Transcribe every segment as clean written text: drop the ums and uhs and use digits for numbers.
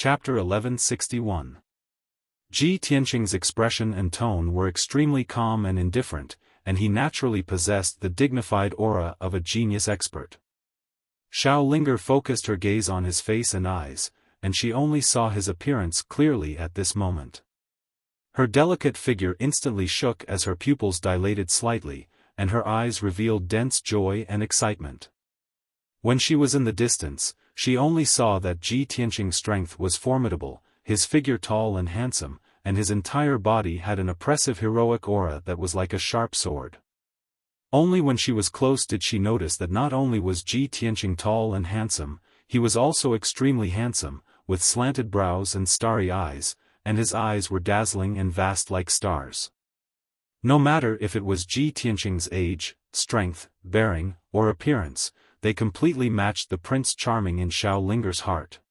Chapter 1161. Ji Tianqing's expression and tone were extremely calm and indifferent, and he naturally possessed the dignified aura of a genius expert. Xiao Linger focused her gaze on his face and eyes, and she only saw his appearance clearly at this moment. Her delicate figure instantly shook as her pupils dilated slightly, and her eyes revealed dense joy and excitement. When she was in the distance, she only saw that Ji Tianqing's strength was formidable, his figure tall and handsome, and his entire body had an oppressive heroic aura that was like a sharp sword. Only when she was close did she notice that not only was Ji Tianqing tall and handsome, he was also extremely handsome, with slanted brows and starry eyes, and his eyes were dazzling and vast like stars. No matter if it was Ji Tianqing's age, strength, bearing, or appearance, they completely matched the Prince Charming in Xiao Linger's heart.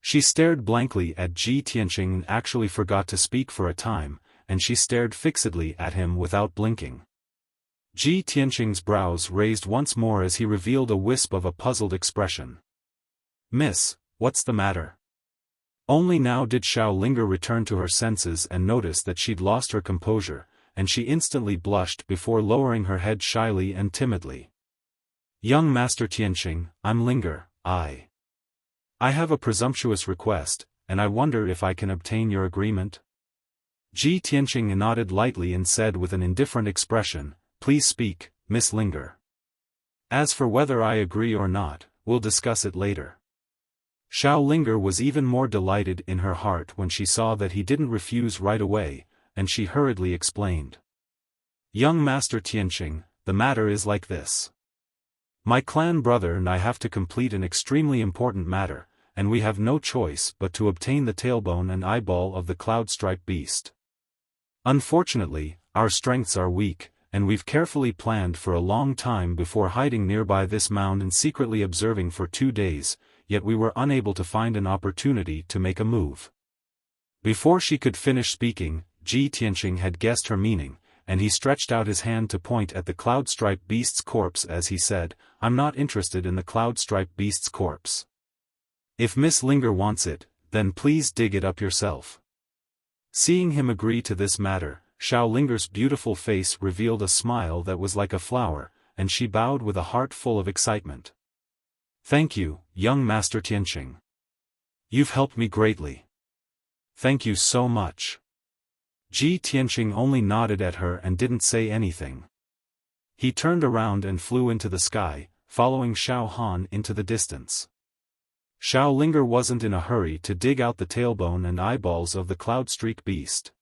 She stared blankly at Ji Tianqing and actually forgot to speak for a time, and she stared fixedly at him without blinking. Ji Tianqing's brows raised once more as he revealed a wisp of a puzzled expression. "Miss, what's the matter?" Only now did Xiao Linger return to her senses and notice that she'd lost her composure, and she instantly blushed before lowering her head shyly and timidly. "Young Master Tianqing, I'm Linger, I have a presumptuous request, and I wonder if I can obtain your agreement?" Ji Tianqing nodded lightly and said with an indifferent expression, "Please speak, Miss Linger. As for whether I agree or not, we'll discuss it later." Xiao Linger was even more delighted in her heart when she saw that he didn't refuse right away, and she hurriedly explained. "Young Master Tianqing, the matter is like this. My clan brother and I have to complete an extremely important matter, and we have no choice but to obtain the tailbone and eyeball of the cloud-striped beast. Unfortunately, our strengths are weak, and we've carefully planned for a long time before hiding nearby this mound and secretly observing for 2 days, yet we were unable to find an opportunity to make a move." Before she could finish speaking, Ji Tianqing had guessed her meaning, and he stretched out his hand to point at the cloud-striped beast's corpse as he said, "I'm not interested in the cloud-striped beast's corpse. If Miss Linger wants it, then please dig it up yourself." Seeing him agree to this matter, Xiao Linger's beautiful face revealed a smile that was like a flower, and she bowed with a heart full of excitement. "Thank you, young Master Tianqing. You've helped me greatly. Thank you so much." Ji Tianqing only nodded at her and didn't say anything. He turned around and flew into the sky, following Xiao Han into the distance. Xiao Linger wasn't in a hurry to dig out the tailbone and eyeballs of the cloud-streak beast.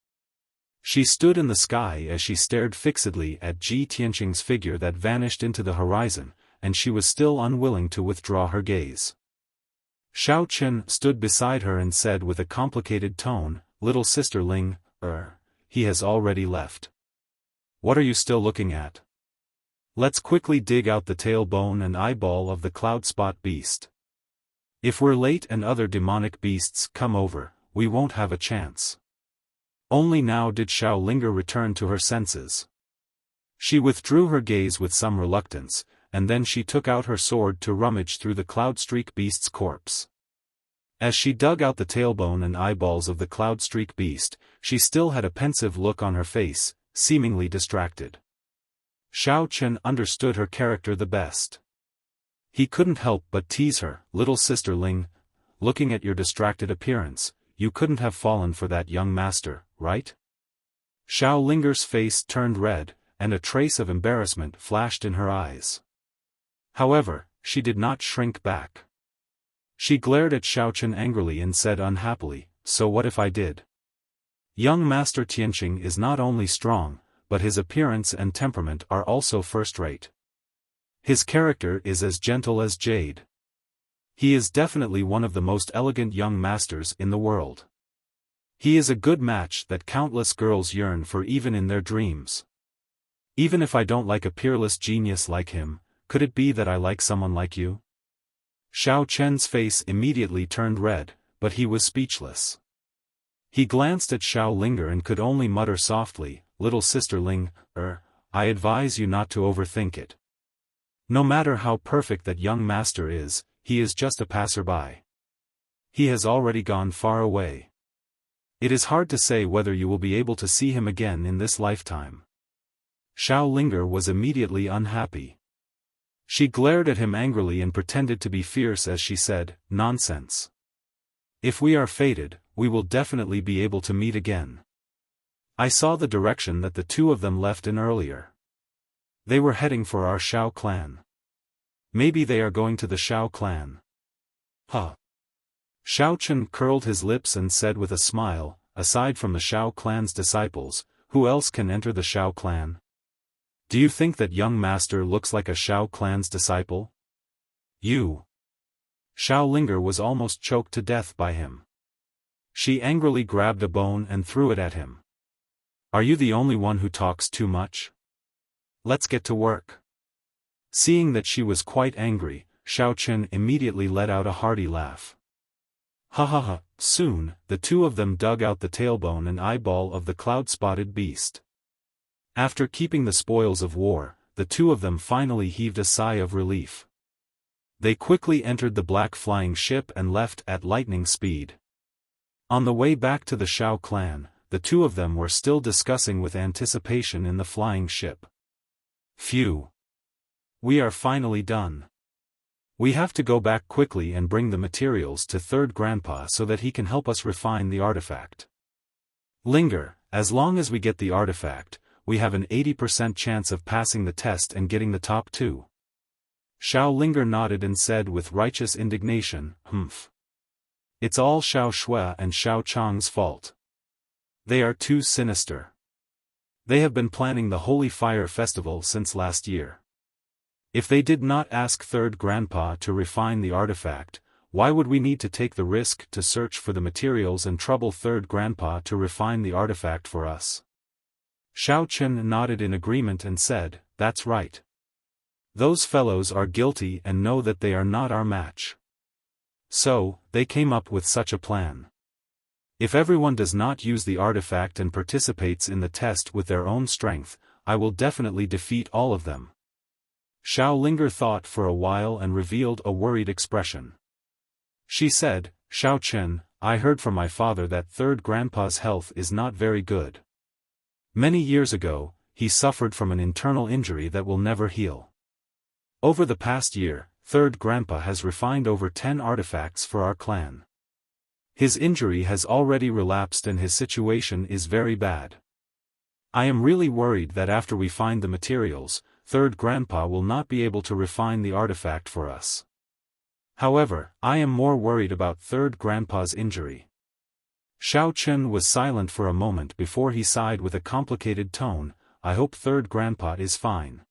She stood in the sky as she stared fixedly at Ji Tianqing's figure that vanished into the horizon, and she was still unwilling to withdraw her gaze. Xiao Chen stood beside her and said with a complicated tone, "Little sister Ling, he has already left. What are you still looking at? Let's quickly dig out the tailbone and eyeball of the cloud-spot beast. If we're late and other demonic beasts come over, we won't have a chance." Only now did Xiao Linger return to her senses. She withdrew her gaze with some reluctance, and then she took out her sword to rummage through the cloud-streak beast's corpse. As she dug out the tailbone and eyeballs of the cloud-streak beast, she still had a pensive look on her face, seemingly distracted. Xiao Chen understood her character the best. He couldn't help but tease her, "Little sister Ling, looking at your distracted appearance, you couldn't have fallen for that young master, right?" Xiao Linger's face turned red, and a trace of embarrassment flashed in her eyes. However, she did not shrink back. She glared at Xiao Chen angrily and said unhappily, "So what if I did? Young Master Tianqing is not only strong, but his appearance and temperament are also first-rate. His character is as gentle as jade. He is definitely one of the most elegant young masters in the world. He is a good match that countless girls yearn for even in their dreams. Even if I don't like a peerless genius like him, could it be that I like someone like you?" Xiao Chen's face immediately turned red, but he was speechless. He glanced at Xiao Linger and could only mutter softly, "Little sister Ling, I advise you not to overthink it. No matter how perfect that young master is, he is just a passerby. He has already gone far away. It is hard to say whether you will be able to see him again in this lifetime. Xiao Linger was immediately unhappy. She glared at him angrily and pretended to be fierce as she said, "Nonsense. If we are fated, we will definitely be able to meet again. I saw the direction that the two of them left in earlier. They were heading for our Xiao clan. Maybe they are going to the Xiao clan." Huh. Xiao Chen curled his lips and said with a smile, "Aside from the Xiao clan's disciples, who else can enter the Xiao clan? Do you think that young master looks like a Xiao clan's disciple? You." Xiao Linger was almost choked to death by him. She angrily grabbed a bone and threw it at him. "Are you the only one who talks too much? Let's get to work." Seeing that she was quite angry, Xiao Chen immediately let out a hearty laugh. Ha ha ha. Soon, the two of them dug out the tailbone and eyeball of the cloud-spotted beast. After keeping the spoils of war, the two of them finally heaved a sigh of relief. They quickly entered the black flying ship and left at lightning speed. On the way back to the Xiao clan, the two of them were still discussing with anticipation in the flying ship. Phew. We are finally done. We have to go back quickly and bring the materials to Third Grandpa so that he can help us refine the artifact. Linger, as long as we get the artifact, we have an 80% chance of passing the test and getting the top 2. Xiao Linger nodded and said with righteous indignation, "Humph. It's all Xiao Shui and Xiao Chang's fault. They are too sinister. They have been planning the Holy Fire Festival since last year. If they did not ask Third Grandpa to refine the artifact, why would we need to take the risk to search for the materials and trouble Third Grandpa to refine the artifact for us?" Xiao Chen nodded in agreement and said, "That's right. Those fellows are guilty and know that they are not our match. So, they came up with such a plan. If everyone does not use the artifact and participates in the test with their own strength, I will definitely defeat all of them." Xiao Linger thought for a while and revealed a worried expression. She said, "Xiao Chen, I heard from my father that Third Grandpa's health is not very good. Many years ago, he suffered from an internal injury that will never heal. Over the past year, Third Grandpa has refined over 10 artifacts for our clan. His injury has already relapsed and his situation is very bad. I am really worried that after we find the materials, Third Grandpa will not be able to refine the artifact for us. However, I am more worried about Third Grandpa's injury." Xiao Chen was silent for a moment before he sighed with a complicated tone, "I hope Third Grandpa is fine.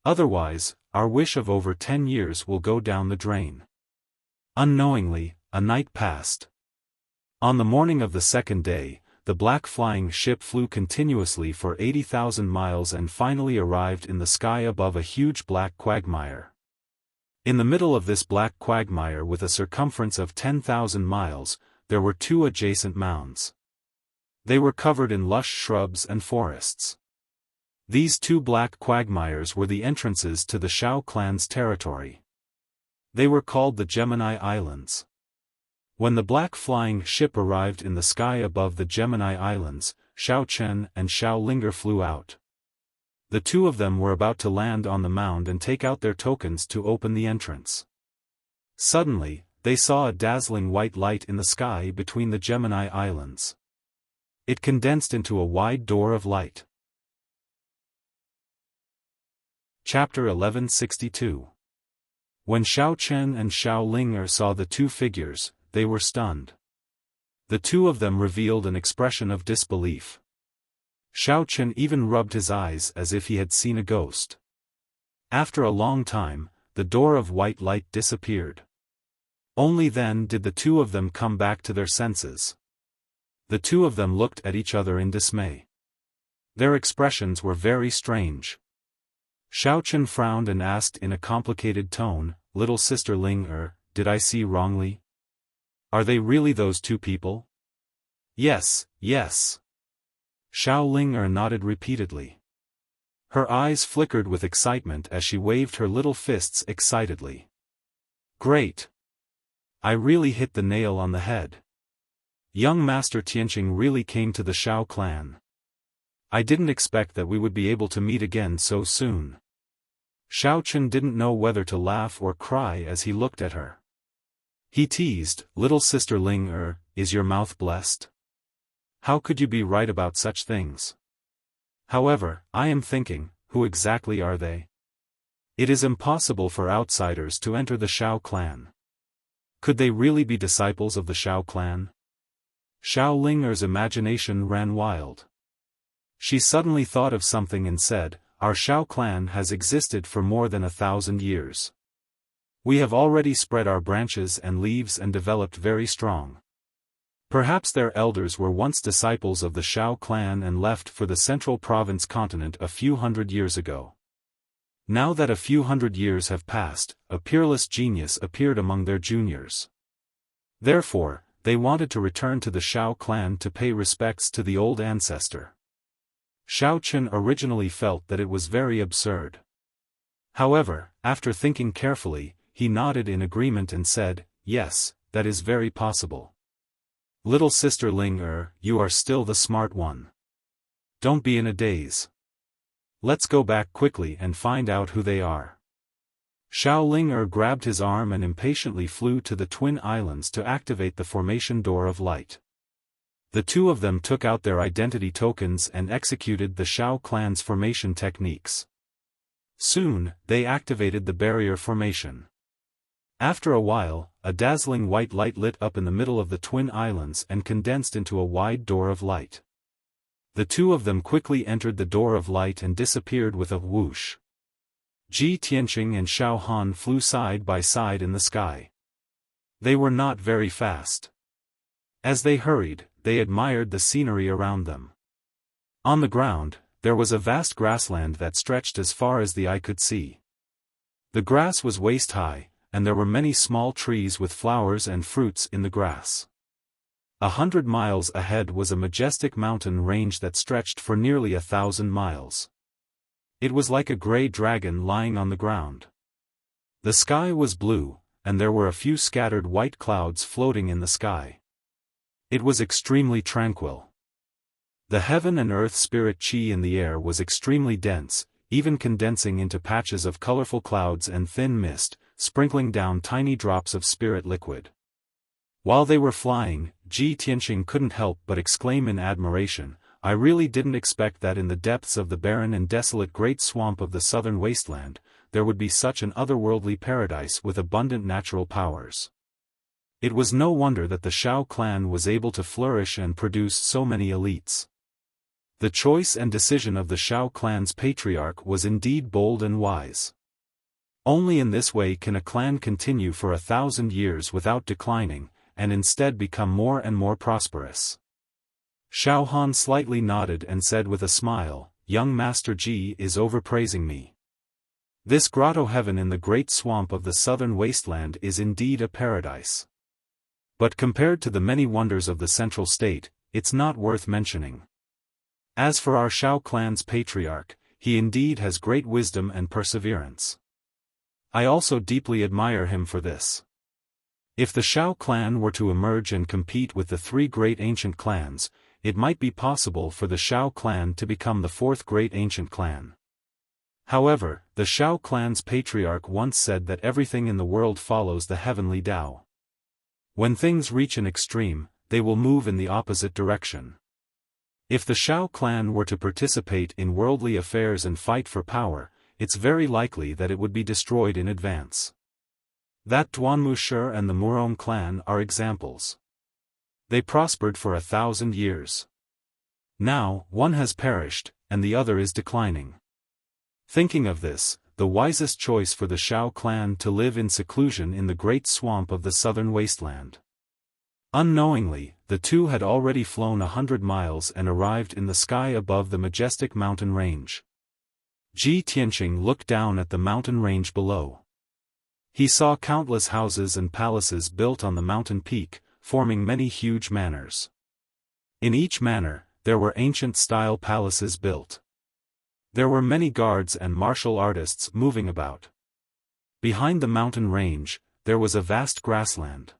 Otherwise, our wish of over 10 years will go down the drain." Unknowingly, a night passed. On the morning of the second day, the black flying ship flew continuously for 80,000 miles and finally arrived in the sky above a huge black quagmire. In the middle of this black quagmire with a circumference of 10,000 miles, there were 2 adjacent mounds. They were covered in lush shrubs and forests. These 2 black quagmires were the entrances to the Xiao clan's territory. They were called the Gemini Islands. When the black flying ship arrived in the sky above the Gemini Islands, Xiao Chen and Xiao Linger flew out. The two of them were about to land on the mound and take out their tokens to open the entrance. Suddenly, they saw a dazzling white light in the sky between the Gemini Islands. It condensed into a wide door of light. Chapter 1162. When Xiao Chen and Xiao Linger saw the 2 figures, they were stunned. The 2 of them revealed an expression of disbelief. Xiao Chen even rubbed his eyes as if he had seen a ghost. After a long time, the door of white light disappeared. Only then did the 2 of them come back to their senses. The 2 of them looked at each other in dismay. Their expressions were very strange. Xiao Chen frowned and asked in a complicated tone, "Little sister Ling did I see wrongly? Are they really those 2 people?" "Yes, yes." Xiao Linger nodded repeatedly. Her eyes flickered with excitement as she waved her little fists excitedly. "Great! I really hit the nail on the head. Young Master Tianqing really came to the Shao clan. I didn't expect that we would be able to meet again so soon. Xiao Chen didn't know whether to laugh or cry as he looked at her. He teased, "Little sister Ling is your mouth blessed? How could you be right about such things? However, I am thinking, who exactly are they? It is impossible for outsiders to enter the Shao clan. Could they really be disciples of the Shao clan?" Xiao Ling'er's imagination ran wild. She suddenly thought of something and said, "Our Shao clan has existed for more than 1,000 years. We have already spread our branches and leaves and developed very strong. Perhaps their elders were once disciples of the Shao clan and left for the Central Province continent a few hundred years ago. Now that a few hundred years have passed, a peerless genius appeared among their juniors. Therefore, they wanted to return to the Shao clan to pay respects to the old ancestor." Xiao Chen originally felt that it was very absurd. However, after thinking carefully, he nodded in agreement and said, "Yes, that is very possible. Little sister Ling you are still the smart one. Don't be in a daze. Let's go back quickly and find out who they are." Xiao Ling grabbed his arm and impatiently flew to the Twin Islands to activate the formation door of light. The two of them took out their identity tokens and executed the Shao clan's formation techniques. Soon, they activated the barrier formation. After a while, a dazzling white light lit up in the middle of the Twin Islands and condensed into a wide door of light. The two of them quickly entered the door of light and disappeared with a whoosh. Ji Tianqing and Xiaofan flew side by side in the sky. They were not very fast. As they hurried, they admired the scenery around them. On the ground, there was a vast grassland that stretched as far as the eye could see. The grass was waist-high, and there were many small trees with flowers and fruits in the grass. 100 miles ahead was a majestic mountain range that stretched for nearly 1,000 miles. It was like a gray dragon lying on the ground. The sky was blue, and there were a few scattered white clouds floating in the sky. It was extremely tranquil. The heaven and earth spirit qi in the air was extremely dense, even condensing into patches of colorful clouds and thin mist, sprinkling down tiny drops of spirit liquid. While they were flying, Ji Tianqing couldn't help but exclaim in admiration, "I really didn't expect that in the depths of the barren and desolate great swamp of the southern wasteland, there would be such an otherworldly paradise with abundant natural powers." It was no wonder that the Shao clan was able to flourish and produce so many elites. The choice and decision of the Shao clan's patriarch was indeed bold and wise. Only in this way can a clan continue for 1,000 years without declining, and instead become more and more prosperous. Xiaohan slightly nodded and said with a smile, "Young Master Ji is overpraising me. This grotto heaven in the great swamp of the southern wasteland is indeed a paradise. But compared to the many wonders of the central state, it's not worth mentioning. As for our Shao clan's patriarch, he indeed has great wisdom and perseverance. I also deeply admire him for this. If the Shao clan were to emerge and compete with the three great ancient clans, it might be possible for the Shao clan to become the fourth great ancient clan. However, the Shao clan's patriarch once said that everything in the world follows the heavenly Tao. When things reach an extreme, they will move in the opposite direction. If the Shao clan were to participate in worldly affairs and fight for power, it's very likely that it would be destroyed in advance. That Duanmu Shi and the Murong clan are examples. They prospered for 1,000 years. Now, one has perished, and the other is declining. Thinking of this, the wisest choice for the Shao clan to live in seclusion in the great swamp of the southern wasteland. Unknowingly, the two had already flown 100 miles and arrived in the sky above the majestic mountain range. Ji Tianqing looked down at the mountain range below. He saw countless houses and palaces built on the mountain peak, forming many huge manors. In each manor, there were ancient-style palaces built. There were many guards and martial artists moving about. Behind the mountain range, there was a vast grassland.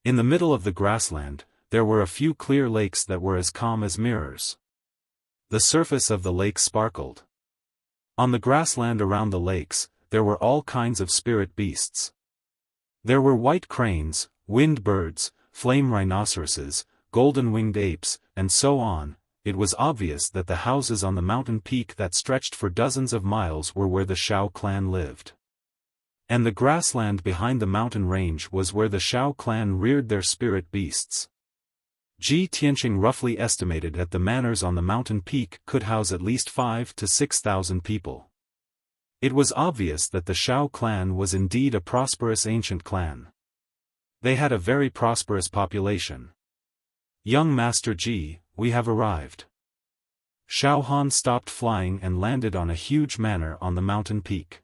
In the middle of the grassland, there were a few clear lakes that were as calm as mirrors. The surface of the lake sparkled. On the grassland around the lakes, there were all kinds of spirit beasts. There were white cranes, winged birds, flame rhinoceroses, golden-winged apes, and so on. It was obvious that the houses on the mountain peak that stretched for dozens of miles were where the Xiao clan lived. And the grassland behind the mountain range was where the Xiao clan reared their spirit beasts. Ji Tianqing roughly estimated that the manors on the mountain peak could house at least 5,000 to 6,000 people. It was obvious that the Xiao clan was indeed a prosperous ancient clan. They had a very prosperous population. "Young Master Ji, we have arrived." Xiaofan stopped flying and landed on a huge manor on the mountain peak.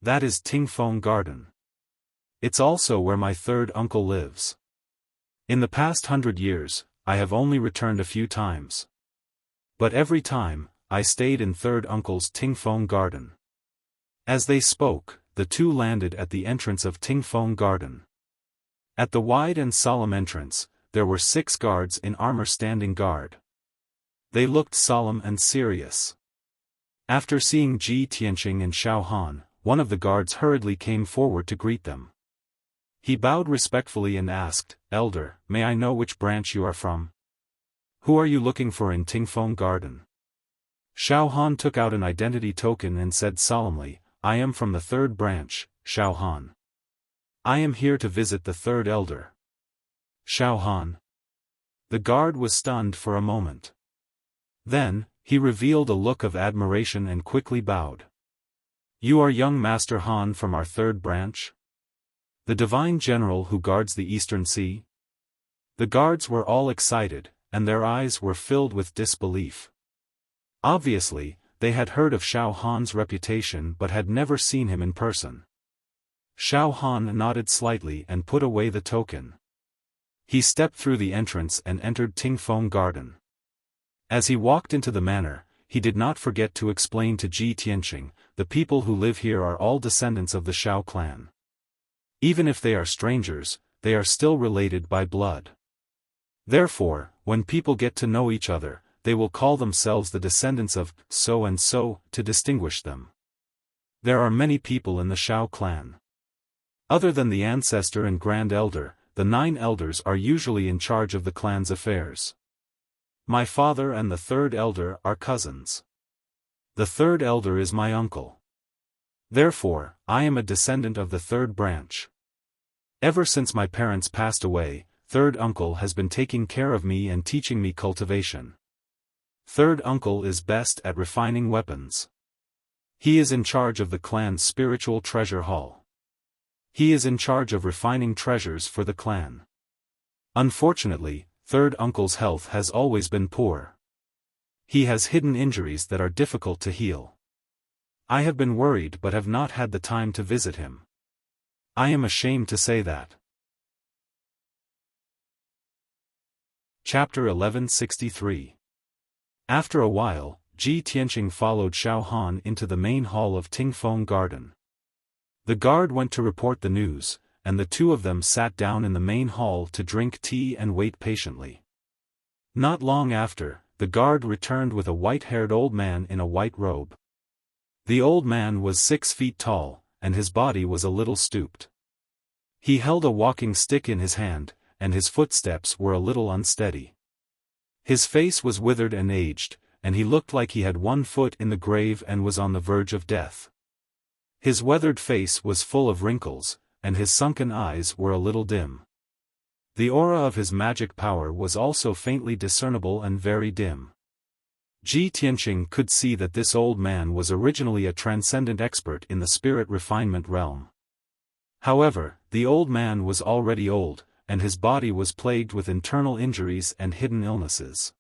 "That is Tingfeng Garden. It's also where my third uncle lives. In the past 100 years, I have only returned a few times. But every time, I stayed in third uncle's Tingfeng Garden." As they spoke, the two landed at the entrance of Tingfeng Garden. At the wide and solemn entrance, there were 6 guards in armor standing guard. They looked solemn and serious. After seeing Ji Tianqing and Xiaohan, one of the guards hurriedly came forward to greet them. He bowed respectfully and asked, "Elder, may I know which branch you are from? Who are you looking for in Tingfeng Garden?" Xiaohan took out an identity token and said solemnly, "I am from the third branch, Xiaohan. I am here to visit the third elder." "Xiaohan?" The guard was stunned for a moment. Then, he revealed a look of admiration and quickly bowed. "You are young Master Han from our third branch? The divine general who guards the Eastern Sea?" The guards were all excited, and their eyes were filled with disbelief. Obviously, they had heard of Xiao Han's reputation but had never seen him in person. Xiao Han nodded slightly and put away the token. He stepped through the entrance and entered Tingfeng Garden. As he walked into the manor, he did not forget to explain to Ji Tianqing, "The people who live here are all descendants of the Xiao clan. Even if they are strangers, they are still related by blood. Therefore, when people get to know each other, they will call themselves the descendants of so and so to distinguish them. There are many people in the Xiao clan. Other than the ancestor and grand elder, the 9 elders are usually in charge of the clan's affairs. My father and the third elder are cousins. The third elder is my uncle. Therefore, I am a descendant of the third branch. Ever since my parents passed away, third uncle has been taking care of me and teaching me cultivation. Third uncle is best at refining weapons. He is in charge of the clan's spiritual treasure hall. He is in charge of refining treasures for the clan. Unfortunately, third uncle's health has always been poor. He has hidden injuries that are difficult to heal. I have been worried but have not had the time to visit him. I am ashamed to say that." Chapter 1163. After a while, Ji Tianqing followed Xiaohan into the main hall of Tingfeng Garden. The guard went to report the news, and the two of them sat down in the main hall to drink tea and wait patiently. Not long after, the guard returned with a white-haired old man in a white robe. The old man was 6 feet tall, and his body was a little stooped. He held a walking stick in his hand, and his footsteps were a little unsteady. His face was withered and aged, and he looked like he had one foot in the grave and was on the verge of death. His weathered face was full of wrinkles, and his sunken eyes were a little dim. The aura of his magic power was also faintly discernible and very dim. Ji Tianqing could see that this old man was originally a transcendent expert in the spirit refinement realm. However, the old man was already old, and his body was plagued with internal injuries and hidden illnesses.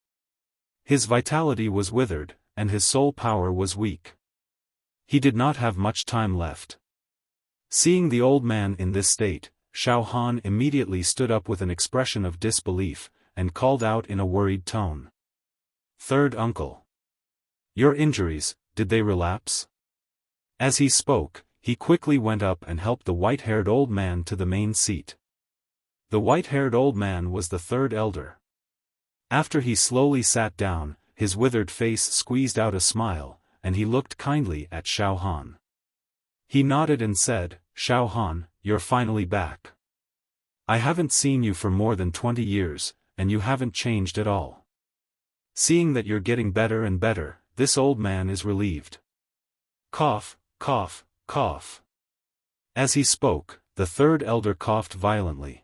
His vitality was withered, and his soul power was weak. He did not have much time left. Seeing the old man in this state, Xiaohan immediately stood up with an expression of disbelief, and called out in a worried tone. "Third uncle. Your injuries, did they relapse?" As he spoke, he quickly went up and helped the white-haired old man to the main seat. The white-haired old man was the third elder. After he slowly sat down, his withered face squeezed out a smile, and he looked kindly at Xiaofan. He nodded and said, "Xiaofan, you're finally back. I haven't seen you for more than 20 years, and you haven't changed at all. Seeing that you're getting better and better, this old man is relieved." Cough, cough, cough. As he spoke, the third elder coughed violently.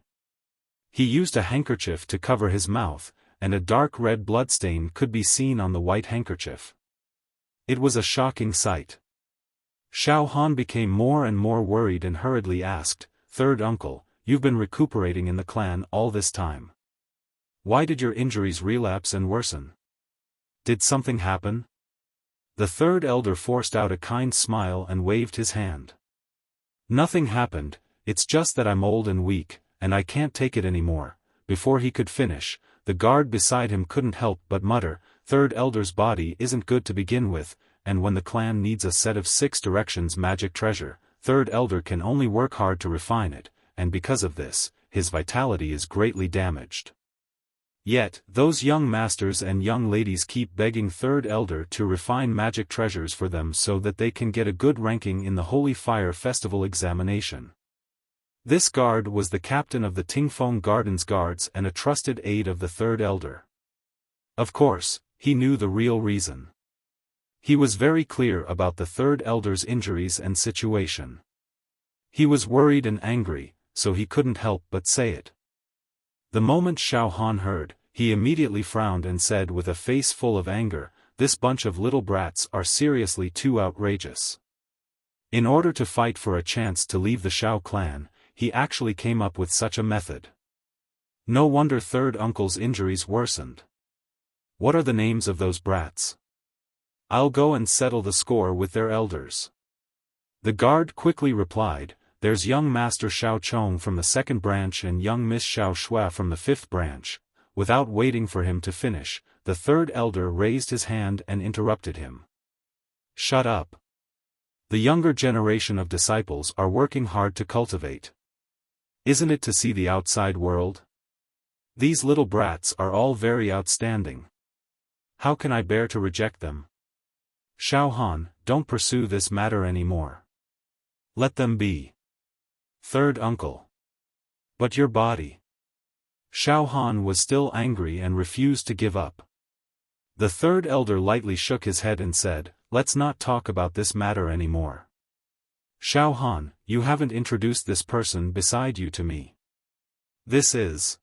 He used a handkerchief to cover his mouth, and a dark red bloodstain could be seen on the white handkerchief. It was a shocking sight. Xiaofan became more and more worried and hurriedly asked, "Third uncle, you've been recuperating in the clan all this time. Why did your injuries relapse and worsen? Did something happen?" The third elder forced out a kind smile and waved his hand. "Nothing happened, it's just that I'm old and weak, and I can't take it anymore." Before he could finish, the guard beside him couldn't help but mutter, "Third elder's body isn't good to begin with, and when the clan needs a set of 6 directions magic treasure, third elder can only work hard to refine it, and because of this, his vitality is greatly damaged. Yet, those young masters and young ladies keep begging third elder to refine magic treasures for them so that they can get a good ranking in the Holy Fire Festival examination." This guard was the captain of the Tingfeng Gardens Guards and a trusted aide of the third elder. Of course, he knew the real reason. He was very clear about the third elder's injuries and situation. He was worried and angry, so he couldn't help but say it. The moment Xiaofan heard, he immediately frowned and said with a face full of anger, "This bunch of little brats are seriously too outrageous." In order to fight for a chance to leave the Xiao clan, he actually came up with such a method. No wonder third uncle's injuries worsened. What are the names of those brats? I'll go and settle the score with their elders. The guard quickly replied, "There's young Master Xiao Chong from the 2nd branch and young Miss Xiao Shua from the 5th branch." Without waiting for him to finish, the third elder raised his hand and interrupted him. "Shut up. The younger generation of disciples are working hard to cultivate. Isn't it to see the outside world? These little brats are all very outstanding. How can I bear to reject them? Xiaofan, don't pursue this matter anymore. Let them be." "Third uncle. But your body." Xiaofan was still angry and refused to give up. The third elder lightly shook his head and said, "Let's not talk about this matter anymore. Xiaofan, you haven't introduced this person beside you to me. This is..."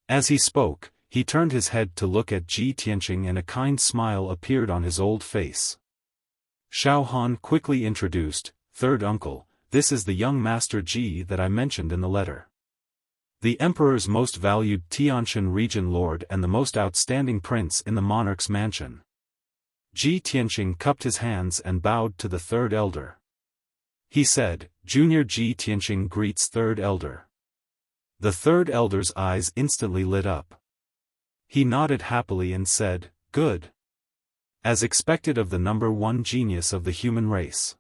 As he spoke, he turned his head to look at Ji Tianqing and a kind smile appeared on his old face. Xiaofan quickly introduced, "Third uncle, this is the young Master Ji that I mentioned in the letter. The Emperor's most valued Tianshan region lord and the most outstanding prince in the monarch's mansion." Ji Tianqing cupped his hands and bowed to the third elder. He said, "Junior Ji Tianqing greets third elder." The third elder's eyes instantly lit up. He nodded happily and said, "Good. As expected of the number 1 genius of the human race.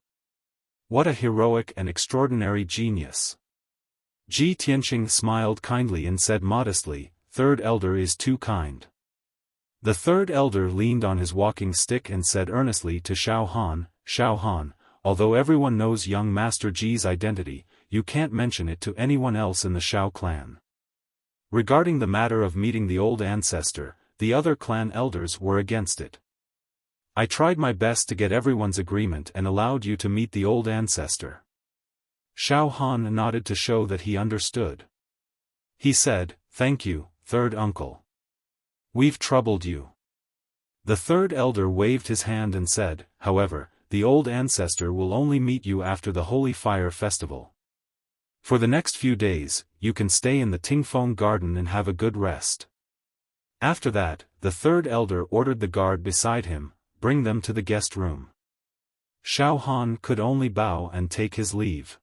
What a heroic and extraordinary genius." Ji Tianqing smiled kindly and said modestly, "Third elder is too kind." The third elder leaned on his walking stick and said earnestly to Xiaofan, "Xiaofan, although everyone knows young Master Ji's identity, you can't mention it to anyone else in the Xiao clan. Regarding the matter of meeting the old ancestor, the other clan elders were against it. I tried my best to get everyone's agreement and allowed you to meet the old ancestor." Xiaofan nodded to show that he understood. He said, "Thank you, third uncle. We've troubled you." The third elder waved his hand and said, "However, the old ancestor will only meet you after the Holy Fire Festival. For the next few days, you can stay in the Tingfeng Garden and have a good rest." After that, the third elder ordered the guard beside him, "Bring them to the guest room." Xiaofan could only bow and take his leave.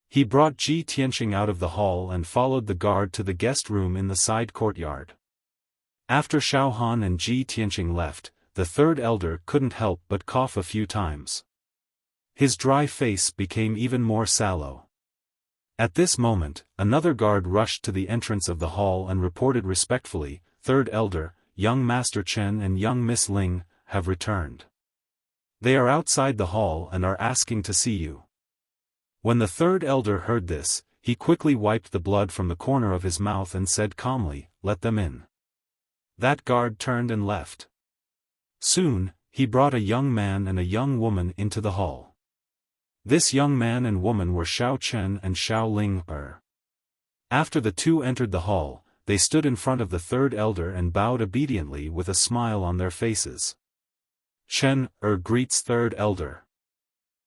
He brought Ji Tianqing out of the hall and followed the guard to the guest room in the side courtyard. After Xiaofan and Ji Tianqing left, the third elder couldn't help but cough a few times. His dry face became even more sallow. At this moment, another guard rushed to the entrance of the hall and reported respectfully, "Third Elder, young Master Chen and young Miss Ling, have returned. They are outside the hall and are asking to see you." When the third elder heard this, he quickly wiped the blood from the corner of his mouth and said calmly, "Let them in." That guard turned and left. Soon, he brought a young man and a young woman into the hall. This young man and woman were Xiao Chen and Xiao Ling. After the two entered the hall, they stood in front of the third elder and bowed obediently with a smile on their faces. Chen greets third elder.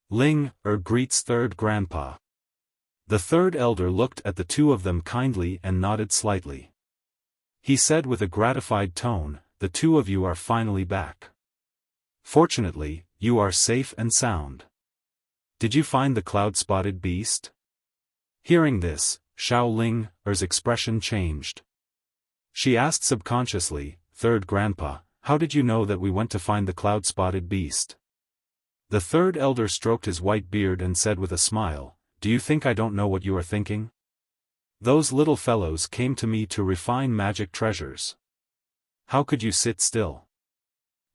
Ling greets third grandpa. The third elder looked at the two of them kindly and nodded slightly. He said with a gratified tone, "The two of you are finally back. Fortunately, you are safe and sound. Did you find the cloud-spotted beast?" Hearing this, Xiao Ling's expression changed. She asked subconsciously, "Third grandpa, how did you know that we went to find the cloud-spotted beast?" The third elder stroked his white beard and said with a smile, "Do you think I don't know what you are thinking? Those little fellows came to me to refine magic treasures. How could you sit still?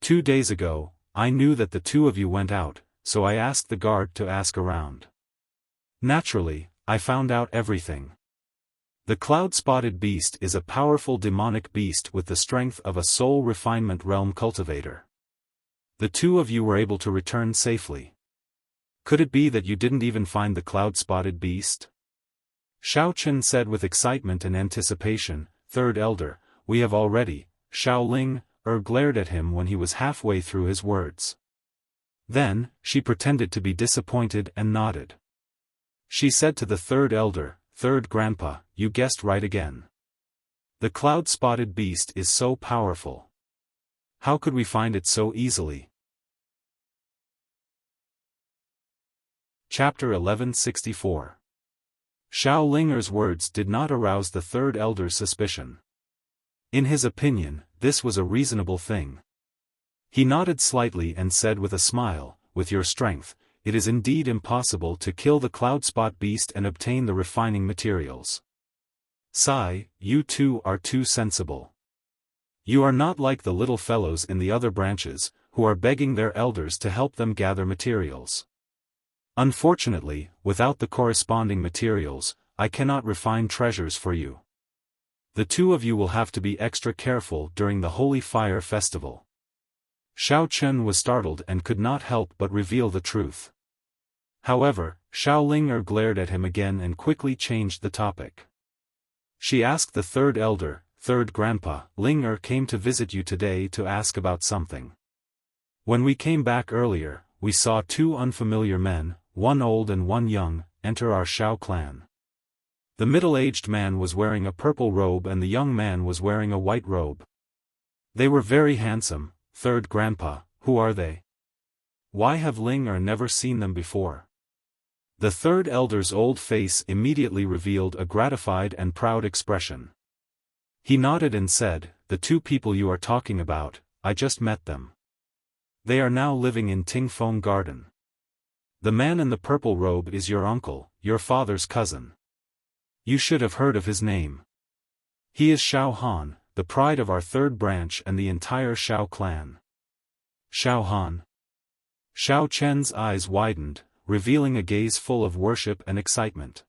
2 days ago, I knew that the two of you went out, so I asked the guard to ask around. Naturally, I found out everything. The cloud-spotted beast is a powerful demonic beast with the strength of a soul refinement realm cultivator. The two of you were able to return safely. Could it be that you didn't even find the cloud-spotted beast?" Xiao Chen said with excitement and anticipation, "Third elder, we have already." Xiao Ling glared at him when he was halfway through his words. Then, she pretended to be disappointed and nodded. She said to the third elder, "Third grandpa, you guessed right again. The cloud-spotted beast is so powerful. How could we find it so easily?" Chapter 1164. Xiao Ling's words did not arouse the third elder's suspicion. In his opinion, this was a reasonable thing. He nodded slightly and said with a smile, "With your strength, it is indeed impossible to kill the cloud-spot beast and obtain the refining materials. Sai, you two are too sensible. You are not like the little fellows in the other branches, who are begging their elders to help them gather materials. Unfortunately, without the corresponding materials, I cannot refine treasures for you. The two of you will have to be extra careful during the Holy Fire Festival." Xiao Chen was startled and could not help but reveal the truth. However, Xiao Ling glared at him again and quickly changed the topic. She asked the third elder, "Third grandpa, Ling came to visit you today to ask about something. When we came back earlier, we saw 2 unfamiliar men, one old and one young, enter our Xiao clan. The middle-aged man was wearing a purple robe and the young man was wearing a white robe. They were very handsome. Third grandpa, who are they? Why have Ling never seen them before?" The third elder's old face immediately revealed a gratified and proud expression. He nodded and said, "The 2 people you are talking about, I just met them. They are now living in Tingfeng Garden. The man in the purple robe is your uncle, your father's cousin. You should have heard of his name. He is Xiaofan, the pride of our third branch and the entire Xiao clan." Xiaofan. Xiao Chen's eyes widened, revealing a gaze full of worship and excitement.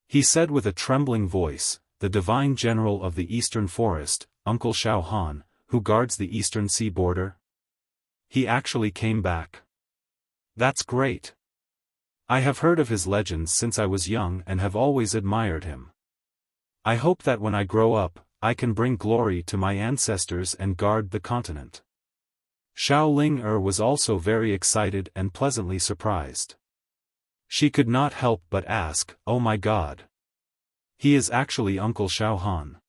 He said with a trembling voice, "The divine general of the eastern forest, Uncle Xiaofan, who guards the eastern sea border? He actually came back. That's great. I have heard of his legends since I was young and have always admired him. I hope that when I grow up, I can bring glory to my ancestors and guard the continent." Xiao Ling was also very excited and pleasantly surprised. She could not help but ask, "Oh my God. He is actually Uncle Xiaofan.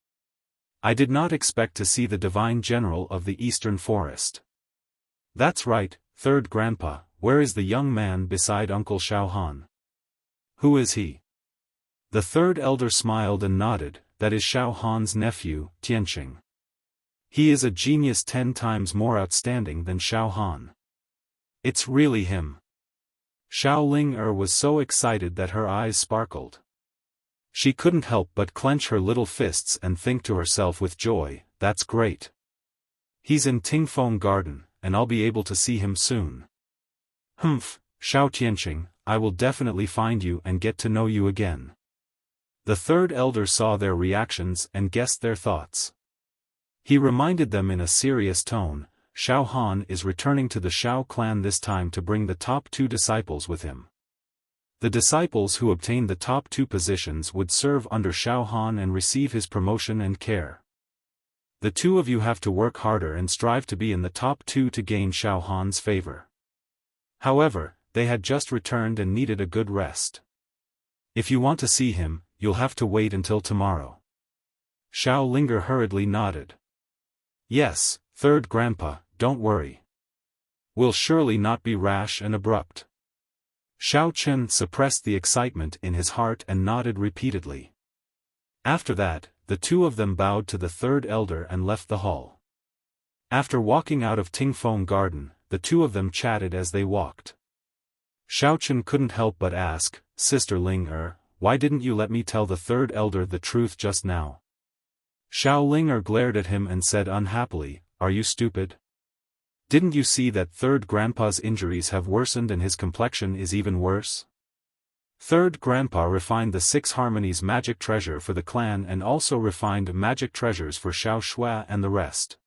I did not expect to see the divine general of the eastern forest." "That's right, third grandpa, where is the young man beside Uncle Xiaofan? Who is he?" The third elder smiled and nodded, "That is Xiaofan's nephew, Tianqing. He is a genius 10 times more outstanding than Xiaofan. It's really him." Xiao Ling was so excited that her eyes sparkled. She couldn't help but clench her little fists and think to herself with joy, that's great. He's in Tingfeng Garden, and I'll be able to see him soon. Humph, Xiao Tianqing, I will definitely find you and get to know you again. The third elder saw their reactions and guessed their thoughts. He reminded them in a serious tone, Xiaofan is returning to the Xiao clan this time to bring the top 2 disciples with him. The disciples who obtained the top 2 positions would serve under Xiaofan and receive his promotion and care. The 2 of you have to work harder and strive to be in the top 2 to gain Xiaofan's favor. However, they had just returned and needed a good rest. If you want to see him, you'll have to wait until tomorrow. Xiao Linger hurriedly nodded. Yes, third grandpa, don't worry. We'll surely not be rash and abrupt. Xiao Chen suppressed the excitement in his heart and nodded repeatedly. After that, the 2 of them bowed to the third elder and left the hall. After walking out of Tingfeng Garden, the 2 of them chatted as they walked. Xiao Chen couldn't help but ask, Sister Ling why didn't you let me tell the third elder the truth just now? Xiao Ling glared at him and said unhappily, are you stupid? Didn't you see that third grandpa's injuries have worsened and his complexion is even worse? Third grandpa refined the 6 harmonies magic treasure for the clan and also refined magic treasures for Xiao Shui and the rest.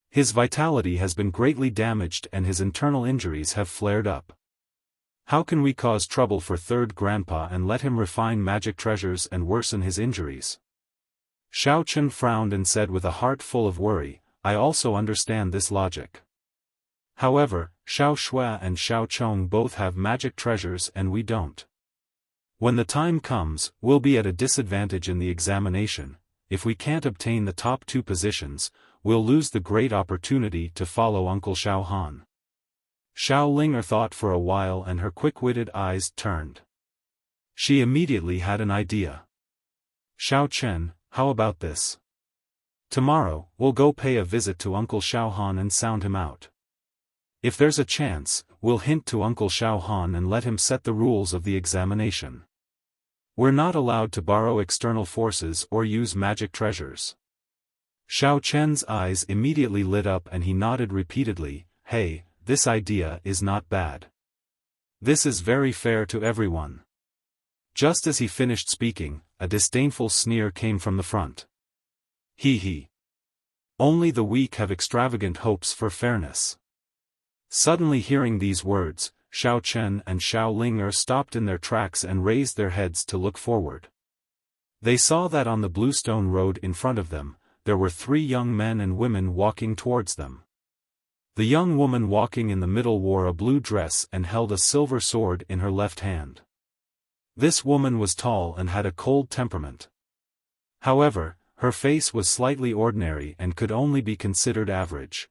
His vitality has been greatly damaged and his internal injuries have flared up. How can we cause trouble for third grandpa and let him refine magic treasures and worsen his injuries? Xiao Chen frowned and said with a heart full of worry, I also understand this logic. However, Xiao Shui and Xiao Chong both have magic treasures and we don't. When the time comes, we'll be at a disadvantage in the examination. If we can't obtain the top 2 positions, we'll lose the great opportunity to follow Uncle Xiaofan. Xiao Ling thought for a while and her quick-witted eyes turned. She immediately had an idea. Xiao Chen, how about this? Tomorrow, we'll go pay a visit to Uncle Xiaofan and sound him out. If there's a chance, we'll hint to Uncle Xiaofan and let him set the rules of the examination. We're not allowed to borrow external forces or use magic treasures. Xiao Chen's eyes immediately lit up and he nodded repeatedly, hey, this idea is not bad. This is very fair to everyone. Just as he finished speaking, a disdainful sneer came from the front. He. Only the weak have extravagant hopes for fairness. Suddenly hearing these words, Xiao Chen and Xiao Ling stopped in their tracks and raised their heads to look forward. They saw that on the bluestone road in front of them, there were 3 young men and women walking towards them. The young woman walking in the middle wore a blue dress and held a silver sword in her left hand. This woman was tall and had a cold temperament. However, her face was slightly ordinary and could only be considered average.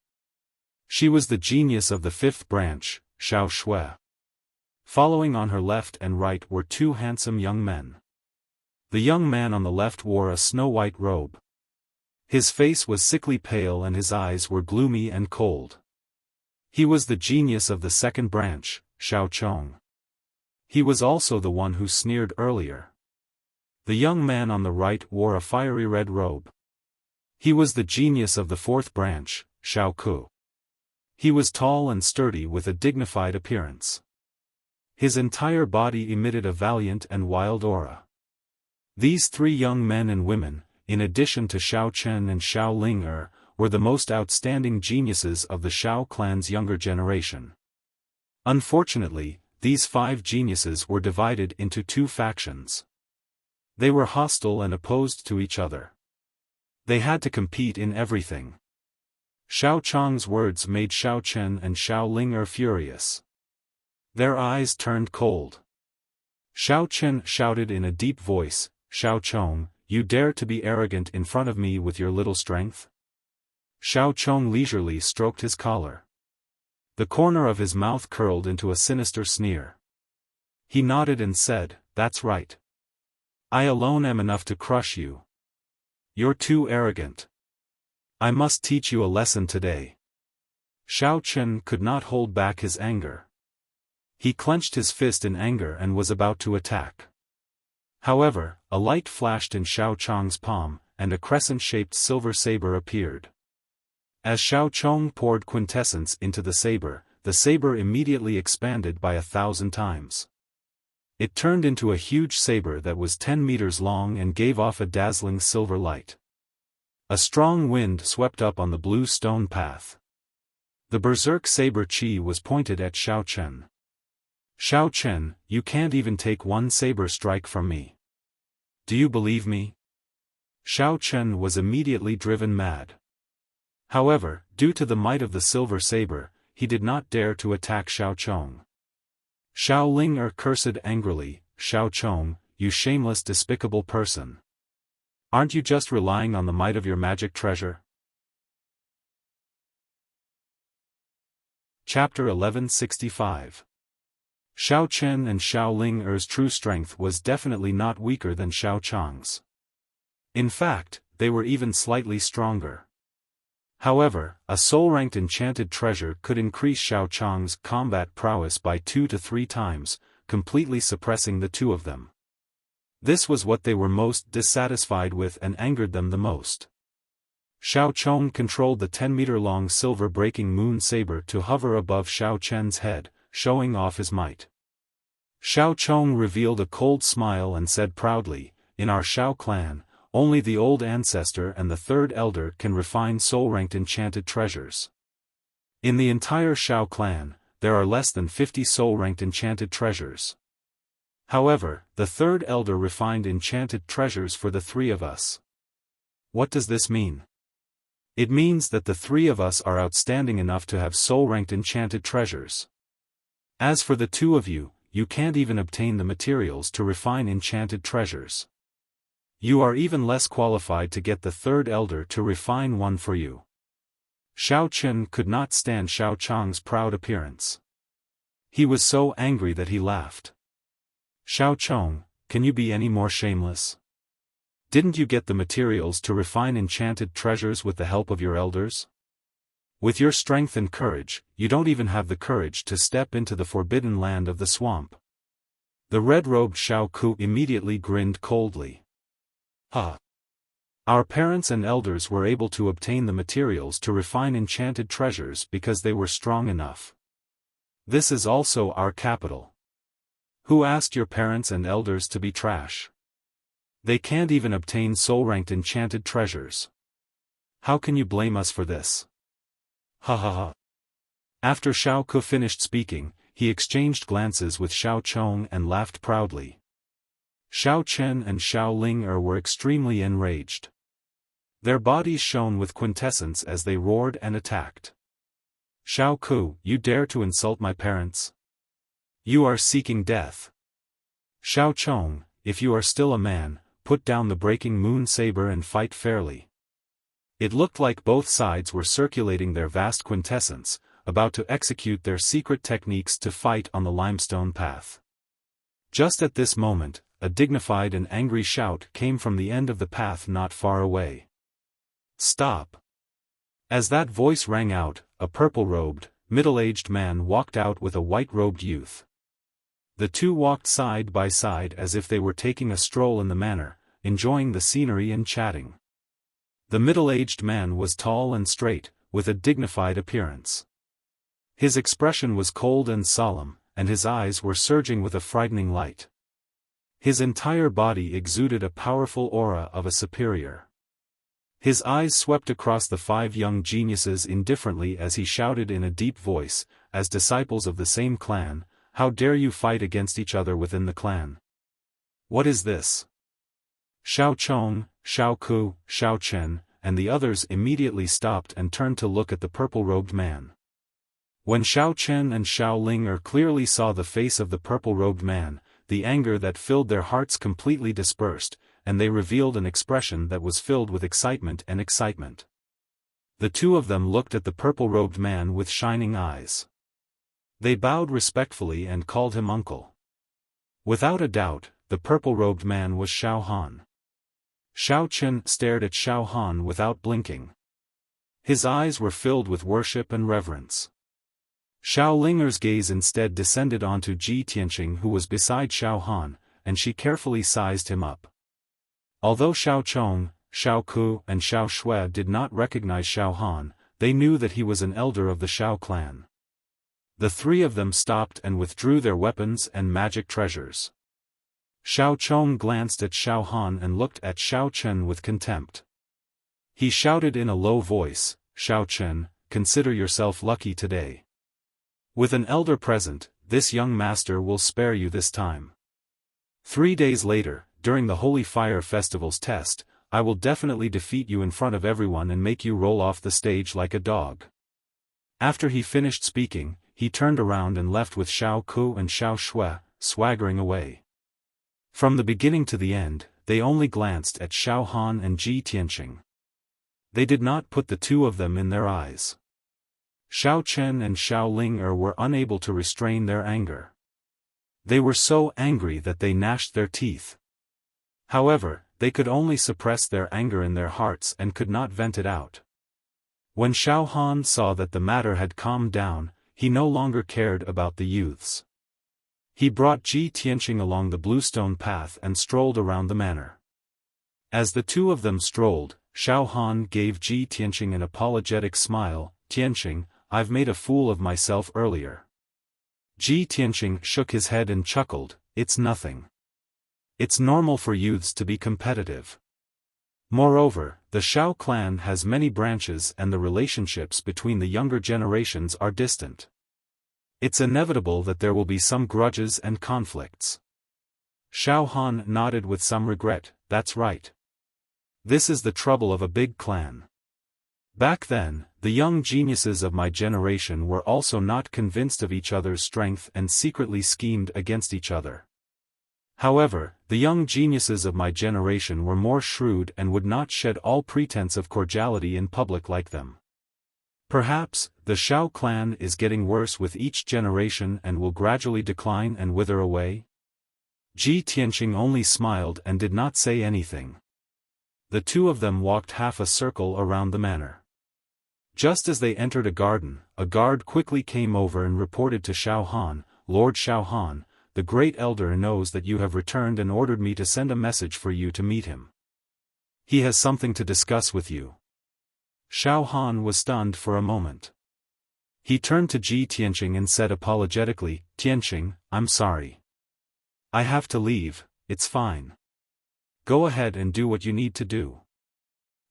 She was the genius of the 5th branch, Xiao Shui. Following on her left and right were 2 handsome young men. The young man on the left wore a snow-white robe. His face was sickly pale and his eyes were gloomy and cold. He was the genius of the 2nd branch, Xiao Chong. He was also the one who sneered earlier. The young man on the right wore a fiery red robe. He was the genius of the 4th branch, Xiao Ku. He was tall and sturdy with a dignified appearance. His entire body emitted a valiant and wild aura. These 3 young men and women, in addition to Xiao Chen and Xiao Ling were the most outstanding geniuses of the Xiao clan's younger generation. Unfortunately, these 5 geniuses were divided into 2 factions. They were hostile and opposed to each other. They had to compete in everything. Xiao Chong's words made Xiao Chen and Xiao Ling furious. Their eyes turned cold. Xiao Chen shouted in a deep voice, Xiao Chong, you dare to be arrogant in front of me with your little strength? Xiao Chong leisurely stroked his collar. The corner of his mouth curled into a sinister sneer. He nodded and said, that's right. I alone am enough to crush you. You're too arrogant. I must teach you a lesson today. Xiao Chen could not hold back his anger. He clenched his fist in anger and was about to attack. However, a light flashed in Xiao Chong's palm, and a crescent-shaped silver saber appeared. As Xiao Chong poured quintessence into the saber immediately expanded by 1,000 times. It turned into a huge saber that was 10 meters long and gave off a dazzling silver light. A strong wind swept up on the blue stone path. The berserk saber chi was pointed at Xiao Chen. "Xiao Chen, you can't even take one saber strike from me. Do you believe me?" Xiao Chen was immediately driven mad. However, due to the might of the silver saber, he did not dare to attack Xiao Chong. Xiao Ling cursed angrily, "Xiao Chong, you shameless despicable person. Aren't you just relying on the might of your magic treasure?" Chapter 1165. Xiao Chen and Xiao Ling true strength was definitely not weaker than Xiao Chang's. In fact, they were even slightly stronger. However, a soul-ranked enchanted treasure could increase Xiao Chang's combat prowess by 2 to 3 times, completely suppressing the two of them. This was what they were most dissatisfied with and angered them the most. Xiao Chong controlled the 10-meter-long silver-breaking moon saber to hover above Xiao Chen's head, showing off his might. Xiao Chong revealed a cold smile and said proudly, "In our Xiao clan, only the old ancestor and the third elder can refine soul-ranked enchanted treasures. In the entire Xiao clan, there are less than 50 soul-ranked enchanted treasures. However, the third elder refined enchanted treasures for the 3 of us. What does this mean? It means that the 3 of us are outstanding enough to have soul-ranked enchanted treasures. As for the 2 of you, you can't even obtain the materials to refine enchanted treasures. You are even less qualified to get the third elder to refine one for you." Xiao Chen could not stand Xiao Chang's proud appearance. He was so angry that he laughed. "Xiao Chong, can you be any more shameless? Didn't you get the materials to refine enchanted treasures with the help of your elders? With your strength and courage, you don't even have the courage to step into the forbidden land of the swamp." The red-robed Xiao Ku immediately grinned coldly. "Ha! Our parents and elders were able to obtain the materials to refine enchanted treasures because they were strong enough. This is also our capital. Who asked your parents and elders to be trash? They can't even obtain soul-ranked enchanted treasures. How can you blame us for this? Ha ha ha." After Xiao Ku finished speaking, he exchanged glances with Xiao Chong and laughed proudly. Xiao Chen and Xiao Ling were extremely enraged. Their bodies shone with quintessence as they roared and attacked. "Xiao Ku, you dare to insult my parents? You are seeking death. Xiao Chong, if you are still a man, put down the breaking moon saber and fight fairly." It looked like both sides were circulating their vast quintessence, about to execute their secret techniques to fight on the limestone path. Just at this moment, a dignified and angry shout came from the end of the path not far away. "Stop!" As that voice rang out, a purple-robed, middle-aged man walked out with a white-robed youth. The two walked side by side as if they were taking a stroll in the manor, enjoying the scenery and chatting. The middle-aged man was tall and straight, with a dignified appearance. His expression was cold and solemn, and his eyes were surging with a frightening light. His entire body exuded a powerful aura of a superior. His eyes swept across the 5 young geniuses indifferently as he shouted in a deep voice, "As disciples of the same clan, how dare you fight against each other within the clan? What is this?" Xiao Chong, Xiao Ku, Xiao Chen, and the others immediately stopped and turned to look at the purple-robed man. When Xiao Chen and Xiao Ling clearly saw the face of the purple-robed man, the anger that filled their hearts completely dispersed, and they revealed an expression that was filled with excitement. The 2 of them looked at the purple-robed man with shining eyes. They bowed respectfully and called him uncle. Without a doubt, the purple-robed man was Xiao Han. Xiao Chen stared at Xiao Han without blinking. His eyes were filled with worship and reverence. Xiao Linger's gaze instead descended onto Ji Tianqing, who was beside Xiao Han, and she carefully sized him up. Although Xiao Chong, Xiao Ku and Xiao Shui did not recognize Xiaohan, they knew that he was an elder of the Xiao clan. The three of them stopped and withdrew their weapons and magic treasures. Xiao Chong glanced at Xiaohan and looked at Xiao Chen with contempt. He shouted in a low voice, "Xiao Chen, consider yourself lucky today. With an elder present, this young master will spare you this time. 3 days later, during the Holy Fire Festival's test, I will definitely defeat you in front of everyone and make you roll off the stage like a dog." After he finished speaking, he turned around and left with Xiao Ku and Xiao Shui, swaggering away. From the beginning to the end, they only glanced at Xiaohan and Ji Tianqing. They did not put the two of them in their eyes. Xiao Chen and Xiao Ling were unable to restrain their anger. They were so angry that they gnashed their teeth. However, they could only suppress their anger in their hearts and could not vent it out. When Xiaohan saw that the matter had calmed down, he no longer cared about the youths. He brought Ji Tianqing along the bluestone path and strolled around the manor. As the two of them strolled, Xiaohan gave Ji Tianqing an apologetic smile. "Tianqing, I've made a fool of myself earlier." Ji Tianqing shook his head and chuckled, "It's nothing. It's normal for youths to be competitive. Moreover, the Xiao clan has many branches and the relationships between the younger generations are distant. It's inevitable that there will be some grudges and conflicts." Xiaohan nodded with some regret, "That's right. This is the trouble of a big clan. Back then, the young geniuses of my generation were also not convinced of each other's strength and secretly schemed against each other. However, the young geniuses of my generation were more shrewd and would not shed all pretense of cordiality in public like them. Perhaps, the Xiao clan is getting worse with each generation and will gradually decline and wither away?" Ji Tianqing only smiled and did not say anything. The two of them walked half a circle around the manor. Just as they entered a garden, a guard quickly came over and reported to Xiaohan, "Lord Xiaohan, the great elder knows that you have returned and ordered me to send a message for you to meet him. He has something to discuss with you." Xiaohan was stunned for a moment. He turned to Ji Tianqing and said apologetically, "Tianqing, I'm sorry. I have to leave, it's fine. Go ahead and do what you need to do.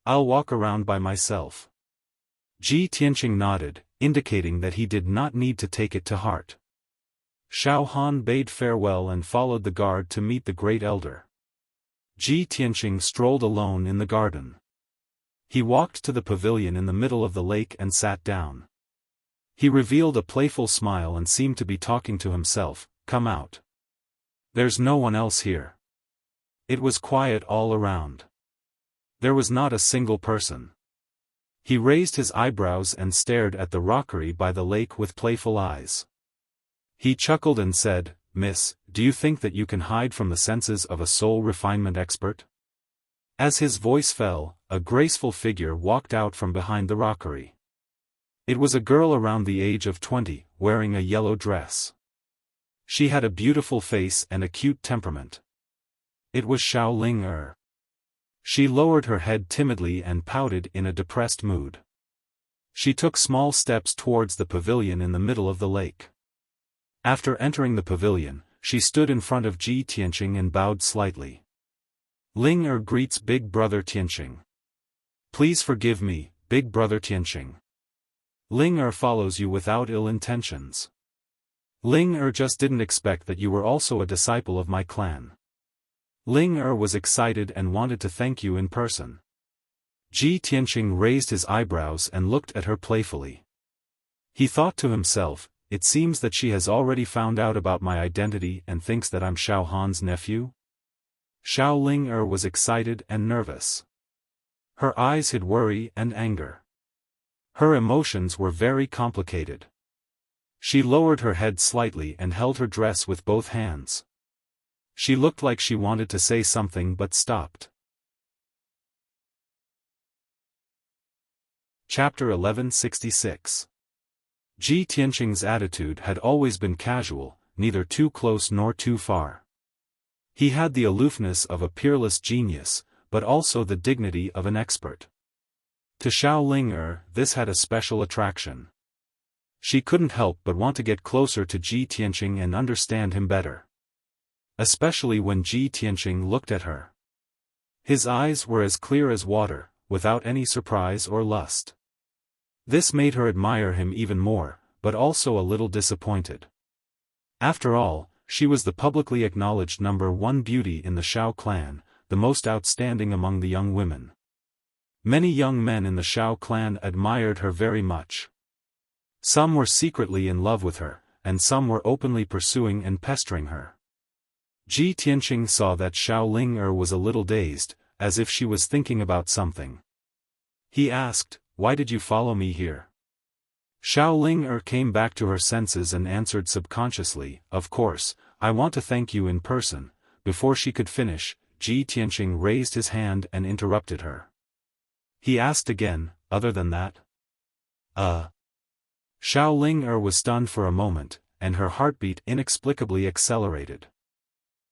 I'll walk around by myself." Ji Tianqing nodded, indicating that he did not need to take it to heart. Xiaohan bade farewell and followed the guard to meet the great elder. Ji Tianqing strolled alone in the garden. He walked to the pavilion in the middle of the lake and sat down. He revealed a playful smile and seemed to be talking to himself, "Come out. There's no one else here." It was quiet all around. There was not a single person. He raised his eyebrows and stared at the rockery by the lake with playful eyes. He chuckled and said, "Miss, do you think that you can hide from the senses of a soul refinement expert?" As his voice fell, a graceful figure walked out from behind the rockery. It was a girl around the age of 20, wearing a yellow dress. She had a beautiful face and a cute temperament. It was Xiao Ling. She lowered her head timidly and pouted in a depressed mood. She took small steps towards the pavilion in the middle of the lake. After entering the pavilion, she stood in front of Ji Tianqing and bowed slightly. "Ling greets Big Brother Tianqing. Please forgive me, Big Brother Tianqing. Ling follows you without ill intentions. Ling just didn't expect that you were also a disciple of my clan. Ling was excited and wanted to thank you in person." Ji Tianqing raised his eyebrows and looked at her playfully. He thought to himself, "It seems that she has already found out about my identity and thinks that I'm Xiaohan's nephew?" Xiao Ling was excited and nervous. Her eyes hid worry and anger. Her emotions were very complicated. She lowered her head slightly and held her dress with both hands. She looked like she wanted to say something but stopped. Chapter 1166. Ji Tianqing's attitude had always been casual, neither too close nor too far. He had the aloofness of a peerless genius, but also the dignity of an expert. To Xiao Ling this had a special attraction. She couldn't help but want to get closer to Ji Tianqing and understand him better. Especially when Ji Tianqing looked at her. His eyes were as clear as water, without any surprise or lust. This made her admire him even more, but also a little disappointed. After all, she was the publicly acknowledged #1 beauty in the Xiao clan, the most outstanding among the young women. Many young men in the Xiao clan admired her very much. Some were secretly in love with her, and some were openly pursuing and pestering her. Ji Tianqing saw that Xiao Ling was a little dazed, as if she was thinking about something. He asked, "Why did you follow me here?" Xiao Ling came back to her senses and answered subconsciously, "Of course, I want to thank you in person." Before she could finish, Ji Tianqing raised his hand and interrupted her. He asked again, "Other than that?" Xiao Ling was stunned for a moment, and her heartbeat inexplicably accelerated.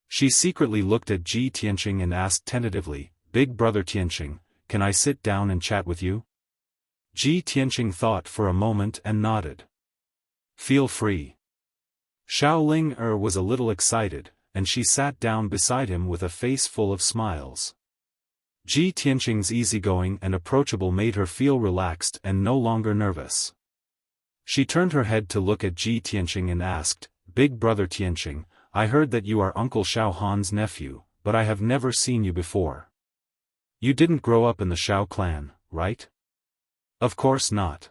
She secretly looked at Ji Tianqing and asked tentatively, "Big brother Tianqing, can I sit down and chat with you?" Ji Tianqing thought for a moment and nodded. "Feel free." Xiao Ling was a little excited, and she sat down beside him with a face full of smiles. Ji Tianqing's easygoing and approachable made her feel relaxed and no longer nervous. She turned her head to look at Ji Tianqing and asked, "Big brother Tianqing, I heard that you are Uncle Xiaofan's nephew, but I have never seen you before. You didn't grow up in the Xiao clan, right?" "Of course not."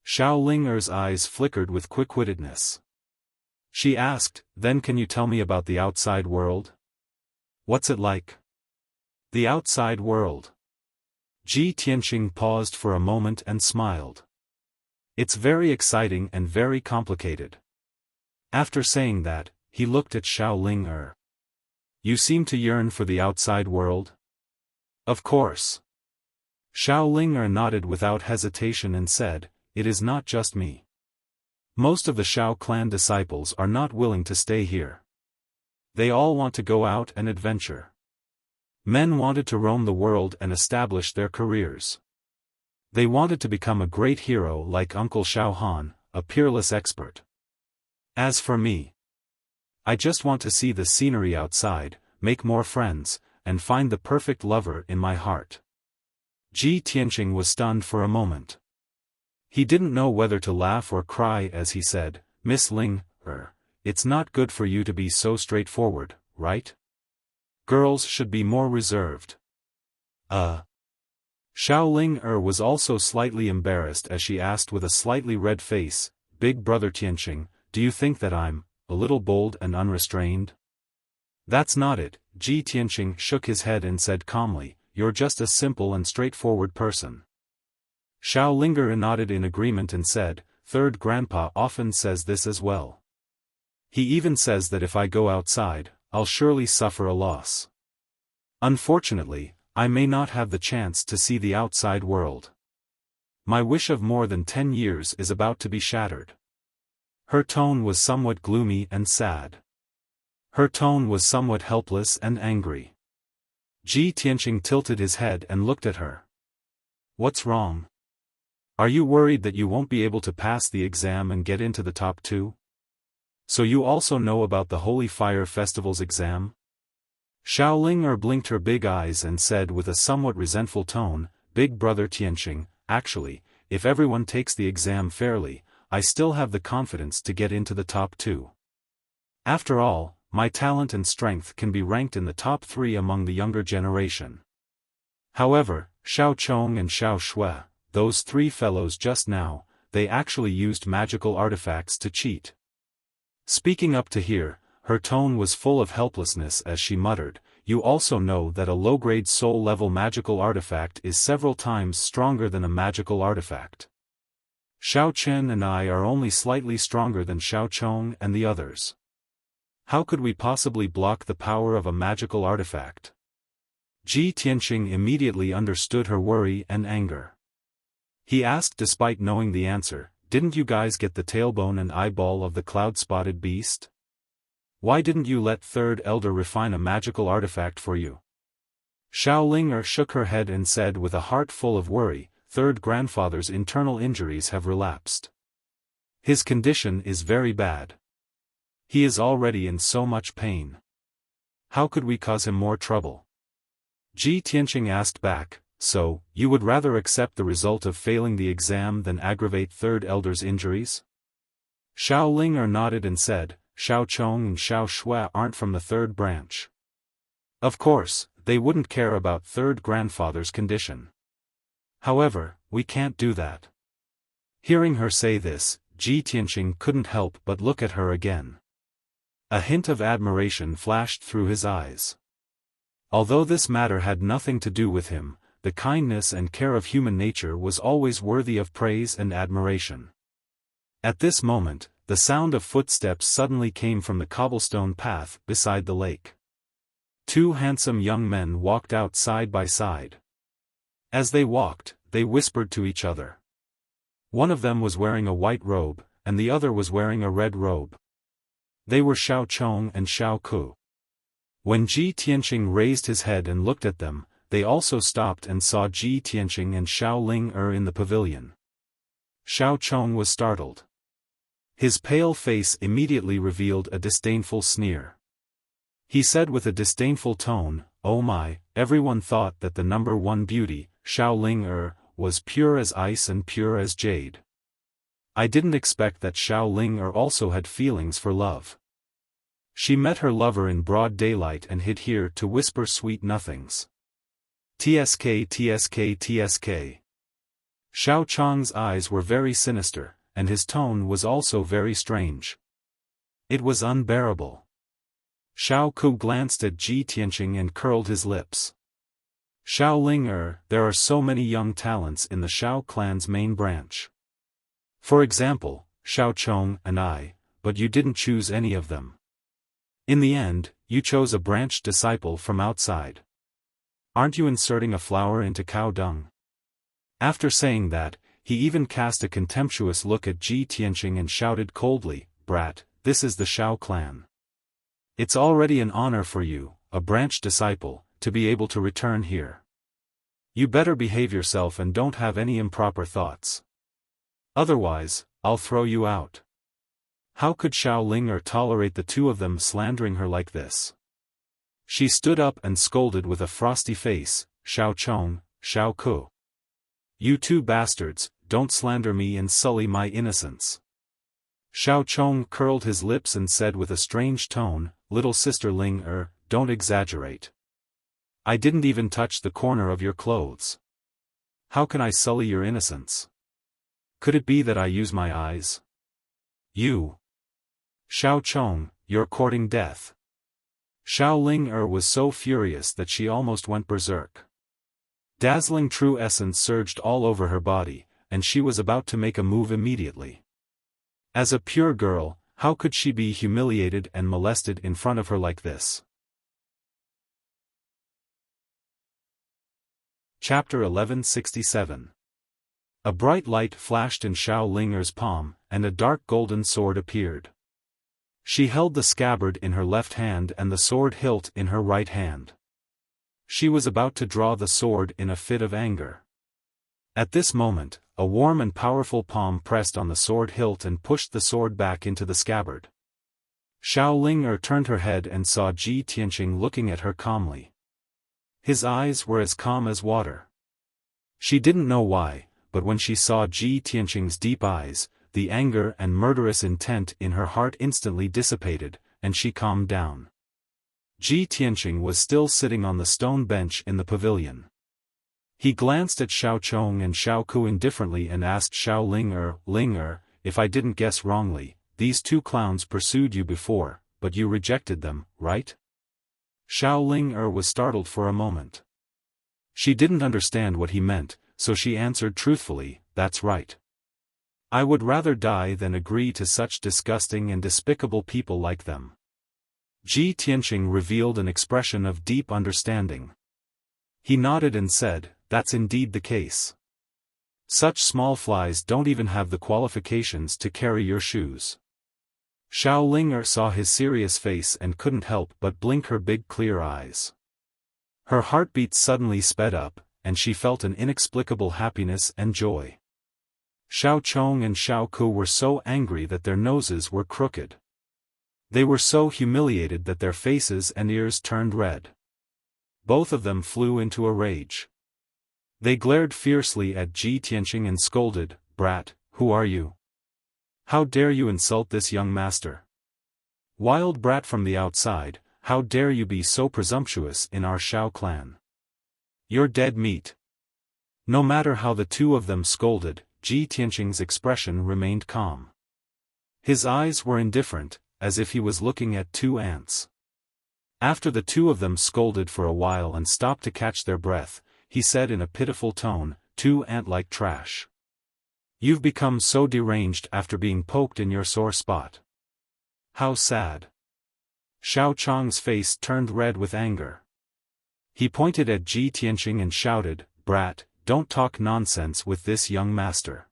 Xiao Ling's eyes flickered with quick-wittedness. She asked, "Then can you tell me about the outside world? What's it like?" "The outside world." Ji Tianqing paused for a moment and smiled. "It's very exciting and very complicated." After saying that, he looked at Xiao Ling. "You seem to yearn for the outside world?" "Of course." Xiao Ling nodded without hesitation and said, "It is not just me. Most of the Xiao clan disciples are not willing to stay here. They all want to go out and adventure. Men wanted to roam the world and establish their careers. They wanted to become a great hero like Uncle Xiaofan, a peerless expert. As for me, I just want to see the scenery outside, make more friends, and find the perfect lover in my heart." Ji Tianqing was stunned for a moment. He didn't know whether to laugh or cry as he said, "Miss Ling, it's not good for you to be so straightforward, right? Girls should be more reserved." Xiao Ling was also slightly embarrassed as she asked with a slightly red face, "Big brother Tianqing, do you think that I'm a little bold and unrestrained?" "That's not it," Ji Tianqing shook his head and said calmly, "You're just a simple and straightforward person." Xiao Ling nodded in agreement and said, "Third grandpa often says this as well. He even says that if I go outside, I'll surely suffer a loss. Unfortunately, I may not have the chance to see the outside world. My wish of more than 10 years is about to be shattered." Her tone was somewhat gloomy and sad. Her tone was somewhat helpless and angry. Ji Tianqing tilted his head and looked at her. "What's wrong? Are you worried that you won't be able to pass the exam and get into the top 2? So you also know about the Holy Fire Festival's exam?" Xiao Ling blinked her big eyes and said with a somewhat resentful tone, "Big brother Tianqing, actually, if everyone takes the exam fairly, I still have the confidence to get into the top 2. After all, my talent and strength can be ranked in the top 3 among the younger generation. However, Xiao Chong and Xiao Shui, those 3 fellows just now, they actually used magical artifacts to cheat." Speaking up to here, her tone was full of helplessness as she muttered, "You also know that a low-grade soul-level magical artifact is several times stronger than a magical artifact. Xiao Chen and I are only slightly stronger than Xiao Chong and the others. How could we possibly block the power of a magical artifact?" Ji Tianqing immediately understood her worry and anger. He asked despite knowing the answer, "Didn't you guys get the tailbone and eyeball of the cloud-spotted beast?" Why didn't you let Third Elder refine a magical artifact for you? Xiao Ling shook her head and said with a heart full of worry, Third Grandfather's internal injuries have relapsed. His condition is very bad. He is already in so much pain. How could we cause him more trouble? Ji Tianqing asked back, so, you would rather accept the result of failing the exam than aggravate Third Elder's injuries? Xiao Ling nodded and said, Xiao Chong and Xiao Shui aren't from the third branch. Of course, they wouldn't care about Third Grandfather's condition. However, we can't do that. Hearing her say this, Ji Tianqing couldn't help but look at her again. A hint of admiration flashed through his eyes. Although this matter had nothing to do with him, the kindness and care of human nature was always worthy of praise and admiration. At this moment, the sound of footsteps suddenly came from the cobblestone path beside the lake. Two handsome young men walked out side by side. As they walked, they whispered to each other. One of them was wearing a white robe, and the other was wearing a red robe. They were Xiao Chong and Xiao Ku. When Ji Tianqing raised his head and looked at them, they also stopped and saw Ji Tianqing and Xiao Ling in the pavilion. Xiao Chong was startled. His pale face immediately revealed a disdainful sneer. He said with a disdainful tone, "Oh my, everyone thought that the number one beauty, Xiao Ling was pure as ice and pure as jade. I didn't expect that Xiao Ling also had feelings for love. She met her lover in broad daylight and hid here to whisper sweet nothings. TSK TSK TSK. Xiao Chong's eyes were very sinister, and his tone was also very strange. It was unbearable. Xiao Ku glanced at Ji Tianqing and curled his lips. Xiao Ling there are so many young talents in the Xiao clan's main branch. For example, Xiao Chong and I, but you didn't choose any of them. In the end, you chose a branch disciple from outside. Aren't you inserting a flower into cow dung?" After saying that, he even cast a contemptuous look at Ji Tianqing and shouted coldly, "Brat, this is the Xiao clan. It's already an honor for you, a branch disciple, to be able to return here. You better behave yourself and don't have any improper thoughts. Otherwise, I'll throw you out." How could Xiao Ling tolerate the two of them slandering her like this? She stood up and scolded with a frosty face, "Xiao Chong, Xiao Ku. You two bastards, don't slander me and sully my innocence." Xiao Chong curled his lips and said with a strange tone, "Little sister Ling don't exaggerate. I didn't even touch the corner of your clothes. How can I sully your innocence? Could it be that I use my eyes? You. Xiao Chong, you're courting death." Xiao Ling was so furious that she almost went berserk. Dazzling true essence surged all over her body, and she was about to make a move immediately. As a pure girl, how could she be humiliated and molested in front of her like this? Chapter 1167. A bright light flashed in Xiao Ling's palm, and a dark golden sword appeared. She held the scabbard in her left hand and the sword hilt in her right hand. She was about to draw the sword in a fit of anger. At this moment, a warm and powerful palm pressed on the sword hilt and pushed the sword back into the scabbard. Xiao Ling turned her head and saw Ji Tianqing looking at her calmly. His eyes were as calm as water. She didn't know why, but when she saw Ji Tianqing's deep eyes, the anger and murderous intent in her heart instantly dissipated, and she calmed down. Ji Tianqing was still sitting on the stone bench in the pavilion. He glanced at Xiao Chong and Xiao Ku indifferently and asked Xiao Ling, "If I didn't guess wrongly, these two clowns pursued you before, but you rejected them, right?" Xiao Ling was startled for a moment. She didn't understand what he meant, so she answered truthfully, "That's right. I would rather die than agree to such disgusting and despicable people like them." Ji Tianqing revealed an expression of deep understanding. He nodded and said, "That's indeed the case. Such small flies don't even have the qualifications to carry your shoes." Xiao Ling saw his serious face and couldn't help but blink her big clear eyes. Her heartbeat suddenly sped up, and she felt an inexplicable happiness and joy. Xiao Chong and Xiao Ku were so angry that their noses were crooked. They were so humiliated that their faces and ears turned red. Both of them flew into a rage. They glared fiercely at Ji Tianqing and scolded, "Brat, who are you? How dare you insult this young master? Wild brat from the outside, how dare you be so presumptuous in our Xiao clan? You're dead meat." No matter how the two of them scolded, Ji Tianqing's expression remained calm. His eyes were indifferent, as if he was looking at two ants. After the two of them scolded for a while and stopped to catch their breath, he said in a pitiful tone, "Two ant-like trash. You've become so deranged after being poked in your sore spot. How sad." Xiao Chong's face turned red with anger. He pointed at Ji Tianqing and shouted, "Brat, don't talk nonsense with this young master.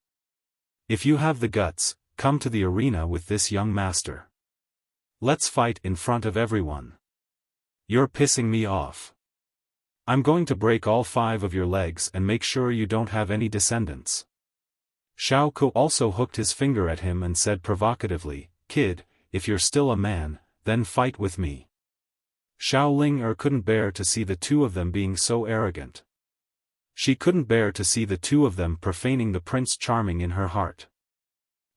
If you have the guts, come to the arena with this young master. Let's fight in front of everyone. You're pissing me off. I'm going to break all 5 of your legs and make sure you don't have any descendants." Xiao Ku also hooked his finger at him and said provocatively, "Kid, if you're still a man, then fight with me." Xiao Ling couldn't bear to see the two of them being so arrogant. She couldn't bear to see the two of them profaning the Prince Charming in her heart.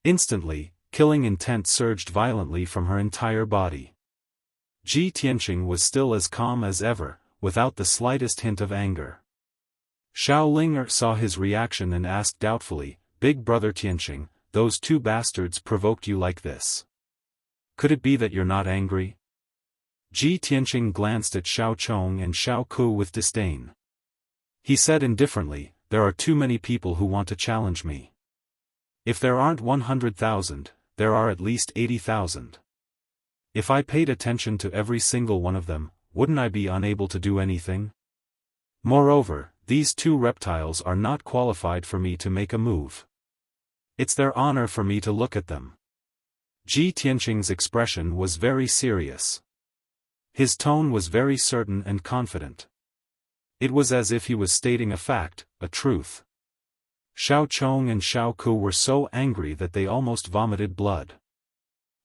Instantly, killing intent surged violently from her entire body. Ji Tianqing was still as calm as ever, without the slightest hint of anger. Xiao Ling saw his reaction and asked doubtfully, "Big brother Tianqing, those two bastards provoked you like this. Could it be that you're not angry?" Ji Tianqing glanced at Xiao Chong and Xiao Ku with disdain. He said indifferently, "There are too many people who want to challenge me. If there aren't 100,000, there are at least 80,000. If I paid attention to every single one of them, wouldn't I be unable to do anything? Moreover, these two reptiles are not qualified for me to make a move. It's their honor for me to look at them." Ji Tianqing's expression was very serious. His tone was very certain and confident. It was as if he was stating a fact, a truth. Xiao Chong and Xiao Ku were so angry that they almost vomited blood.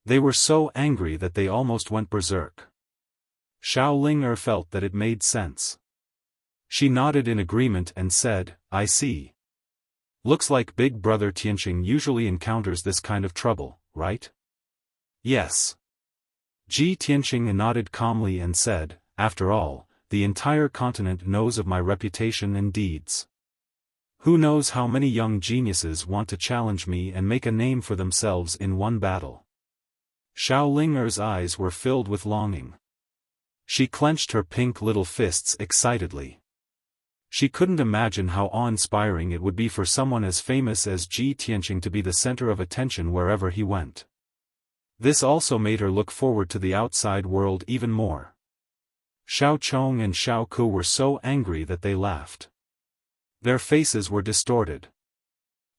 They were so angry that they almost went berserk. Xiao Ling felt that it made sense. She nodded in agreement and said, "I see. Looks like Big Brother Tianqing usually encounters this kind of trouble, right?" "Yes." Ji Tianqing nodded calmly and said, "After all, the entire continent knows of my reputation and deeds. Who knows how many young geniuses want to challenge me and make a name for themselves in one battle." Xiao Ling's eyes were filled with longing. She clenched her pink little fists excitedly. She couldn't imagine how awe-inspiring it would be for someone as famous as Ji Tianqing to be the center of attention wherever he went. This also made her look forward to the outside world even more. Xiao Chong and Xiao Ku were so angry that they laughed. Their faces were distorted.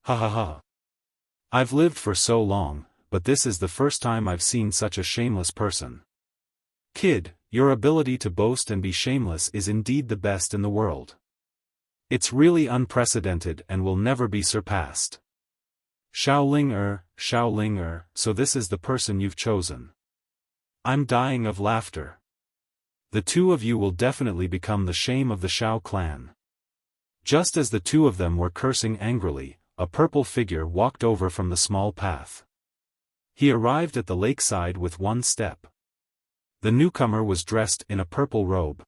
"Ha ha ha. I've lived for so long, but this is the first time I've seen such a shameless person. Kid, your ability to boast and be shameless is indeed the best in the world. It's really unprecedented and will never be surpassed. Xiao Ling, so this is the person you've chosen. I'm dying of laughter. The two of you will definitely become the shame of the Xiao clan." Just as the two of them were cursing angrily, a purple figure walked over from the small path. He arrived at the lakeside with one step. The newcomer was dressed in a purple robe.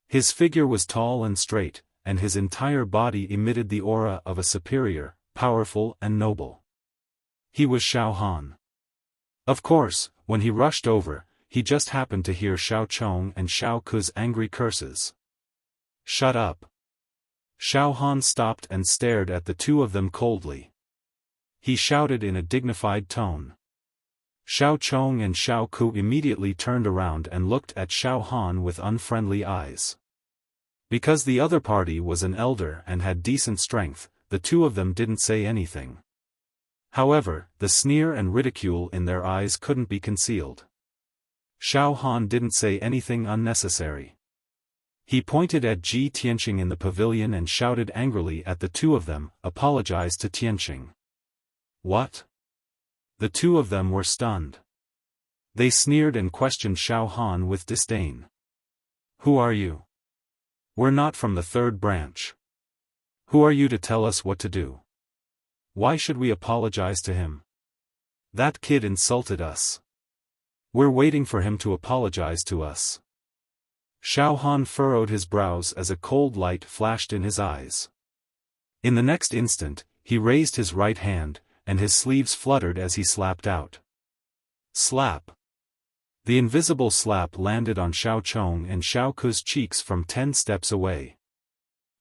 His figure was tall and straight, and his entire body emitted the aura of a superior, powerful and noble. He was Xiaofan. Of course, when he rushed over, he just happened to hear Xiao Chong and Xiao Ku's angry curses. "Shut up." Xiaofan stopped and stared at the two of them coldly. He shouted in a dignified tone. Xiao Chong and Xiao Ku immediately turned around and looked at Xiaofan with unfriendly eyes. Because the other party was an elder and had decent strength, the two of them didn't say anything. However, the sneer and ridicule in their eyes couldn't be concealed. Xiaofan didn't say anything unnecessary. He pointed at Ji Tianqing in the pavilion and shouted angrily at the two of them, "Apologize to Tianqing." What? The two of them were stunned. They sneered and questioned Xiaofan with disdain. Who are you? We're not from the third branch. Who are you to tell us what to do? Why should we apologize to him? That kid insulted us. We're waiting for him to apologize to us. Xiaofan furrowed his brows as a cold light flashed in his eyes. In the next instant, he raised his right hand, and his sleeves fluttered as he slapped out. Slap. The invisible slap landed on Xiao Chong and Xiao Ke's cheeks from 10 steps away.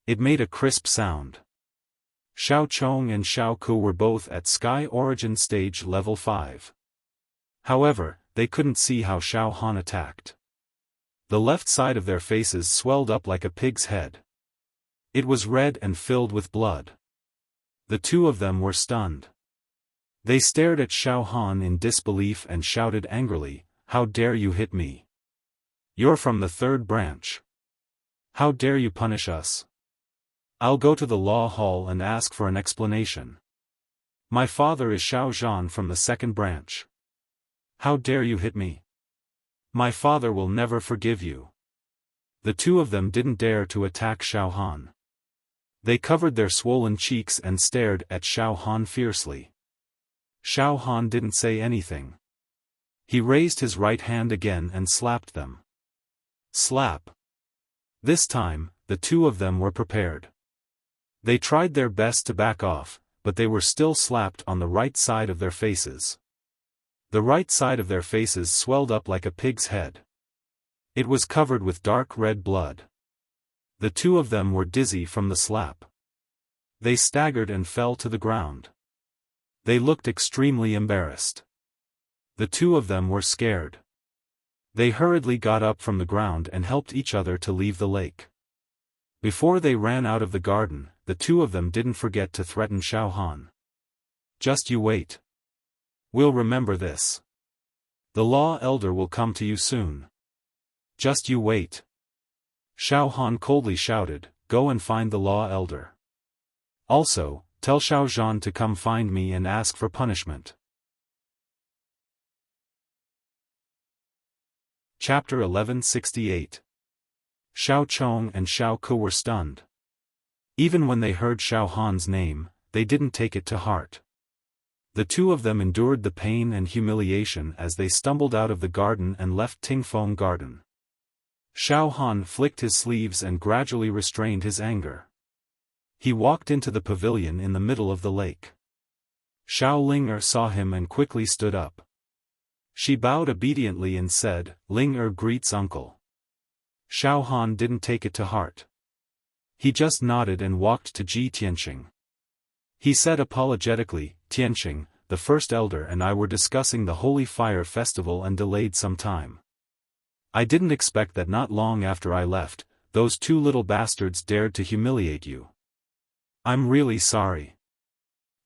It made a crisp sound. Xiao Chong and Xiao Ke were both at Sky Origin Stage Level 5. However, they couldn't see how Xiaofan attacked. The left side of their faces swelled up like a pig's head. It was red and filled with blood. The two of them were stunned. They stared at Xiaofan in disbelief and shouted angrily, "How dare you hit me? You're from the third branch. How dare you punish us? I'll go to the law hall and ask for an explanation. My father is Xiao Zhan from the second branch. How dare you hit me? My father will never forgive you." The two of them didn't dare to attack Xiaofan. They covered their swollen cheeks and stared at Xiaofan fiercely. Xiaofan didn't say anything. He raised his right hand again and slapped them. Slap. This time, the two of them were prepared. They tried their best to back off, but they were still slapped on the right side of their faces. The right side of their faces swelled up like a pig's head. It was covered with dark red blood. The two of them were dizzy from the slap. They staggered and fell to the ground. They looked extremely embarrassed. The two of them were scared. They hurriedly got up from the ground and helped each other to leave the lake. Before they ran out of the garden, the two of them didn't forget to threaten Xiaofan. "Just you wait. We'll remember this. The law elder will come to you soon. Just you wait." Xiaofan coldly shouted, "Go and find the law elder. Also, tell Xiao Zhan to come find me and ask for punishment." Chapter 1168. Xiao Chong and Xiao Ke were stunned. Even when they heard Xiaofan's name, they didn't take it to heart. The two of them endured the pain and humiliation as they stumbled out of the garden and left Tingfeng Garden. Xiaofan flicked his sleeves and gradually restrained his anger. He walked into the pavilion in the middle of the lake. Xiao Ling'er saw him and quickly stood up. She bowed obediently and said, "Ling'er greets uncle." Xiaofan didn't take it to heart. He just nodded and walked to Ji Tianqing. He said apologetically, "Tianqing, the first elder and I were discussing the Holy Fire Festival and delayed some time. I didn't expect that not long after I left, those two little bastards dared to humiliate you. I'm really sorry."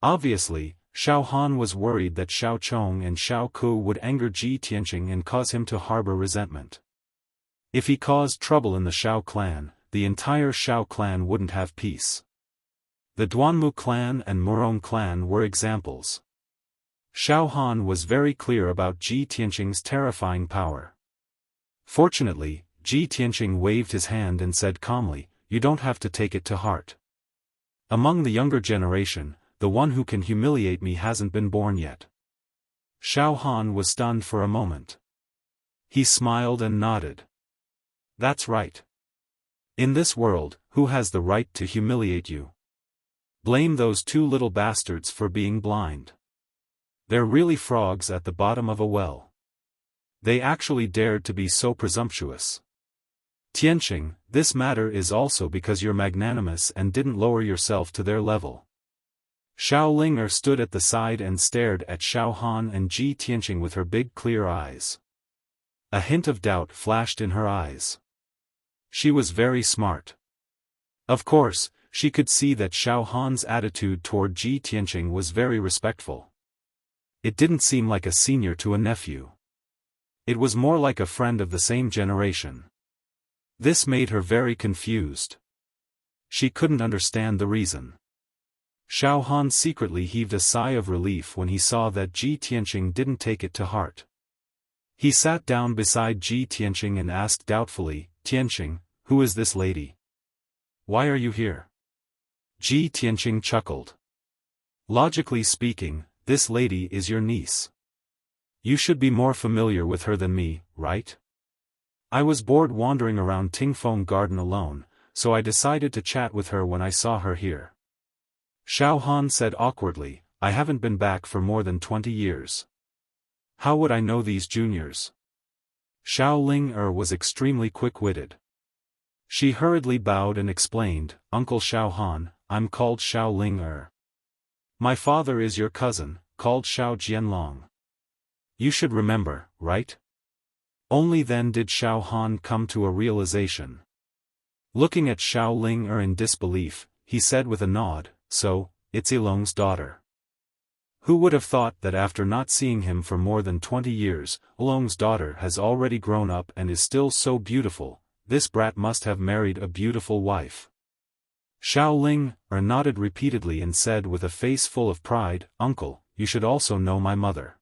Obviously, Xiaofan was worried that Xiao Chong and Xiao Ke would anger Ji Tianqing and cause him to harbor resentment. If he caused trouble in the Xiao clan, the entire Xiao clan wouldn't have peace. The Duanmu clan and Murong clan were examples. Xiaofan was very clear about Ji Tianqing's terrifying power. Fortunately, Ji Tianqing waved his hand and said calmly, "You don't have to take it to heart. Among the younger generation, the one who can humiliate me hasn't been born yet." Xiaofan was stunned for a moment. He smiled and nodded. "That's right. In this world, who has the right to humiliate you? Blame those two little bastards for being blind. They're really frogs at the bottom of a well. They actually dared to be so presumptuous. Tianqing, this matter is also because you're magnanimous and didn't lower yourself to their level." Xiao Ling'er stood at the side and stared at Xiaofan and Ji Tianqing with her big clear eyes. A hint of doubt flashed in her eyes. She was very smart. Of course, she could see that Xiaofan's attitude toward Ji Tianqing was very respectful. It didn't seem like a senior to a nephew. It was more like a friend of the same generation. This made her very confused. She couldn't understand the reason. Xiaofan secretly heaved a sigh of relief when he saw that Ji Tianqing didn't take it to heart. He sat down beside Ji Tianqing and asked doubtfully, "Tianqing, who is this lady? Why are you here?" Ji Tianqing chuckled. "Logically speaking, this lady is your niece. You should be more familiar with her than me, right? I was bored wandering around Tingfeng Garden alone, so I decided to chat with her when I saw her here." Xiaofan said awkwardly, "I haven't been back for more than 20 years. How would I know these juniors?" Xiao Ling was extremely quick-witted. She hurriedly bowed and explained, "Uncle Xiaohan, I'm called Xiao Ling. My father is your cousin, called Xiao Jianlong. You should remember, right?" Only then did Xiaohan come to a realization. Looking at Xiao Ling in disbelief, he said with a nod, "So, it's Ilong's daughter." Who would have thought that after not seeing him for more than 20 years, Ilong's daughter has already grown up and is still so beautiful? This brat must have married a beautiful wife. Xiao Ling nodded repeatedly and said with a face full of pride, "Uncle, you should also know my mother.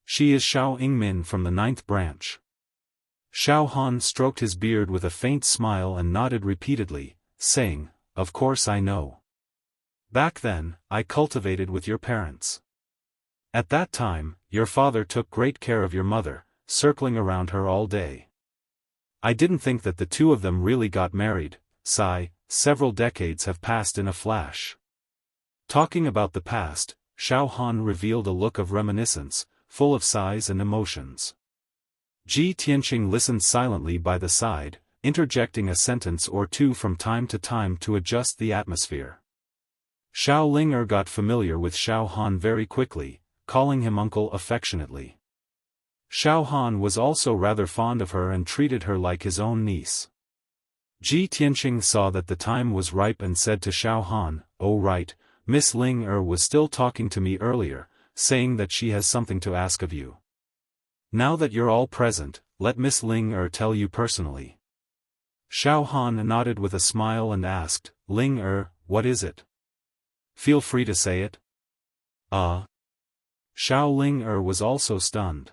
She is Xiao Ingmin from the 9th branch." Xiaohan stroked his beard with a faint smile and nodded repeatedly, saying, "Of course I know. Back then, I cultivated with your parents. At that time, your father took great care of your mother, circling around her all day. I didn't think that the two of them really got married." Sigh, several decades have passed in a flash. Talking about the past, Xiaohan revealed a look of reminiscence, full of sighs and emotions. Ji Tianqing listened silently by the side, interjecting a sentence or two from time to adjust the atmosphere. Xiao Ling got familiar with Xiaohan very quickly, calling him uncle affectionately. Xiaohan was also rather fond of her and treated her like his own niece. Ji Tianqing saw that the time was ripe and said to Xiaohan, "Oh right, Miss Ling was still talking to me earlier, saying that she has something to ask of you. Now that you're all present, let Miss Ling tell you personally." Xiaohan nodded with a smile and asked, "Ling what is it? Feel free to say it." Xiao Ling was also stunned.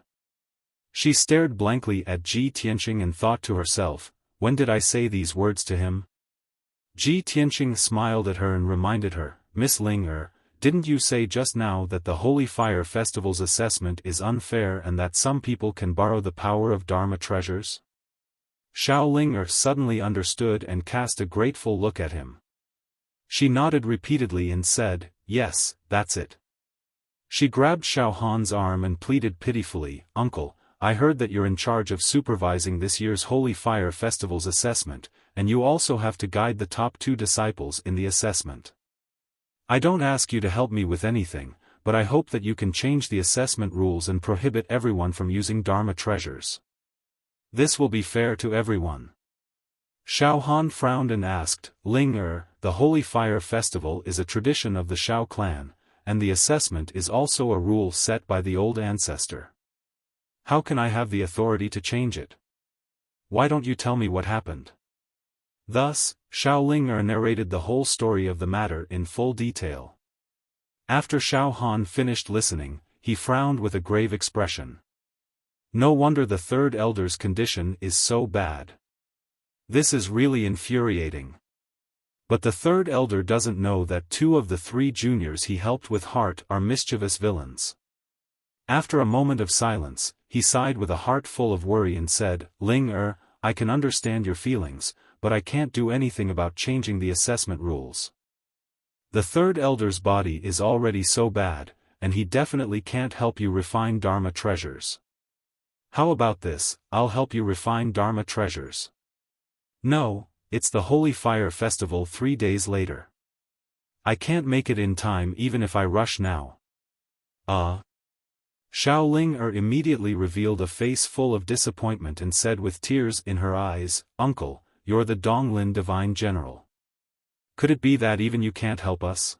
She stared blankly at Ji Tianqing and thought to herself, "When did I say these words to him?" Ji Tianqing smiled at her and reminded her, "Miss Ling didn't you say just now that the Holy Fire Festival's assessment is unfair and that some people can borrow the power of Dharma treasures?" Xiao Ling suddenly understood and cast a grateful look at him. She nodded repeatedly and said, "Yes, that's it." She grabbed Xiaohan's arm and pleaded pitifully, "Uncle, I heard that you're in charge of supervising this year's Holy Fire Festival's assessment, and you also have to guide the top 2 disciples in the assessment. I don't ask you to help me with anything, but I hope that you can change the assessment rules and prohibit everyone from using Dharma treasures. This will be fair to everyone." Xiaohan frowned and asked, "Ling the Holy Fire Festival is a tradition of the Xiao clan, and the assessment is also a rule set by the old ancestor. How can I have the authority to change it? Why don't you tell me what happened?" Thus, Xiao Ling narrated the whole story of the matter in full detail. After Xiaohan finished listening, he frowned with a grave expression. No wonder the 3rd elder's condition is so bad. This is really infuriating. But the 3rd elder doesn't know that 2 of the 3 juniors he helped with heart are mischievous villains. After a moment of silence, he sighed with a heart full of worry and said, "Ling I can understand your feelings, but I can't do anything about changing the assessment rules. The 3rd elder's body is already so bad, and he definitely can't help you refine Dharma treasures. How about this, I'll help you refine Dharma treasures. No, it's the Holy Fire Festival 3 days later. I can't make it in time even if I rush now." Xiao Ling immediately revealed a face full of disappointment and said with tears in her eyes, "Uncle, you're the Donglin Divine General. Could it be that even you can't help us?"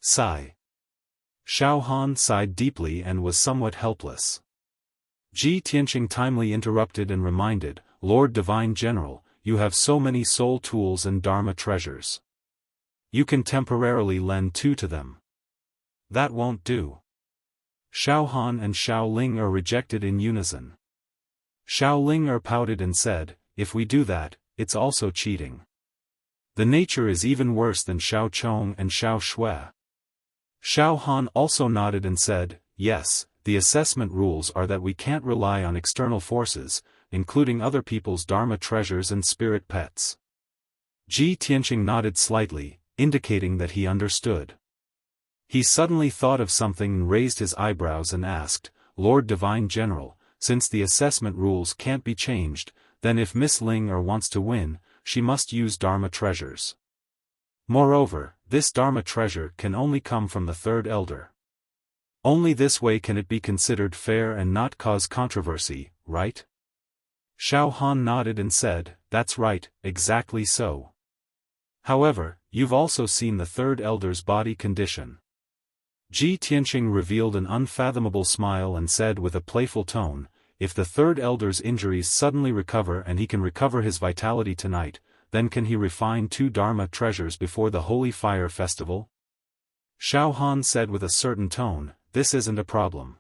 Sigh. Xiaofan sighed deeply and was somewhat helpless. Ji Tianqing timely interrupted and reminded, Lord Divine General, you have so many soul tools and Dharma treasures. You can temporarily lend 2 to them. That won't do. Xiaohan and Xiaoling are rejected in unison. Xiaoling pouted and said, if we do that, it's also cheating. The nature is even worse than Xiao Chong and Xiao Shui. Xiaohan also nodded and said, yes, the assessment rules are that we can't rely on external forces, including other people's Dharma treasures and spirit pets. Ji Tianqing nodded slightly, indicating that he understood. He suddenly thought of something and raised his eyebrows and asked, Lord Divine General, since the assessment rules can't be changed, then if Miss Ling wants to win, she must use Dharma treasures. Moreover, this Dharma treasure can only come from the third elder. Only this way can it be considered fair and not cause controversy, right? Xiaohan nodded and said, that's right, exactly so. However, you've also seen the third elder's body condition. Ji Tianqing revealed an unfathomable smile and said with a playful tone, if the third elder's injuries suddenly recover and he can recover his vitality tonight, then can he refine 2 Dharma treasures before the Holy Fire Festival? Xiaohan said with a certain tone, this isn't a problem.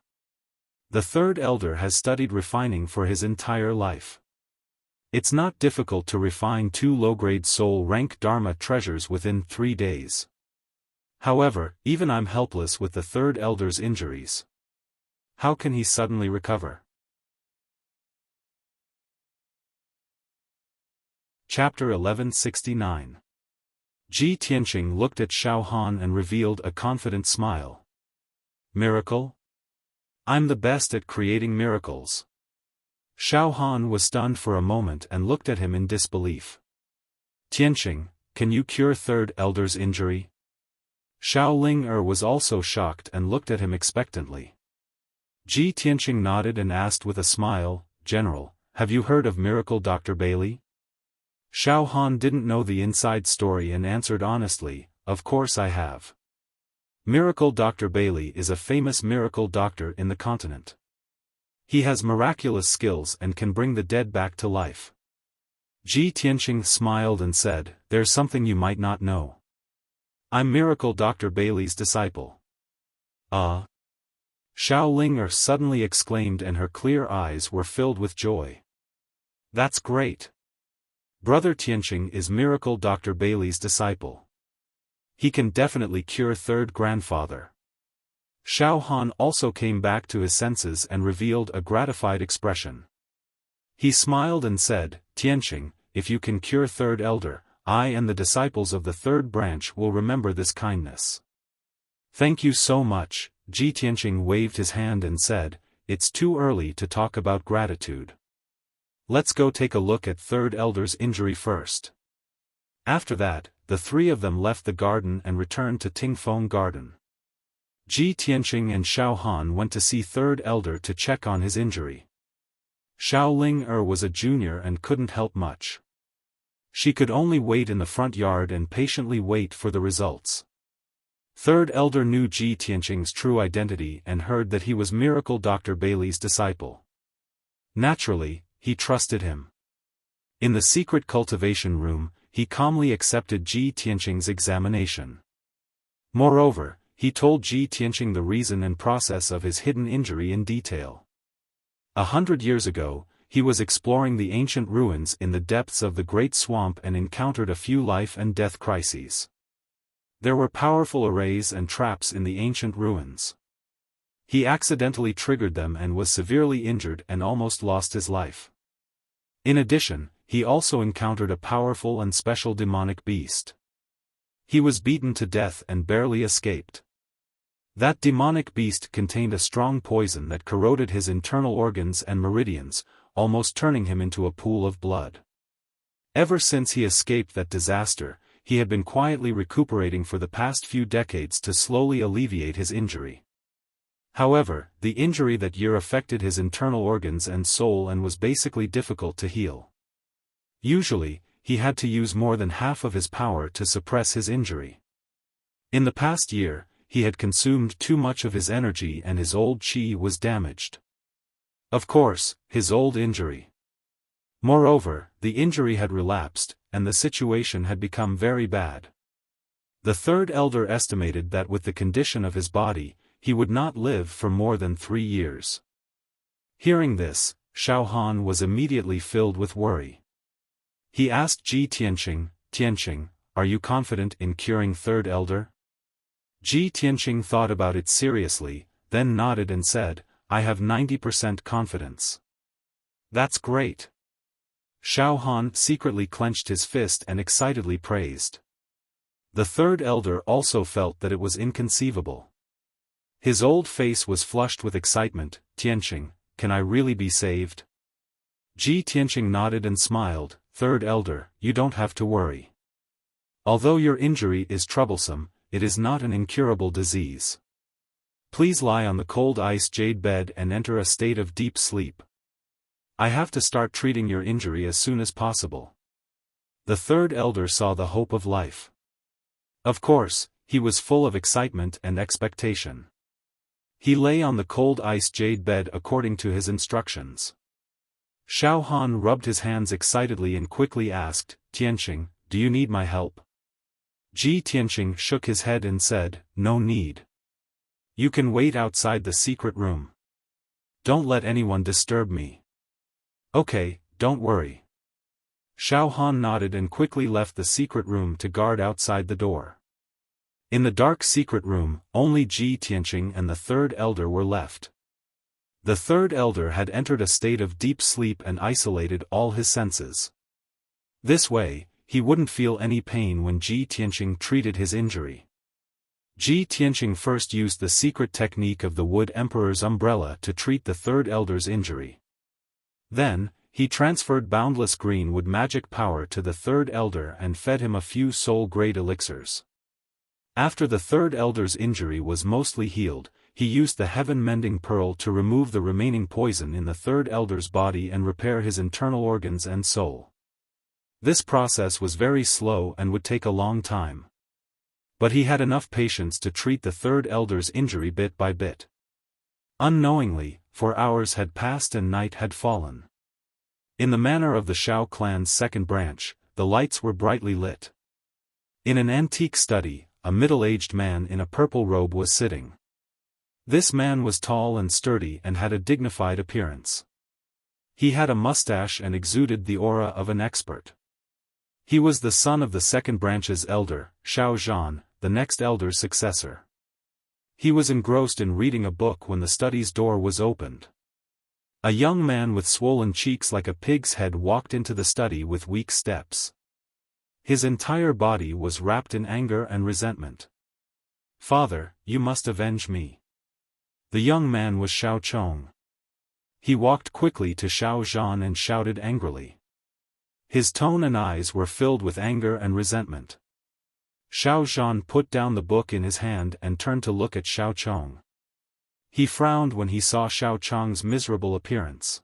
The third elder has studied refining for his entire life. It's not difficult to refine 2 low-grade soul-rank Dharma treasures within 3 days. However, even I'm helpless with the third elder's injuries. How can he suddenly recover? Chapter 1169. Ji Tianqing looked at Xiaohan and revealed a confident smile. Miracle? I'm the best at creating miracles. Xiaohan was stunned for a moment and looked at him in disbelief. Tianqing, can you cure third elder's injury? Xiaoling was also shocked and looked at him expectantly. Ji Tianqing nodded and asked with a smile, General, have you heard of Miracle Dr. Bailey? Xiaohan didn't know the inside story and answered honestly, of course I have. Miracle Dr. Bailey is a famous miracle doctor in the continent. He has miraculous skills and can bring the dead back to life. Ji Tianqing smiled and said, there's something you might not know. I'm Miracle Dr. Bailey's disciple. Xiaoling suddenly exclaimed and her clear eyes were filled with joy. That's great. Brother Tianqing is Miracle Dr. Bailey's disciple. He can definitely cure third grandfather. Xiaohan also came back to his senses and revealed a gratified expression. He smiled and said, Tianqing, if you can cure third elder, I and the disciples of the third branch will remember this kindness. Thank you so much. Ji Tianqing waved his hand and said, it's too early to talk about gratitude. Let's go take a look at third elder's injury first. After that, the 3 of them left the garden and returned to Tingfeng Garden. Ji Tianqing and Xiaohan went to see third elder to check on his injury. Xiaoling was a junior and couldn't help much. She could only wait in the front yard and patiently wait for the results. Third elder knew Ji Tianqing's true identity and heard that he was Miracle Dr. Bailey's disciple. Naturally, he trusted him. In the secret cultivation room, he calmly accepted Ji Tianqing's examination. Moreover, he told Ji Tianqing the reason and process of his hidden injury in detail. 100 years ago, he was exploring the ancient ruins in the depths of the Great Swamp and encountered a few life and death crises. There were powerful arrays and traps in the ancient ruins. He accidentally triggered them and was severely injured and almost lost his life. In addition, he also encountered a powerful and special demonic beast. He was beaten to death and barely escaped. That demonic beast contained a strong poison that corroded his internal organs and meridians, almost turning him into a pool of blood. Ever since he escaped that disaster, he had been quietly recuperating for the past few decades to slowly alleviate his injury. However, the injury that year affected his internal organs and soul and was basically difficult to heal. Usually, he had to use more than half of his power to suppress his injury. In the past year, he had consumed too much of his energy and his old qi was damaged. Of course, his old injury. Moreover, the injury had relapsed, and the situation had become very bad. The third elder estimated that with the condition of his body, he would not live for more than 3 years. Hearing this, Xiaofan was immediately filled with worry. He asked Ji Tianqing, "Tianqing, are you confident in curing third elder?" Ji Tianqing thought about it seriously, then nodded and said, "I have 90% confidence." "That's great." Xiaofan secretly clenched his fist and excitedly praised. The third elder also felt that it was inconceivable. His old face was flushed with excitement. "Tianqing, can I really be saved?" Ji Tianqing nodded and smiled. "Third elder, you don't have to worry. Although your injury is troublesome, it is not an incurable disease. Please lie on the cold ice jade bed and enter a state of deep sleep. I have to start treating your injury as soon as possible." The third elder saw the hope of life. Of course, he was full of excitement and expectation. He lay on the cold ice jade bed according to his instructions. Xiaofan rubbed his hands excitedly and quickly asked, "Tianqing, do you need my help?" Ji Tianqing shook his head and said, "No need. You can wait outside the secret room. Don't let anyone disturb me." "Okay, don't worry." Xiaofan nodded and quickly left the secret room to guard outside the door. In the dark secret room, only Ji Tianqing and the third elder were left. The third elder had entered a state of deep sleep and isolated all his senses. This way, he wouldn't feel any pain when Ji Tianqing treated his injury. Ji Tianqing first used the secret technique of the Wood Emperor's umbrella to treat the third elder's injury. Then, he transferred boundless greenwood magic power to the third elder and fed him a few soul-grade elixirs. After the third elder's injury was mostly healed, he used the heaven-mending pearl to remove the remaining poison in the third elder's body and repair his internal organs and soul. This process was very slow and would take a long time. But he had enough patience to treat the third elder's injury bit by bit. Unknowingly, 4 hours had passed and night had fallen. In the manner of the Shao clan's second branch, the lights were brightly lit. In an antique study, a middle-aged man in a purple robe was sitting. This man was tall and sturdy and had a dignified appearance. He had a mustache and exuded the aura of an expert. He was the son of the second branch's elder, Xiao Zhan, the next elder's successor. He was engrossed in reading a book when the study's door was opened. A young man with swollen cheeks like a pig's head walked into the study with weak steps. His entire body was wrapped in anger and resentment. "Father, you must avenge me." The young man was Xiao Chong. He walked quickly to Xiao Zhan and shouted angrily. His tone and eyes were filled with anger and resentment. Xiao Zhan put down the book in his hand and turned to look at Xiao Chong. He frowned when he saw Xiao Chong's miserable appearance.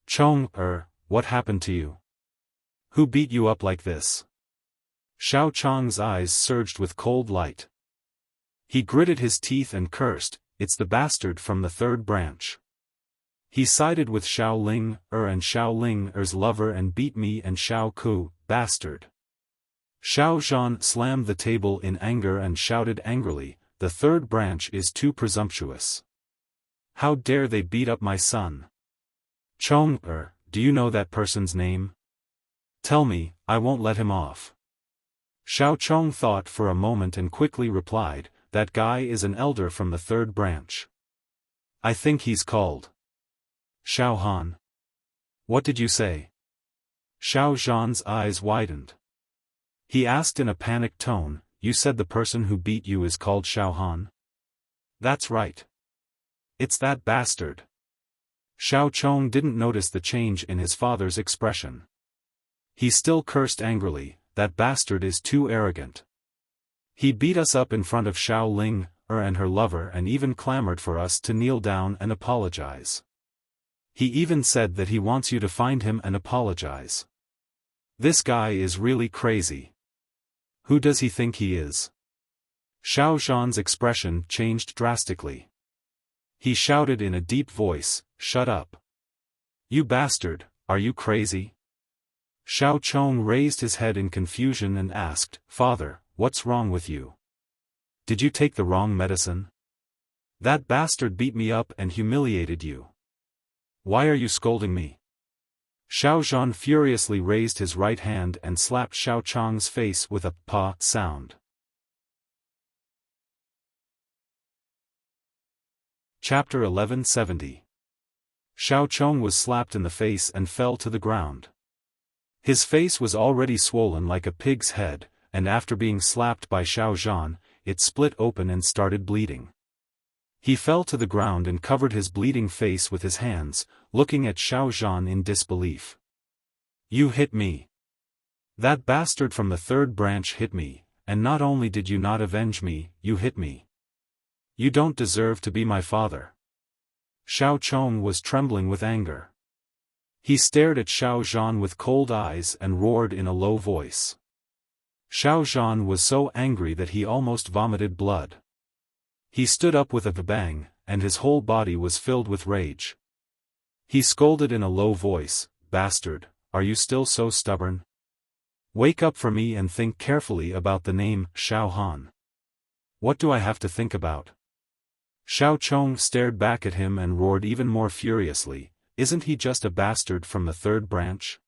"Chong, what happened to you? Who beat you up like this?" Xiao Chong's eyes surged with cold light. He gritted his teeth and cursed, "It's the bastard from the third branch. He sided with Xiao Ling and Xiao Ling's lover and beat me and Xiao Ku, bastard." Xiao Zhan slammed the table in anger and shouted angrily, "The third branch is too presumptuous. How dare they beat up my son? Chong, do you know that person's name? Tell me, I won't let him off." Xiao Chong thought for a moment and quickly replied, "That guy is an elder from the third branch. I think he's called Xiao Han." "What did you say?" Xiao Zhan's eyes widened. He asked in a panicked tone, "You said the person who beat you is called Xiao Han?" "That's right. It's that bastard." Xiao Chong didn't notice the change in his father's expression. He still cursed angrily, "That bastard is too arrogant. He beat us up in front of Xiao Ling and her lover and even clamored for us to kneel down and apologize. He even said that he wants you to find him and apologize. This guy is really crazy. Who does he think he is?" Xiaofan's expression changed drastically. He shouted in a deep voice, "Shut up! You bastard, are you crazy?" Xiaochong raised his head in confusion and asked, "Father, what's wrong with you? Did you take the wrong medicine? That bastard beat me up and humiliated you. Why are you scolding me?" Xiaozhan furiously raised his right hand and slapped Xiaochong's face with a "pa" sound. Chapter 1170. Xiaochong was slapped in the face and fell to the ground. His face was already swollen like a pig's head, and after being slapped by Xiaozhan, it split open and started bleeding. He fell to the ground and covered his bleeding face with his hands, looking at Xiaozhan in disbelief. "You hit me. That bastard from the third branch hit me, and not only did you not avenge me, you hit me. You don't deserve to be my father." Xiaochong was trembling with anger. He stared at Xiaozhan with cold eyes and roared in a low voice. Xiaozhan was so angry that he almost vomited blood. He stood up with a bang, and his whole body was filled with rage. He scolded in a low voice, "Bastard, are you still so stubborn? Wake up for me and think carefully about the name, Xiaohan. What do I have to think about?" Xiaochong stared back at him and roared even more furiously, "Isn't he just a bastard from the third branch?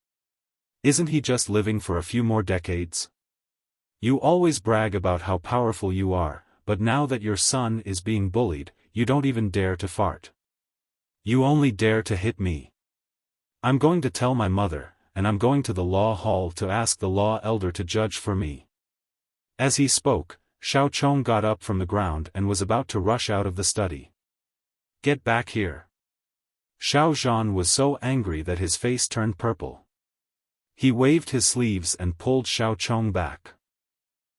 Isn't he just living for a few more decades? You always brag about how powerful you are, but now that your son is being bullied, you don't even dare to fart. You only dare to hit me. I'm going to tell my mother, and I'm going to the law hall to ask the law elder to judge for me." As he spoke, Xiaochong got up from the ground and was about to rush out of the study. "Get back here!" Xiaozhan was so angry that his face turned purple. He waved his sleeves and pulled Xiaochong back.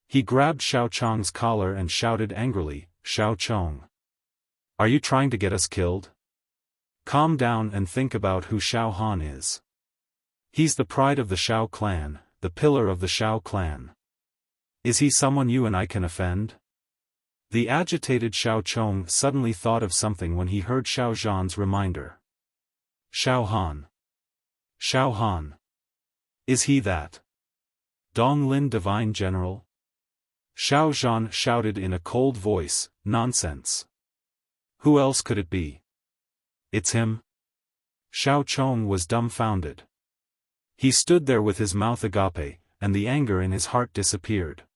He grabbed Xiaochong's collar and shouted angrily, "Xiaochong! Are you trying to get us killed? Calm down and think about who Xiaohan is. He's the pride of the Xiao clan, the pillar of the Xiao clan. Is he someone you and I can offend?" The agitated Xiaochong suddenly thought of something when he heard Xiaozhan's reminder. "Xiaohan. Xiaohan. Is he that Donglin divine general?" Xiaozhan shouted in a cold voice, "Nonsense. Who else could it be? It's him." Xiaochong was dumbfounded. He stood there with his mouth agape, and the anger in his heart disappeared.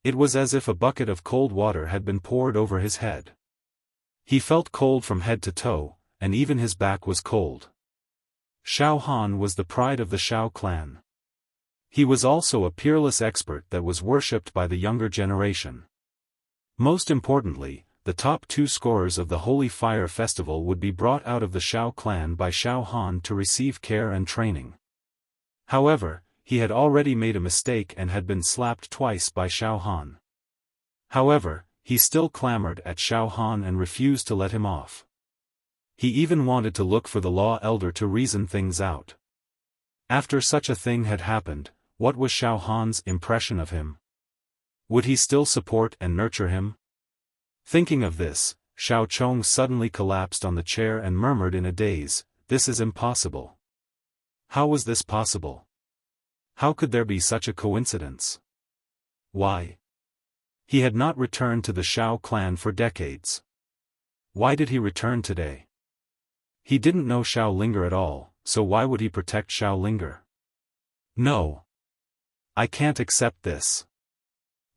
It was as if a bucket of cold water had been poured over his head. He felt cold from head to toe, and even his back was cold. Xiaohan was the pride of the Xiao clan. He was also a peerless expert that was worshipped by the younger generation. Most importantly, the top 2 scorers of the Holy Fire Festival would be brought out of the Xiao clan by Xiaohan to receive care and training. However, he had already made a mistake and had been slapped twice by Xiaohan. However, he still clamored at Xiaohan and refused to let him off. He even wanted to look for the law elder to reason things out. After such a thing had happened, what was Xiaohan's impression of him? Would he still support and nurture him? Thinking of this, Xiaochong suddenly collapsed on the chair and murmured in a daze, "This is impossible. How was this possible? How could there be such a coincidence? Why? He had not returned to the Xiao clan for decades. Why did he return today? He didn't know Xiao Linger at all, so why would he protect Xiao Linger? No. I can't accept this."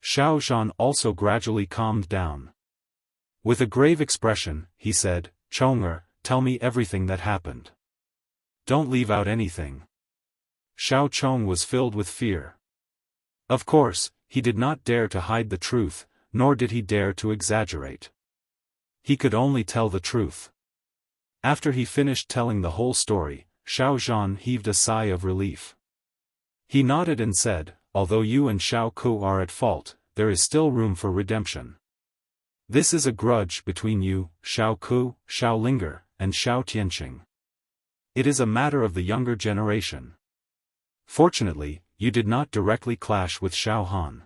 Xiaozhan also gradually calmed down. With a grave expression, he said, "Chonger, tell me everything that happened. Don't leave out anything." Xiaochong was filled with fear. Of course, he did not dare to hide the truth, nor did he dare to exaggerate. He could only tell the truth. After he finished telling the whole story, Xiaozhan heaved a sigh of relief. He nodded and said, "Although you and Xiao Ku are at fault, there is still room for redemption. This is a grudge between you, Xiao Ku, Xiao Linger, and Xiao Tianqing. It is a matter of the younger generation. Fortunately, you did not directly clash with Xiaohan.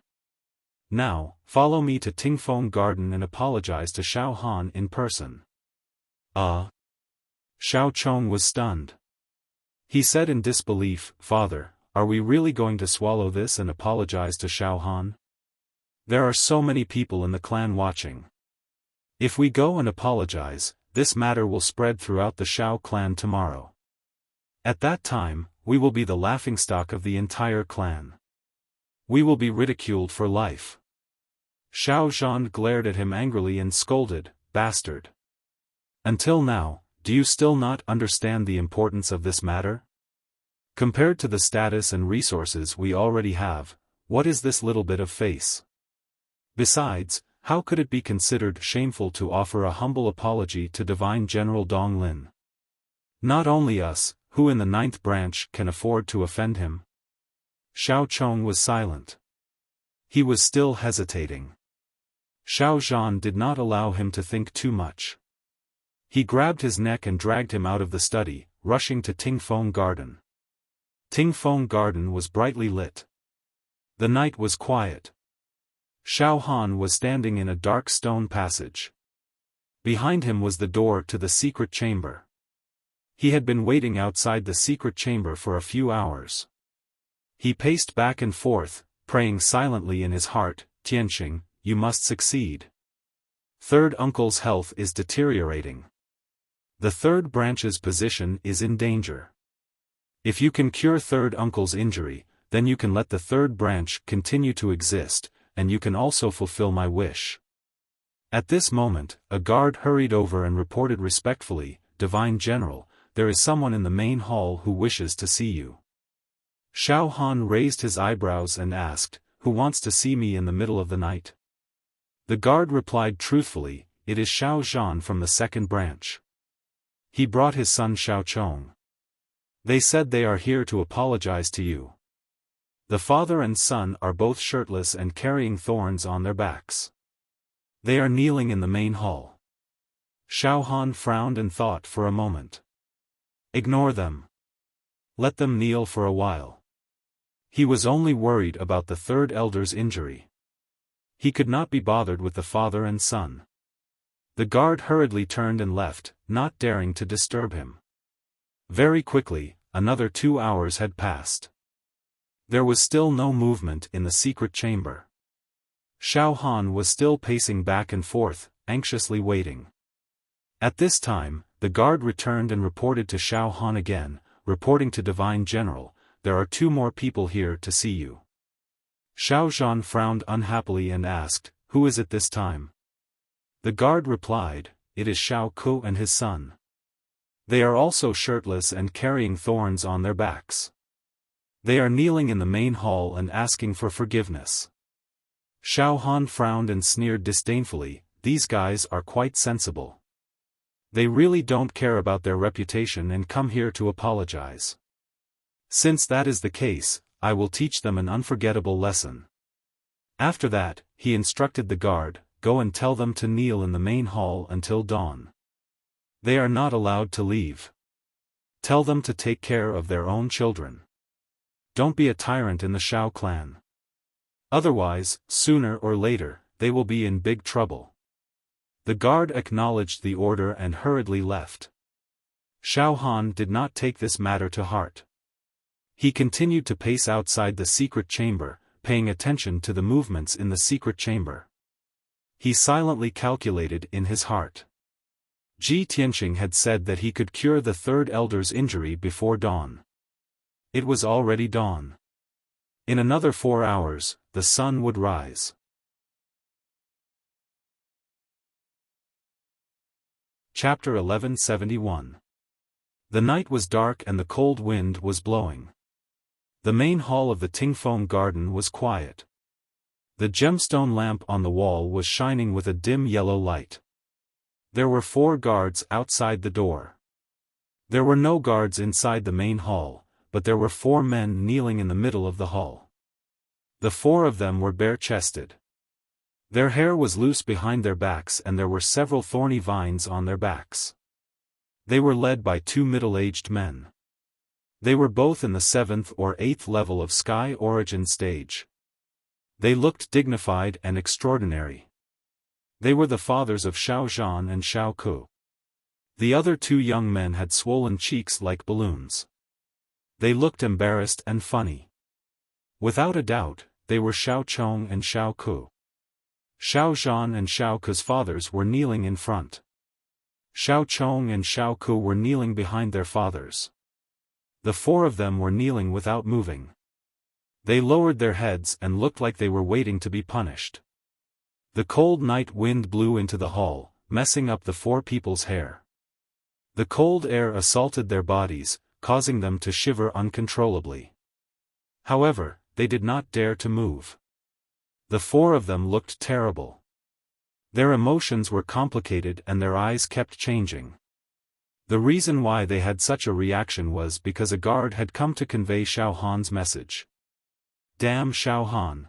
Now, follow me to Tingfeng Garden and apologize to Xiaofan in person. Xiao Chong was stunned. He said in disbelief, Father, are we really going to swallow this and apologize to Xiaofan? There are so many people in the clan watching. If we go and apologize, this matter will spread throughout the Xiao clan tomorrow. At that time, we will be the laughingstock of the entire clan. We will be ridiculed for life. Xiao Zhan glared at him angrily and scolded, Bastard! Until now, do you still not understand the importance of this matter? Compared to the status and resources we already have, what is this little bit of face? Besides, how could it be considered shameful to offer a humble apology to Divine General Dong Lin? Not only us, who in the 9th branch can afford to offend him? Xiao Chong was silent. He was still hesitating. Xiao Zhan did not allow him to think too much. He grabbed his neck and dragged him out of the study, rushing to Tingfeng Garden. Tingfeng Garden was brightly lit. The night was quiet. Xiaofan was standing in a dark stone passage. Behind him was the door to the secret chamber. He had been waiting outside the secret chamber for a few hours. He paced back and forth, praying silently in his heart, Tianxing, you must succeed. Third uncle's health is deteriorating. The third branch's position is in danger. If you can cure third uncle's injury, then you can let the third branch continue to exist, and you can also fulfill my wish. At this moment, a guard hurried over and reported respectfully, Divine General, there is someone in the main hall who wishes to see you. Xiaofan raised his eyebrows and asked, who wants to see me in the middle of the night? The guard replied truthfully, it is Xiao Zhan from the 2nd branch. He brought his son Xiao Chong. They said they are here to apologize to you. The father and son are both shirtless and carrying thorns on their backs. They are kneeling in the main hall. Xiaofan frowned and thought for a moment. Ignore them. Let them kneel for a while. He was only worried about the third elder's injury. He could not be bothered with the father and son. The guard hurriedly turned and left, not daring to disturb him. Very quickly, another 2 hours had passed. There was still no movement in the secret chamber. Xiaofan was still pacing back and forth, anxiously waiting. At this time, the guard returned and reported to Xiaofan again, reporting to Divine General, there are 2 more people here to see you. Xiao Zhan frowned unhappily and asked, who is it this time? The guard replied, it is Xiao Ku and his son. They are also shirtless and carrying thorns on their backs. They are kneeling in the main hall and asking for forgiveness. Xiaofan frowned and sneered disdainfully, these guys are quite sensible. They really don't care about their reputation and come here to apologize. Since that is the case, I will teach them an unforgettable lesson. After that, he instructed the guard, go and tell them to kneel in the main hall until dawn. They are not allowed to leave. Tell them to take care of their own children. Don't be a tyrant in the Xiao clan. Otherwise, sooner or later, they will be in big trouble. The guard acknowledged the order and hurriedly left. Xiaofan did not take this matter to heart. He continued to pace outside the secret chamber, paying attention to the movements in the secret chamber. He silently calculated in his heart. Ji Tianxing had said that he could cure the third elder's injury before dawn. It was already dawn. In another 4 hours, the sun would rise. Chapter 1171. The night was dark and the cold wind was blowing. The main hall of the Tingfeng Garden was quiet. The gemstone lamp on the wall was shining with a dim yellow light. There were 4 guards outside the door. There were no guards inside the main hall, but there were 4 men kneeling in the middle of the hall. The 4 of them were bare-chested. Their hair was loose behind their backs and there were several thorny vines on their backs. They were led by 2 middle-aged men. They were both in the 7th or 8th level of Sky Origin stage. They looked dignified and extraordinary. They were the fathers of Xiao Zhan and Xiao Ku. The other two young men had swollen cheeks like balloons. They looked embarrassed and funny. Without a doubt, they were Xiao Chong and Xiao Ku. Xiao Zhan and Xiao Ku's fathers were kneeling in front. Xiao Chong and Xiao Ku were kneeling behind their fathers. The four of them were kneeling without moving. They lowered their heads and looked like they were waiting to be punished. The cold night wind blew into the hall, messing up the four people's hair. The cold air assaulted their bodies, causing them to shiver uncontrollably. However, they did not dare to move. The four of them looked terrible. Their emotions were complicated and their eyes kept changing. The reason why they had such a reaction was because a guard had come to convey Xiaofan's message. Damn Xiaofan.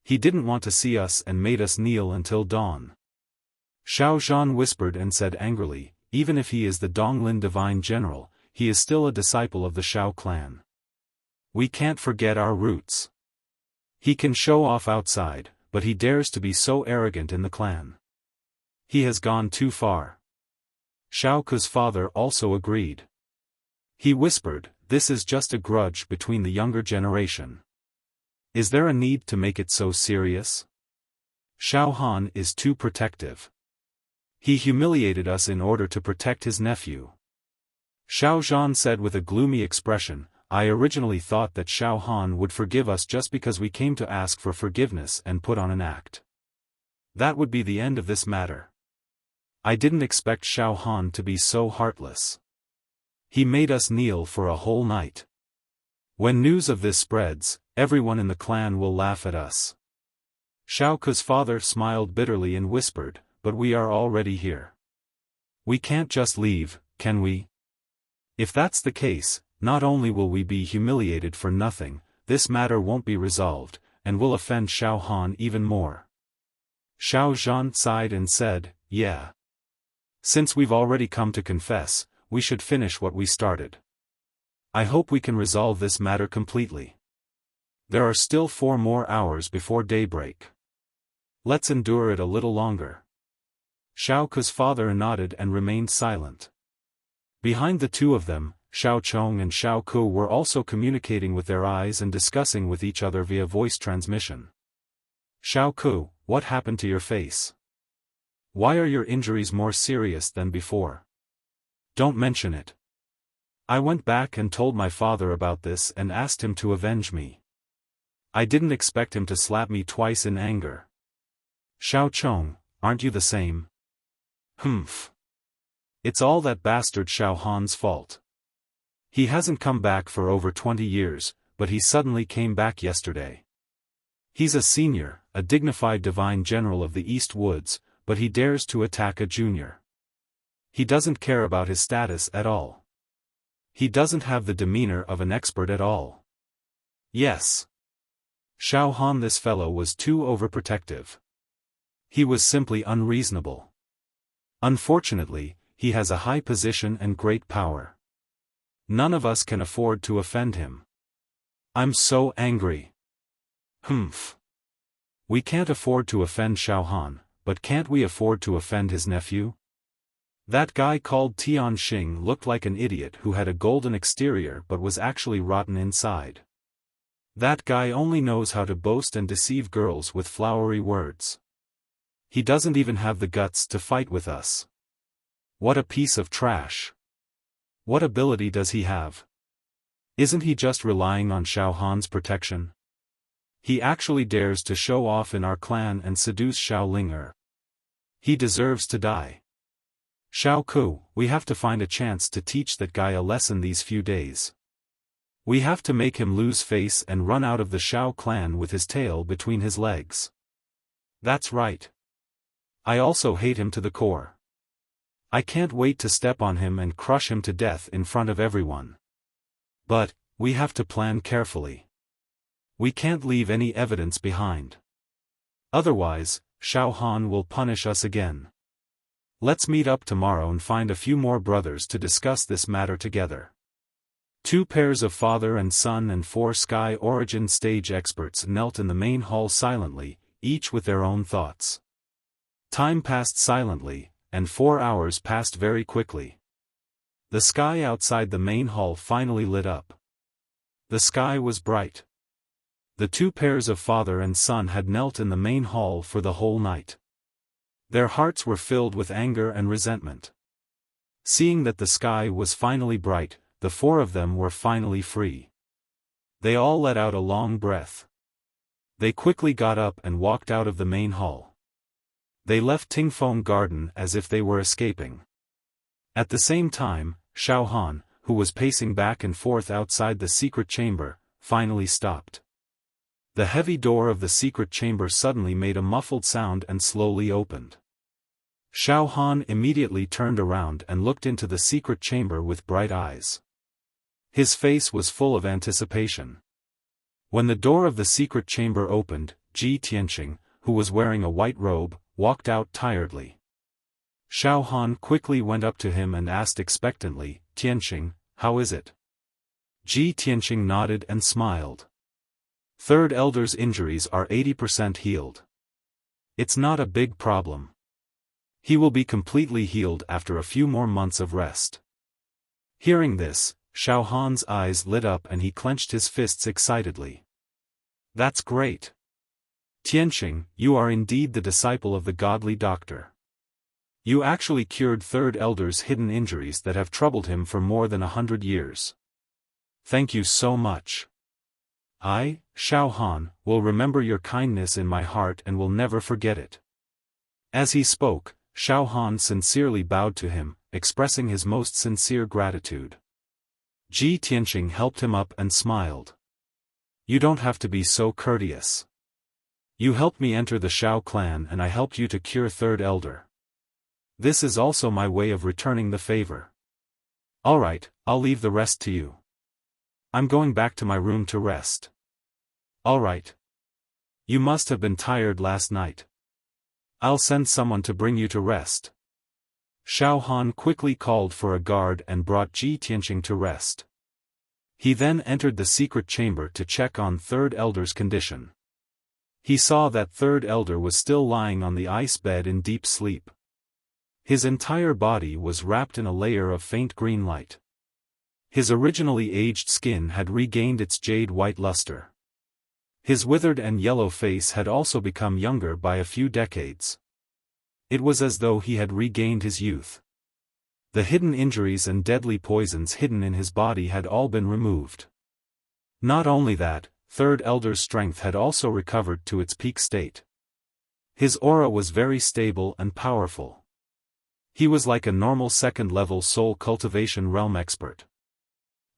He didn't want to see us and made us kneel until dawn. Xiao Zhan whispered and said angrily, even if he is the Donglin divine general, he is still a disciple of the Xiao clan. We can't forget our roots. He can show off outside, but he dares to be so arrogant in the clan. He has gone too far. Xiao Ku's father also agreed. He whispered, this is just a grudge between the younger generation. Is there a need to make it so serious? Xiaofan is too protective. He humiliated us in order to protect his nephew. Xiao Zhan said with a gloomy expression, I originally thought that Xiaofan would forgive us just because we came to ask for forgiveness and put on an act. That would be the end of this matter. I didn't expect Xiaofan to be so heartless. He made us kneel for a whole night. When news of this spreads, everyone in the clan will laugh at us. Xiao Ku's father smiled bitterly and whispered, but we are already here. We can't just leave, can we? If that's the case, not only will we be humiliated for nothing, this matter won't be resolved, and will offend Xiaofan even more. Xiao Zhan sighed and said, yeah. Since we've already come to confess, we should finish what we started. I hope we can resolve this matter completely. There are still 4 more hours before daybreak. Let's endure it a little longer. Xiao Ku's father nodded and remained silent. Behind the two of them, Xiao Chong and Xiao Ku were also communicating with their eyes and discussing with each other via voice transmission. Xiao Ku, what happened to your face? Why are your injuries more serious than before? Don't mention it. I went back and told my father about this and asked him to avenge me. I didn't expect him to slap me twice in anger. Xiao Chong, aren't you the same? Humph. It's all that bastard Xiaofan's fault. He hasn't come back for over 20 years, but he suddenly came back yesterday. He's a senior, a dignified divine general of the East Woods, but he dares to attack a junior. He doesn't care about his status at all. He doesn't have the demeanor of an expert at all. Yes. Xiaofan, this fellow was too overprotective. He was simply unreasonable. Unfortunately, he has a high position and great power. None of us can afford to offend him. I'm so angry. Humph. We can't afford to offend Xiaofan, but can't we afford to offend his nephew? That guy called Tian Xing looked like an idiot who had a golden exterior but was actually rotten inside. That guy only knows how to boast and deceive girls with flowery words. He doesn't even have the guts to fight with us. What a piece of trash. What ability does he have? Isn't he just relying on Xiaofan's protection? He actually dares to show off in our clan and seduce Xiaoling. He deserves to die. Xiao Ku, we have to find a chance to teach that guy a lesson these few days. We have to make him lose face and run out of the Xiao clan with his tail between his legs. That's right. I also hate him to the core. I can't wait to step on him and crush him to death in front of everyone. But, we have to plan carefully. We can't leave any evidence behind. Otherwise, Xiaofan will punish us again. Let's meet up tomorrow and find a few more brothers to discuss this matter together. Two pairs of father and son and four Sky Origin stage experts knelt in the main hall silently, each with their own thoughts. Time passed silently, and 4 hours passed very quickly. The sky outside the main hall finally lit up. The sky was bright. The two pairs of father and son had knelt in the main hall for the whole night. Their hearts were filled with anger and resentment. Seeing that the sky was finally bright, the four of them were finally free. They all let out a long breath. They quickly got up and walked out of the main hall. They left Tingfeng Garden as if they were escaping. At the same time, Xiaofan, who was pacing back and forth outside the secret chamber, finally stopped. The heavy door of the secret chamber suddenly made a muffled sound and slowly opened. Xiaofan immediately turned around and looked into the secret chamber with bright eyes. His face was full of anticipation. When the door of the secret chamber opened, Ji Tianqing, who was wearing a white robe, walked out tiredly. Xiaofan quickly went up to him and asked expectantly, "Tianqing, how is it?" Ji Tianqing nodded and smiled. Third Elder's injuries are 80% healed. It's not a big problem. He will be completely healed after a few more months of rest. Hearing this, Xiaofan's eyes lit up and he clenched his fists excitedly. That's great. Tianqing, you are indeed the disciple of the godly doctor. You actually cured Third Elder's hidden injuries that have troubled him for more than 100 years. Thank you so much. I, Xiaofan, will remember your kindness in my heart and will never forget it. As he spoke, Xiaofan sincerely bowed to him, expressing his most sincere gratitude. Ji Tianqing helped him up and smiled. You don't have to be so courteous. You helped me enter the Xiao clan and I helped you to cure Third Elder. This is also my way of returning the favor. Alright, I'll leave the rest to you. I'm going back to my room to rest. Alright. You must have been tired last night. I'll send someone to bring you to rest. Xiaofan quickly called for a guard and brought Ji Tianqing to rest. He then entered the secret chamber to check on Third Elder's condition. He saw that Third Elder was still lying on the ice bed in deep sleep. His entire body was wrapped in a layer of faint green light. His originally aged skin had regained its jade-white luster. His withered and yellow face had also become younger by a few decades. It was as though he had regained his youth. The hidden injuries and deadly poisons hidden in his body had all been removed. Not only that, Third Elder's strength had also recovered to its peak state. His aura was very stable and powerful. He was like a normal second-level soul cultivation realm expert.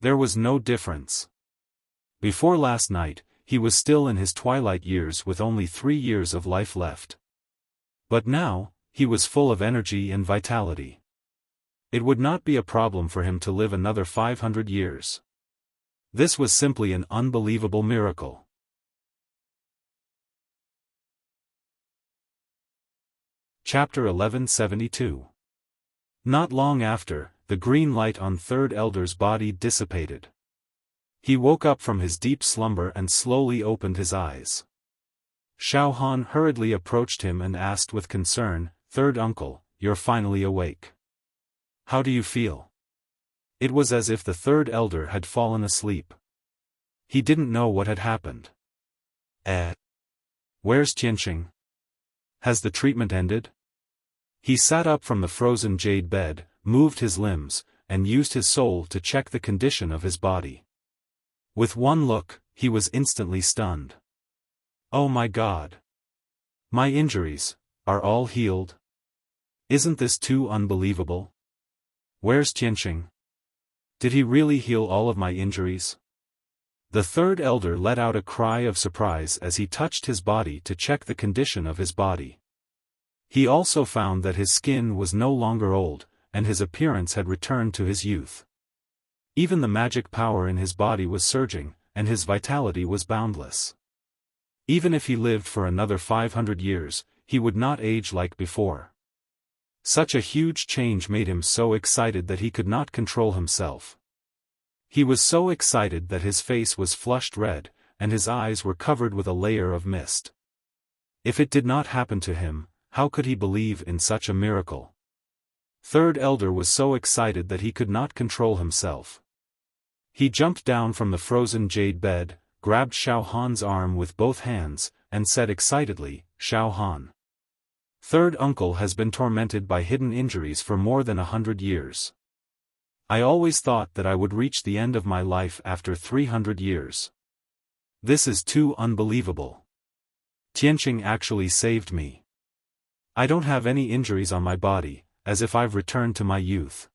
There was no difference. Before last night, he was still in his twilight years with only 3 years of life left. But now, he was full of energy and vitality. It would not be a problem for him to live another 500 years. This was simply an unbelievable miracle. Chapter 1172. Not long after, the green light on Third Elder's body dissipated. He woke up from his deep slumber and slowly opened his eyes. Xiaofan hurriedly approached him and asked with concern, "Third uncle, you're finally awake. How do you feel?" It was as if the Third Elder had fallen asleep. He didn't know what had happened. Where's Tianqing? Has the treatment ended? He sat up from the frozen jade bed, moved his limbs, and used his soul to check the condition of his body. With one look, he was instantly stunned. Oh my God! My injuries are all healed? Isn't this too unbelievable? Where's Tianqing? Did he really heal all of my injuries? The Third Elder let out a cry of surprise as he touched his body to check the condition of his body. He also found that his skin was no longer old, and his appearance had returned to his youth. Even the magic power in his body was surging, and his vitality was boundless. Even if he lived for another 500 years, he would not age like before. Such a huge change made him so excited that he could not control himself. He was so excited that his face was flushed red, and his eyes were covered with a layer of mist. If it did not happen to him, how could he believe in such a miracle? Third Elder was so excited that he could not control himself. He jumped down from the frozen jade bed, grabbed Xiaofan's arm with both hands, and said excitedly, "Xiaofan. Third uncle has been tormented by hidden injuries for more than 100 years. I always thought that I would reach the end of my life after 300 years. This is too unbelievable. Tianqing actually saved me. I don't have any injuries on my body, as if I've returned to my youth."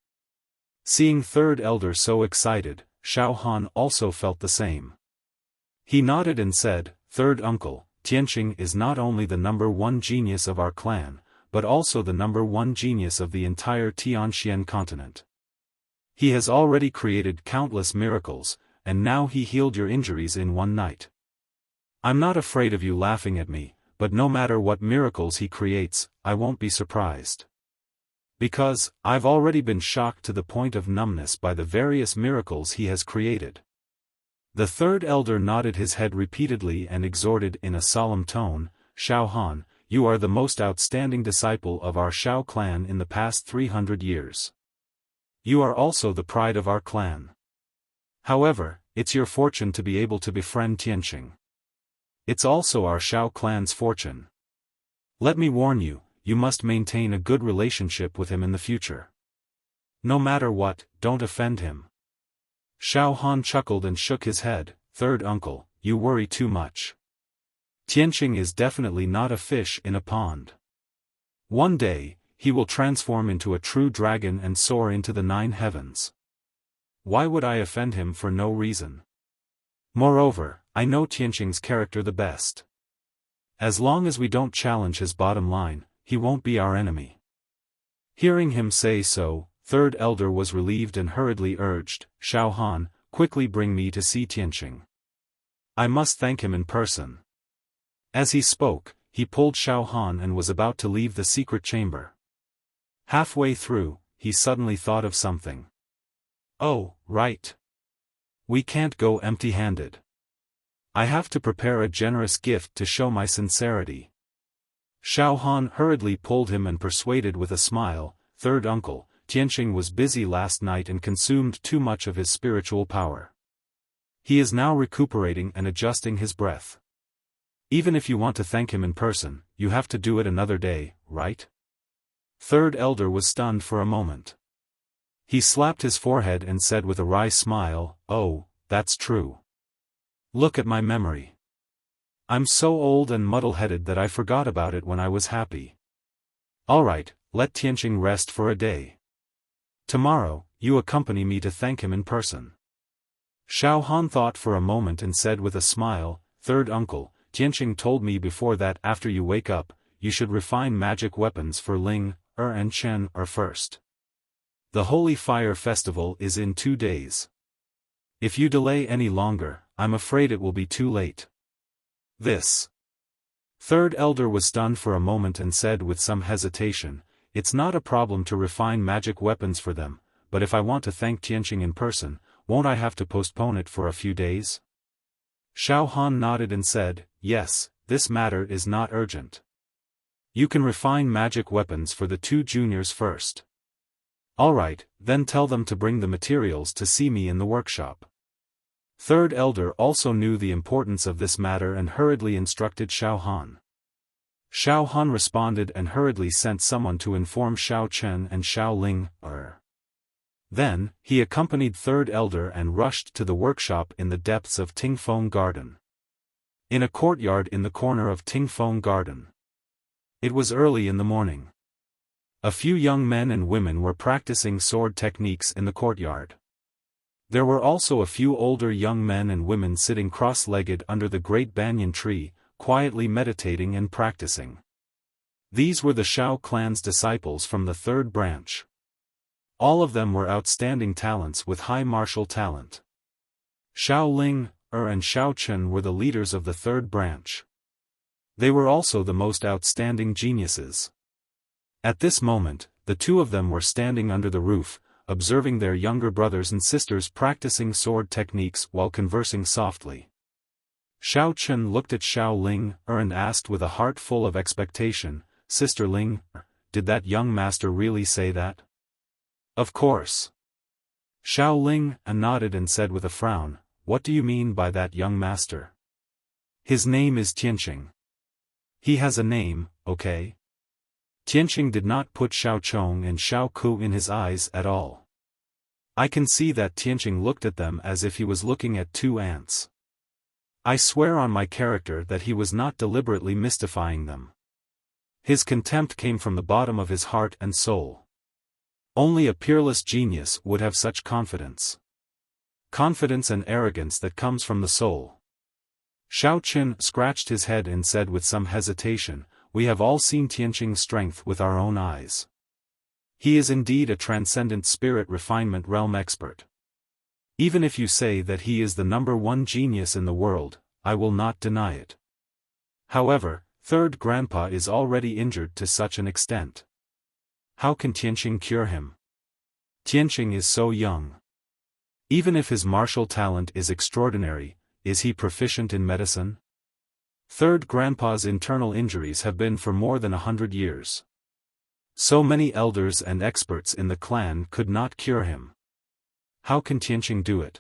Seeing Third Elder so excited, Xiaofan also felt the same. He nodded and said, "Third uncle, Tianqing is not only the #1 genius of our clan, but also the #1 genius of the entire Tianxian continent. He has already created countless miracles, and now he healed your injuries in one night. I'm not afraid of you laughing at me, but no matter what miracles he creates, I won't be surprised. Because, I've already been shocked to the point of numbness by the various miracles he has created." The Third Elder nodded his head repeatedly and exhorted in a solemn tone, "Xiaofan, you are the most outstanding disciple of our Xiao clan in the past 300 years. You are also the pride of our clan. However, it's your fortune to be able to befriend Tianqing. It's also our Xiao clan's fortune. Let me warn you, you must maintain a good relationship with him in the future. No matter what, don't offend him." Xiaofan chuckled and shook his head, "Third uncle, you worry too much. Tianqing is definitely not a fish in a pond. One day, he will transform into a true dragon and soar into the 9 heavens. Why would I offend him for no reason? Moreover, I know Tianqing's character the best. As long as we don't challenge his bottom line, he won't be our enemy." Hearing him say so, Third Elder was relieved and hurriedly urged, "Xiaofan, quickly bring me to see Tianqing. I must thank him in person." As he spoke, he pulled Xiaofan and was about to leave the secret chamber. Halfway through, he suddenly thought of something. "Oh, right. We can't go empty-handed. I have to prepare a generous gift to show my sincerity." Xiaofan hurriedly pulled him and persuaded with a smile, "Third uncle, Tianqing was busy last night and consumed too much of his spiritual power. He is now recuperating and adjusting his breath. Even if you want to thank him in person, you have to do it another day, right?" Third Elder was stunned for a moment. He slapped his forehead and said with a wry smile, "Oh, that's true. Look at my memory. I'm so old and muddle-headed that I forgot about it when I was happy. Alright, let Tianqing rest for a day. Tomorrow, you accompany me to thank him in person." Xiaofan thought for a moment and said with a smile, "Third uncle, Tianqing told me before that after you wake up, you should refine magic weapons for Ling, and Chen first. The Holy Fire Festival is in 2 days. If you delay any longer, I'm afraid it will be too late." This. Third Elder was stunned for a moment and said with some hesitation, "It's not a problem to refine magic weapons for them, but if I want to thank Tianqing in person, won't I have to postpone it for a few days?" Xiaofan nodded and said, "Yes, this matter is not urgent. You can refine magic weapons for the 2 juniors first. Alright, then tell them to bring the materials to see me in the workshop." Third Elder also knew the importance of this matter and hurriedly instructed Xiaofan. Xiaofan responded and hurriedly sent someone to inform Xiao Chen and Xiao Ling. Then, he accompanied Third Elder and rushed to the workshop in the depths of Tingfeng Garden. In a courtyard in the corner of Tingfeng Garden. It was early in the morning. A few young men and women were practicing sword techniques in the courtyard. There were also a few older young men and women sitting cross-legged under the great banyan tree, quietly meditating and practicing. These were the Xiao clan's disciples from the 3rd branch. All of them were outstanding talents with high martial talent. Xiao Ling, and Xiao Chen were the leaders of the 3rd branch. They were also the most outstanding geniuses. At this moment, the 2 of them were standing under the roof, observing their younger brothers and sisters practicing sword techniques while conversing softly. Xiao Chen looked at Xiao Ling and asked with a heart full of expectation, "Sister Ling, did that young master really say that?" "Of course." Xiao Ling nodded and said with a frown, "What do you mean by that young master?" "His name is Tianqing." "He has a name, okay?" Tianqing did not put Xiao Chong and Xiao Ku in his eyes at all. I can see that Tianqing looked at them as if he was looking at two ants. I swear on my character that he was not deliberately mystifying them. His contempt came from the bottom of his heart and soul. Only a peerless genius would have such confidence. Confidence and arrogance that comes from the soul. Xiao Qin scratched his head and said with some hesitation, "We have all seen Tianqing's strength with our own eyes. He is indeed a transcendent spirit refinement realm expert. Even if you say that he is the #1 genius in the world, I will not deny it. However, third grandpa is already injured to such an extent. How can Tianqing cure him? Tianqing is so young. Even if his martial talent is extraordinary, is he proficient in medicine? Third grandpa's internal injuries have been for more than 100 years. So many elders and experts in the clan could not cure him. How can Tianqing do it?"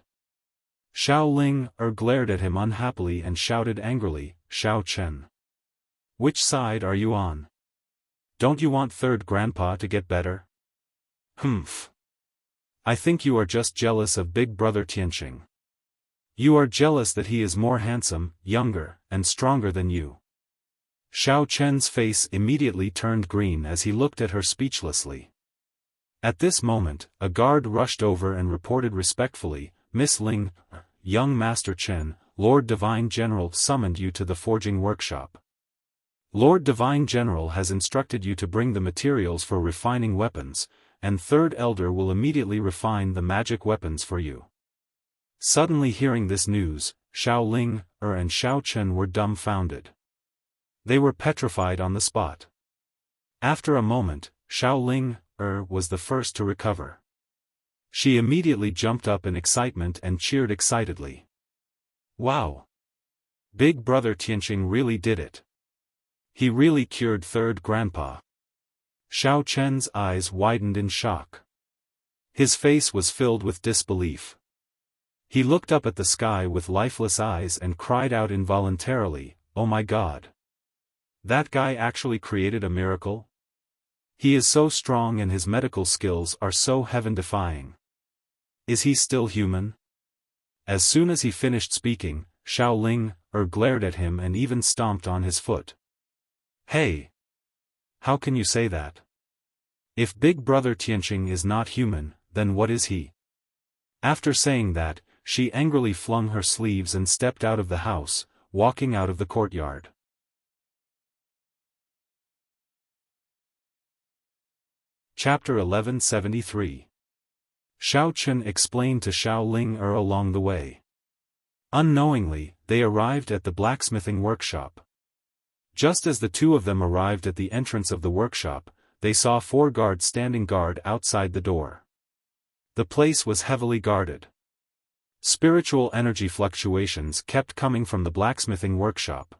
Xiao Ling glared at him unhappily and shouted angrily, "Xiao Chen! Which side are you on? Don't you want third grandpa to get better?" "Humph! I think you are just jealous of big brother Tianqing. You are jealous that he is more handsome, younger, and stronger than you." Xiao Chen's face immediately turned green as he looked at her speechlessly. At this moment, a guard rushed over and reported respectfully, "Miss Ling, young Master Chen, Lord Divine General summoned you to the forging workshop. Lord Divine General has instructed you to bring the materials for refining weapons, and Third Elder will immediately refine the magic weapons for you." Suddenly hearing this news, Xiao Ling and Xiao Chen were dumbfounded. They were petrified on the spot. After a moment, Xiao Ling was the first to recover. She immediately jumped up in excitement and cheered excitedly. "Wow! Big brother Tianqing really did it. He really cured third grandpa." Xiao Chen's eyes widened in shock. His face was filled with disbelief. He looked up at the sky with lifeless eyes and cried out involuntarily, "Oh my God! That guy actually created a miracle? He is so strong and his medical skills are so heaven-defying. Is he still human?" As soon as he finished speaking, Xiao Ling glared at him and even stomped on his foot. "Hey! How can you say that? If big brother Tianqing is not human, then what is he?" After saying that, she angrily flung her sleeves and stepped out of the house, walking out of the courtyard. Chapter 1173. Xiao Chen explained to Xiao Ling along the way. Unknowingly, they arrived at the blacksmithing workshop. Just as the two of them arrived at the entrance of the workshop, they saw 4 guards standing guard outside the door. The place was heavily guarded. Spiritual energy fluctuations kept coming from the blacksmithing workshop.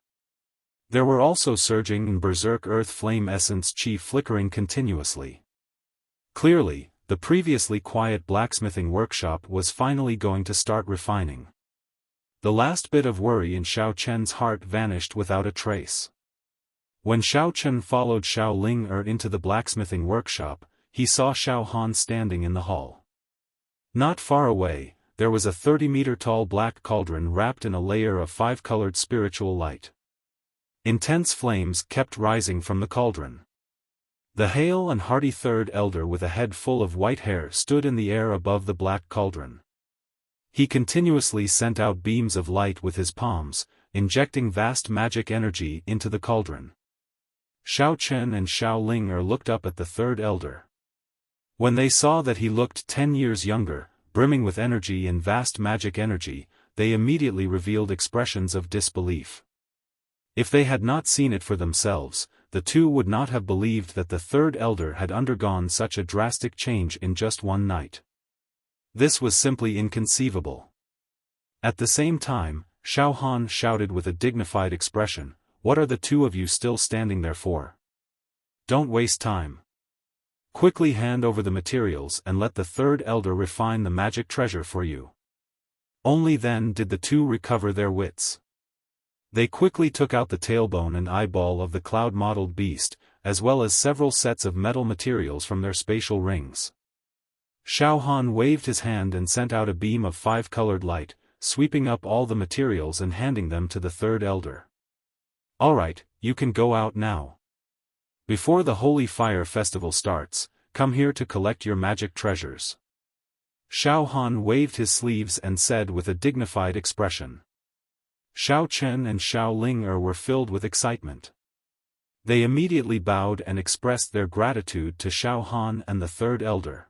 There were also surging berserk earth flame essence chi flickering continuously. Clearly, the previously quiet blacksmithing workshop was finally going to start refining. The last bit of worry in Xiao Chen's heart vanished without a trace. When Xiao Chen followed Xiao Ling into the blacksmithing workshop, he saw Xiao Han standing in the hall. Not far away, there was a 30-meter-tall black cauldron wrapped in a layer of 5-colored spiritual light. Intense flames kept rising from the cauldron. The hale and hearty third elder with a head full of white hair stood in the air above the black cauldron. He continuously sent out beams of light with his palms, injecting vast magic energy into the cauldron. Xiao Chen and Xiao Ling looked up at the third elder. When they saw that he looked 10 years younger, brimming with energy and vast magic energy, they immediately revealed expressions of disbelief. If they had not seen it for themselves, the two would not have believed that the third elder had undergone such a drastic change in just one night. This was simply inconceivable. At the same time, Xiaofan shouted with a dignified expression, "What are the two of you still standing there for? Don't waste time. Quickly hand over the materials and let the third elder refine the magic treasure for you." Only then did the two recover their wits. They quickly took out the tailbone and eyeball of the cloud-modeled beast, as well as several sets of metal materials from their spatial rings. Xiaofan waved his hand and sent out a beam of 5-colored light, sweeping up all the materials and handing them to the third elder. "All right, you can go out now. Before the Holy Fire Festival starts, come here to collect your magic treasures." Xiaofan waved his sleeves and said with a dignified expression. Xiao Chen and Xiao Ling were filled with excitement. They immediately bowed and expressed their gratitude to Xiaofan and the third elder.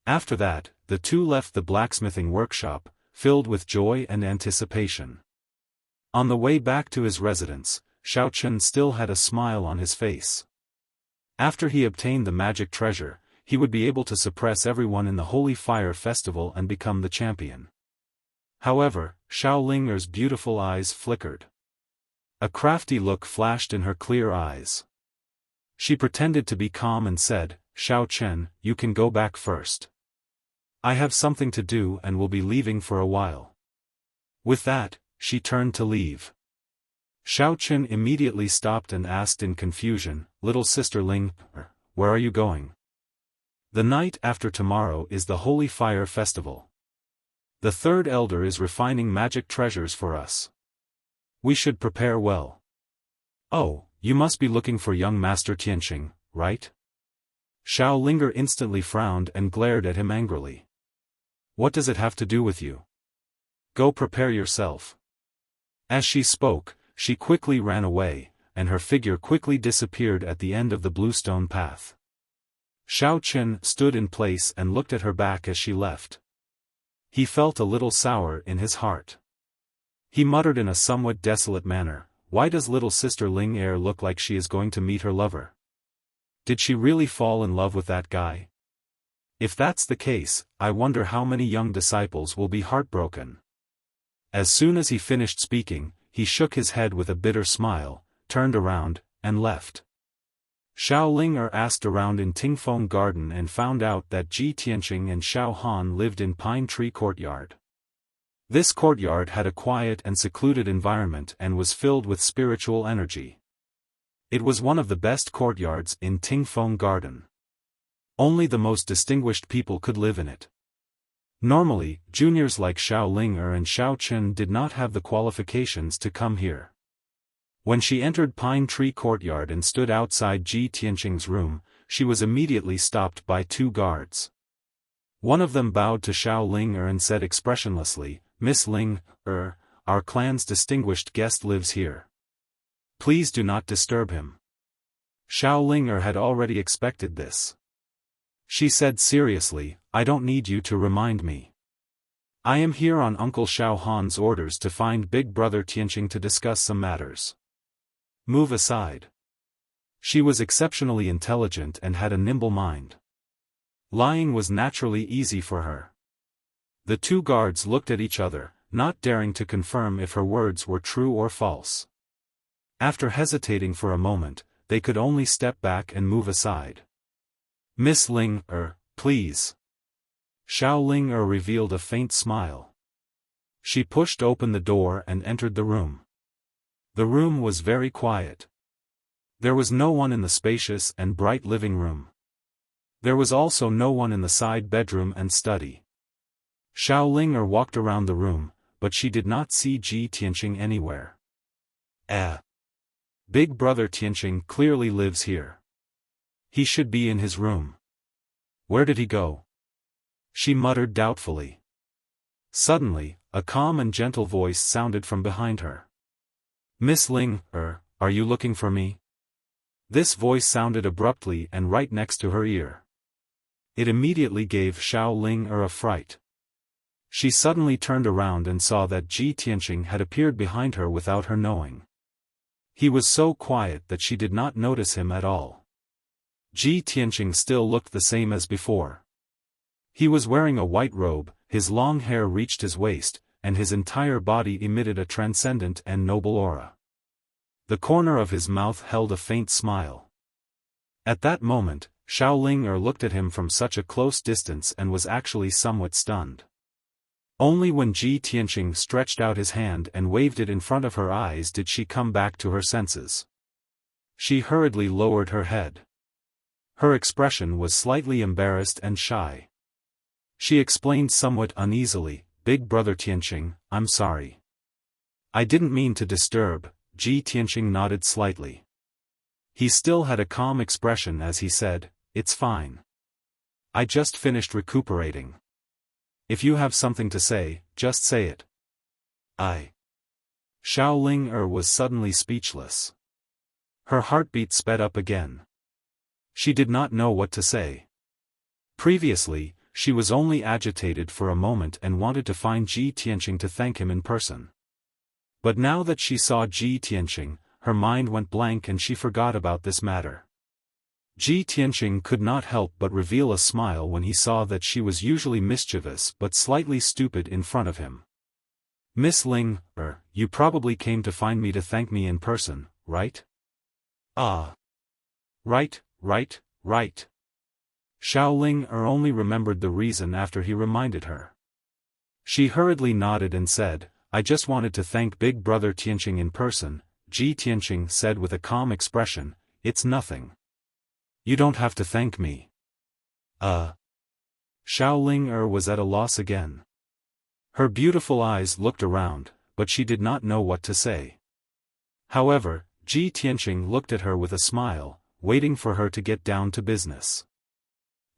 After that, the two left the blacksmithing workshop, filled with joy and anticipation. On the way back to his residence, Xiao Chen still had a smile on his face. After he obtained the magic treasure, he would be able to suppress everyone in the Holy Fire Festival and become the champion. However, Xiao Ling's beautiful eyes flickered. A crafty look flashed in her clear eyes. She pretended to be calm and said, "Xiao Chen, you can go back first. I have something to do and will be leaving for a while." With that, she turned to leave. Xiao Chen immediately stopped and asked in confusion, "Little sister Ling, where are you going?" "The night after tomorrow is the Holy Fire Festival. The third elder is refining magic treasures for us. We should prepare well." "Oh, you must be looking for young Master Tianqing, right?" Xiao Linger instantly frowned and glared at him angrily. "What does it have to do with you? Go prepare yourself." As she spoke, she quickly ran away, and her figure quickly disappeared at the end of the bluestone path. Xiao Chen stood in place and looked at her back as she left. He felt a little sour in his heart. He muttered in a somewhat desolate manner, "Why does little sister Ling look like she is going to meet her lover? Did she really fall in love with that guy? If that's the case, I wonder how many young disciples will be heartbroken." As soon as he finished speaking, he shook his head with a bitter smile, turned around, and left. Xiao Linger asked around in Tingfeng Garden and found out that Ji Tianqing and Xiao Han lived in Pine Tree Courtyard. This courtyard had a quiet and secluded environment and was filled with spiritual energy. It was one of the best courtyards in Tingfeng Garden. Only the most distinguished people could live in it. Normally, juniors like Xiao Linger and Xiao Chen did not have the qualifications to come here. When she entered Pine Tree Courtyard and stood outside Ji Tianqing's room, she was immediately stopped by two guards. One of them bowed to Xiao Linger and said expressionlessly, "Miss Ling, our clan's distinguished guest lives here. Please do not disturb him." Xiao Linger had already expected this. She said seriously, "I don't need you to remind me. I am here on Uncle Xiao Han's orders to find Big Brother Tianqing to discuss some matters. Move aside." She was exceptionally intelligent and had a nimble mind. Lying was naturally easy for her. The two guards looked at each other, not daring to confirm if her words were true or false. After hesitating for a moment, they could only step back and move aside. "Miss Ling, please." Xiao Ling revealed a faint smile. She pushed open the door and entered the room. The room was very quiet. There was no one in the spacious and bright living room. There was also no one in the side bedroom and study. Xiao Ling walked around the room, but she did not see Ji Tianqing anywhere. Big Brother Tianqing clearly lives here. He should be in his room. Where did he go? She muttered doubtfully. Suddenly, a calm and gentle voice sounded from behind her. "Miss Ling, are you looking for me?" This voice sounded abruptly and right next to her ear. It immediately gave Xiao Ling a fright. She suddenly turned around and saw that Ji Tianqing had appeared behind her without her knowing. He was so quiet that she did not notice him at all. Ji Tianqing still looked the same as before. He was wearing a white robe, his long hair reached his waist, and his entire body emitted a transcendent and noble aura. The corner of his mouth held a faint smile. At that moment, Xiao looked at him from such a close distance and was actually somewhat stunned. Only when Ji Tianqing stretched out his hand and waved it in front of her eyes did she come back to her senses. She hurriedly lowered her head. Her expression was slightly embarrassed and shy. She explained somewhat uneasily, "Big brother Tianqing, I'm sorry. I didn't mean to disturb." Ji Tianqing nodded slightly. He still had a calm expression as he said, "It's fine. I just finished recuperating. If you have something to say, just say it." Xiao was suddenly speechless. Her heartbeat sped up again. She did not know what to say. Previously, she was only agitated for a moment and wanted to find Ji Tianqing to thank him in person. But now that she saw Ji Tianqing, her mind went blank and she forgot about this matter. Ji Tianqing could not help but reveal a smile when he saw that she was usually mischievous but slightly stupid in front of him. "Miss Ling, you probably came to find me to thank me in person, right?" Right. Xiao only remembered the reason after he reminded her. She hurriedly nodded and said, "I just wanted to thank Big Brother Tianqing in person." Ji Tianqing said with a calm expression, "It's nothing. You don't have to thank me." Xiao was at a loss again. Her beautiful eyes looked around, but she did not know what to say. However, Ji Tianqing looked at her with a smile, waiting for her to get down to business.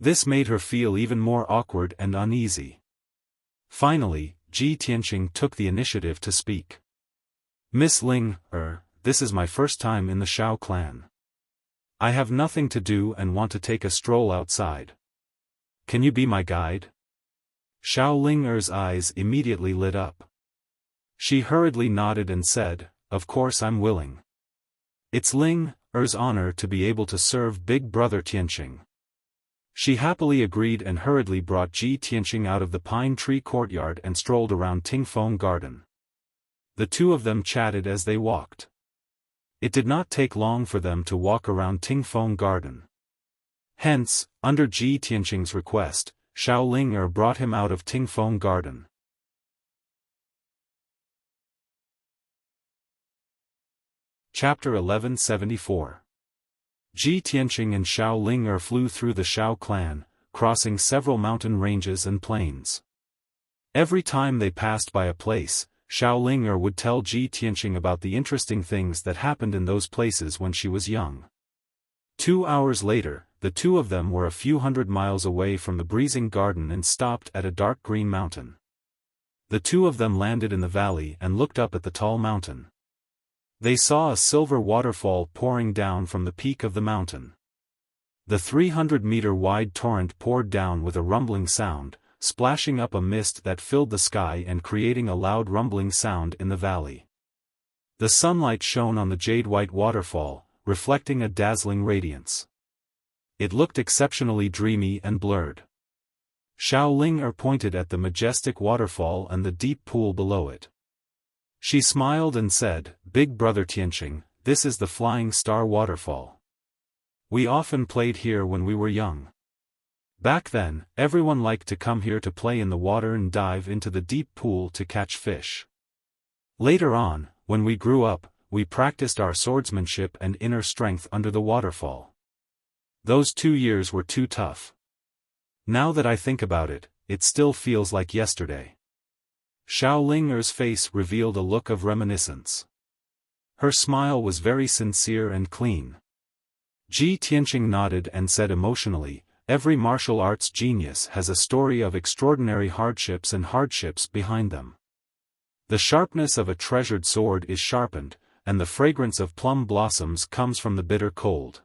This made her feel even more awkward and uneasy. Finally, Ji Tianqing took the initiative to speak. "Miss Ling, this is my first time in the Xiao clan. I have nothing to do and want to take a stroll outside. Can you be my guide?" Xiao eyes immediately lit up. She hurriedly nodded and said, "Of course I'm willing. It's Ling-er's honor to be able to serve Big Brother Tianqing." She happily agreed and hurriedly brought Ji Tianqing out of the pine tree courtyard and strolled around Tingfeng Garden. The two of them chatted as they walked. It did not take long for them to walk around Tingfeng Garden. Hence, under Ji Tianqing's request, Xiao brought him out of Tingfeng Garden. Chapter 1174. Ji Tianqing and Xiao flew through the Xiao clan, crossing several mountain ranges and plains. Every time they passed by a place, Xiao would tell Ji Tianqing about the interesting things that happened in those places when she was young. 2 hours later, the two of them were a few hundred miles away from the breezing garden and stopped at a dark green mountain. The two of them landed in the valley and looked up at the tall mountain. They saw a silver waterfall pouring down from the peak of the mountain. The 300-meter-wide torrent poured down with a rumbling sound, splashing up a mist that filled the sky and creating a loud rumbling sound in the valley. The sunlight shone on the jade-white waterfall, reflecting a dazzling radiance. It looked exceptionally dreamy and blurred. Xiao pointed at the majestic waterfall and the deep pool below it. She smiled and said, "Big Brother Tianqing, this is the Flying Star Waterfall. We often played here when we were young. Back then, everyone liked to come here to play in the water and dive into the deep pool to catch fish. Later on, when we grew up, we practiced our swordsmanship and inner strength under the waterfall. Those 2 years were too tough. Now that I think about it, it still feels like yesterday." Xiao face revealed a look of reminiscence. Her smile was very sincere and clean. Ji Tianqing nodded and said emotionally, "Every martial arts genius has a story of extraordinary hardships and hardships behind them. The sharpness of a treasured sword is sharpened, and the fragrance of plum blossoms comes from the bitter cold.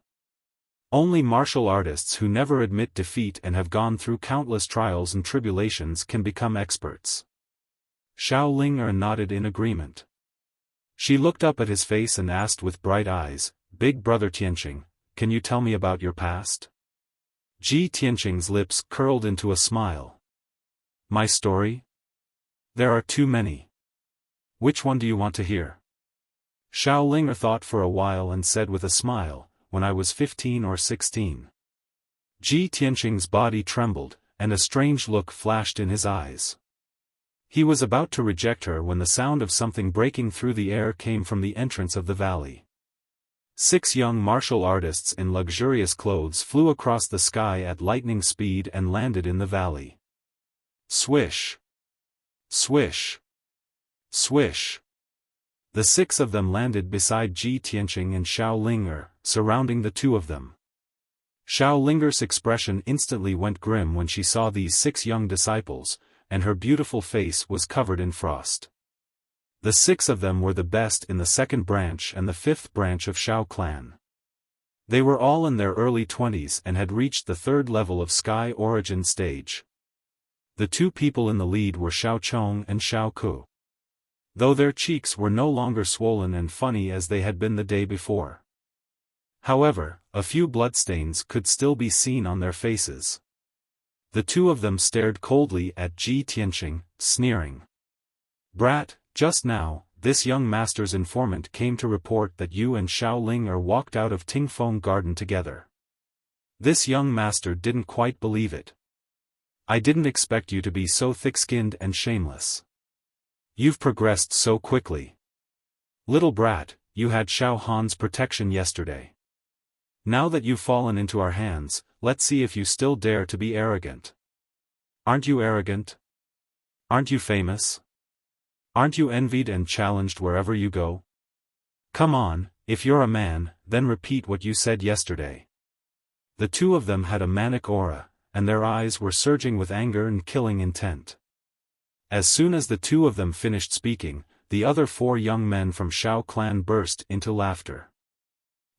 Only martial artists who never admit defeat and have gone through countless trials and tribulations can become experts." Xiao nodded in agreement. She looked up at his face and asked with bright eyes, "Big brother Tianqing, can you tell me about your past?" Tianqing's lips curled into a smile. "My story? There are too many. Which one do you want to hear?" Xiaolinger thought for a while and said with a smile, "When I was 15 or 16. Tianqing's body trembled, and a strange look flashed in his eyes. He was about to reject her when the sound of something breaking through the air came from the entrance of the valley. 6 young martial artists in luxurious clothes flew across the sky at lightning speed and landed in the valley. Swish! Swish! Swish! The 6 of them landed beside Tianqing and Xiaolinger, surrounding the 2 of them. Xiaolinger's expression instantly went grim when she saw these 6 young disciples, and her beautiful face was covered in frost. The 6 of them were the best in the 2nd branch and the 5th branch of Xiao clan. They were all in their early 20s and had reached the 3rd level of Sky Origin stage. The 2 people in the lead were Xiao Chong and Xiao Ku. Though their cheeks were no longer swollen and funny as they had been the day before. However, a few bloodstains could still be seen on their faces. The 2 of them stared coldly at Tianqing, sneering. "Brat, just now, this young master's informant came to report that you and Xiaolinger walked out of Tingfeng Garden together. This young master didn't quite believe it. I didn't expect you to be so thick-skinned and shameless. You've progressed so quickly. Little brat, you had Xiaohan's protection yesterday. Now that you've fallen into our hands, let's see if you still dare to be arrogant. Aren't you arrogant? Aren't you famous? Aren't you envied and challenged wherever you go? Come on, if you're a man, then repeat what you said yesterday." The 2 of them had a manic aura, and their eyes were surging with anger and killing intent. As soon as the 2 of them finished speaking, the other 4 young men from Xiao clan burst into laughter.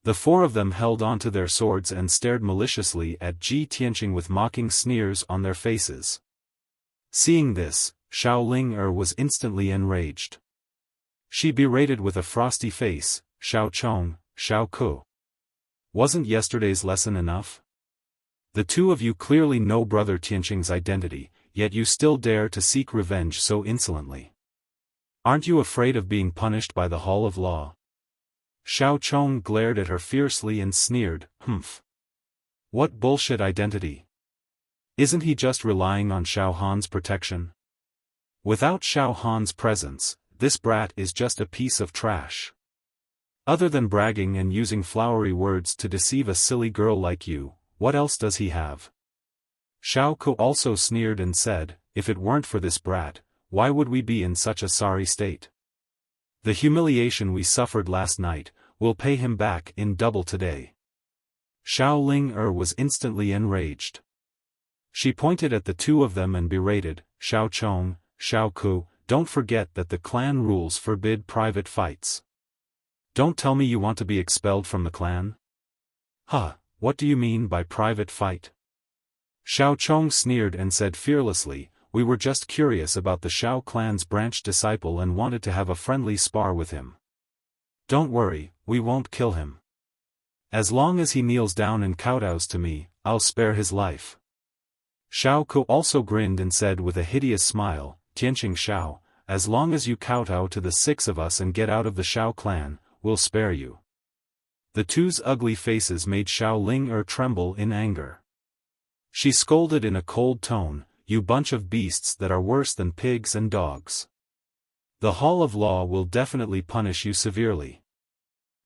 The 4 of them held onto their swords and stared maliciously at Tianqing with mocking sneers on their faces. Seeing this, Xiaolinger was instantly enraged. She berated with a frosty face, "Xiao Chong, Xiao Ku. Wasn't yesterday's lesson enough? The 2 of you clearly know brother Tianqing's identity, yet you still dare to seek revenge so insolently. Aren't you afraid of being punished by the Hall of Law?" Xiao Chong glared at her fiercely and sneered, "Humph. What bullshit identity? Isn't he just relying on Xiaohan's protection? Without Xiaohan's presence, this brat is just a piece of trash. Other than bragging and using flowery words to deceive a silly girl like you, what else does he have?" Xiao Ku also sneered and said, "If it weren't for this brat, why would we be in such a sorry state? The humiliation we suffered last night, will pay him back in double today." Xiaolinger was instantly enraged. She pointed at the 2 of them and berated, "Xiao Chong, Xiao Ku, don't forget that the clan rules forbid private fights. Don't tell me you want to be expelled from the clan? Huh, what do you mean by private fight?" Xiao Chong sneered and said fearlessly, "We were just curious about the Xiao clan's branch disciple and wanted to have a friendly spar with him. Don't worry, we won't kill him. As long as he kneels down and kowtows to me, I'll spare his life." Xiao Ku also grinned and said with a hideous smile, "Tianqing Xiao, as long as you kowtow to the 6 of us and get out of the Xiao clan, we'll spare you." The 2's ugly faces made Xiaolinger tremble in anger. She scolded in a cold tone, "You bunch of beasts that are worse than pigs and dogs. The Hall of Law will definitely punish you severely."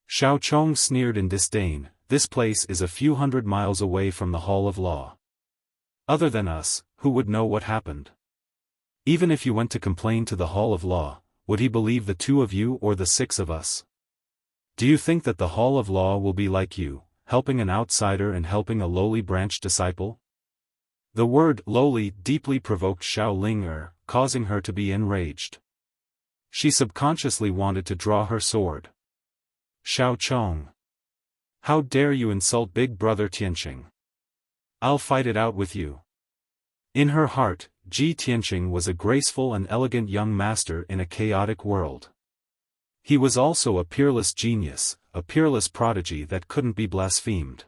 Xiao Chong sneered in disdain, "This place is a few hundred miles away from the Hall of Law. Other than us, who would know what happened? Even if you went to complain to the Hall of Law, would he believe the 2 of you or the 6 of us? Do you think that the Hall of Law will be like you, helping an outsider and helping a lowly branch disciple?" The word lowly deeply provoked Xiaolinger, causing her to be enraged. She subconsciously wanted to draw her sword. "Xiao Chong. How dare you insult big brother Tianqing? I'll fight it out with you." In her heart, Tianqing was a graceful and elegant young master in a chaotic world. He was also a peerless genius, a peerless prodigy that couldn't be blasphemed.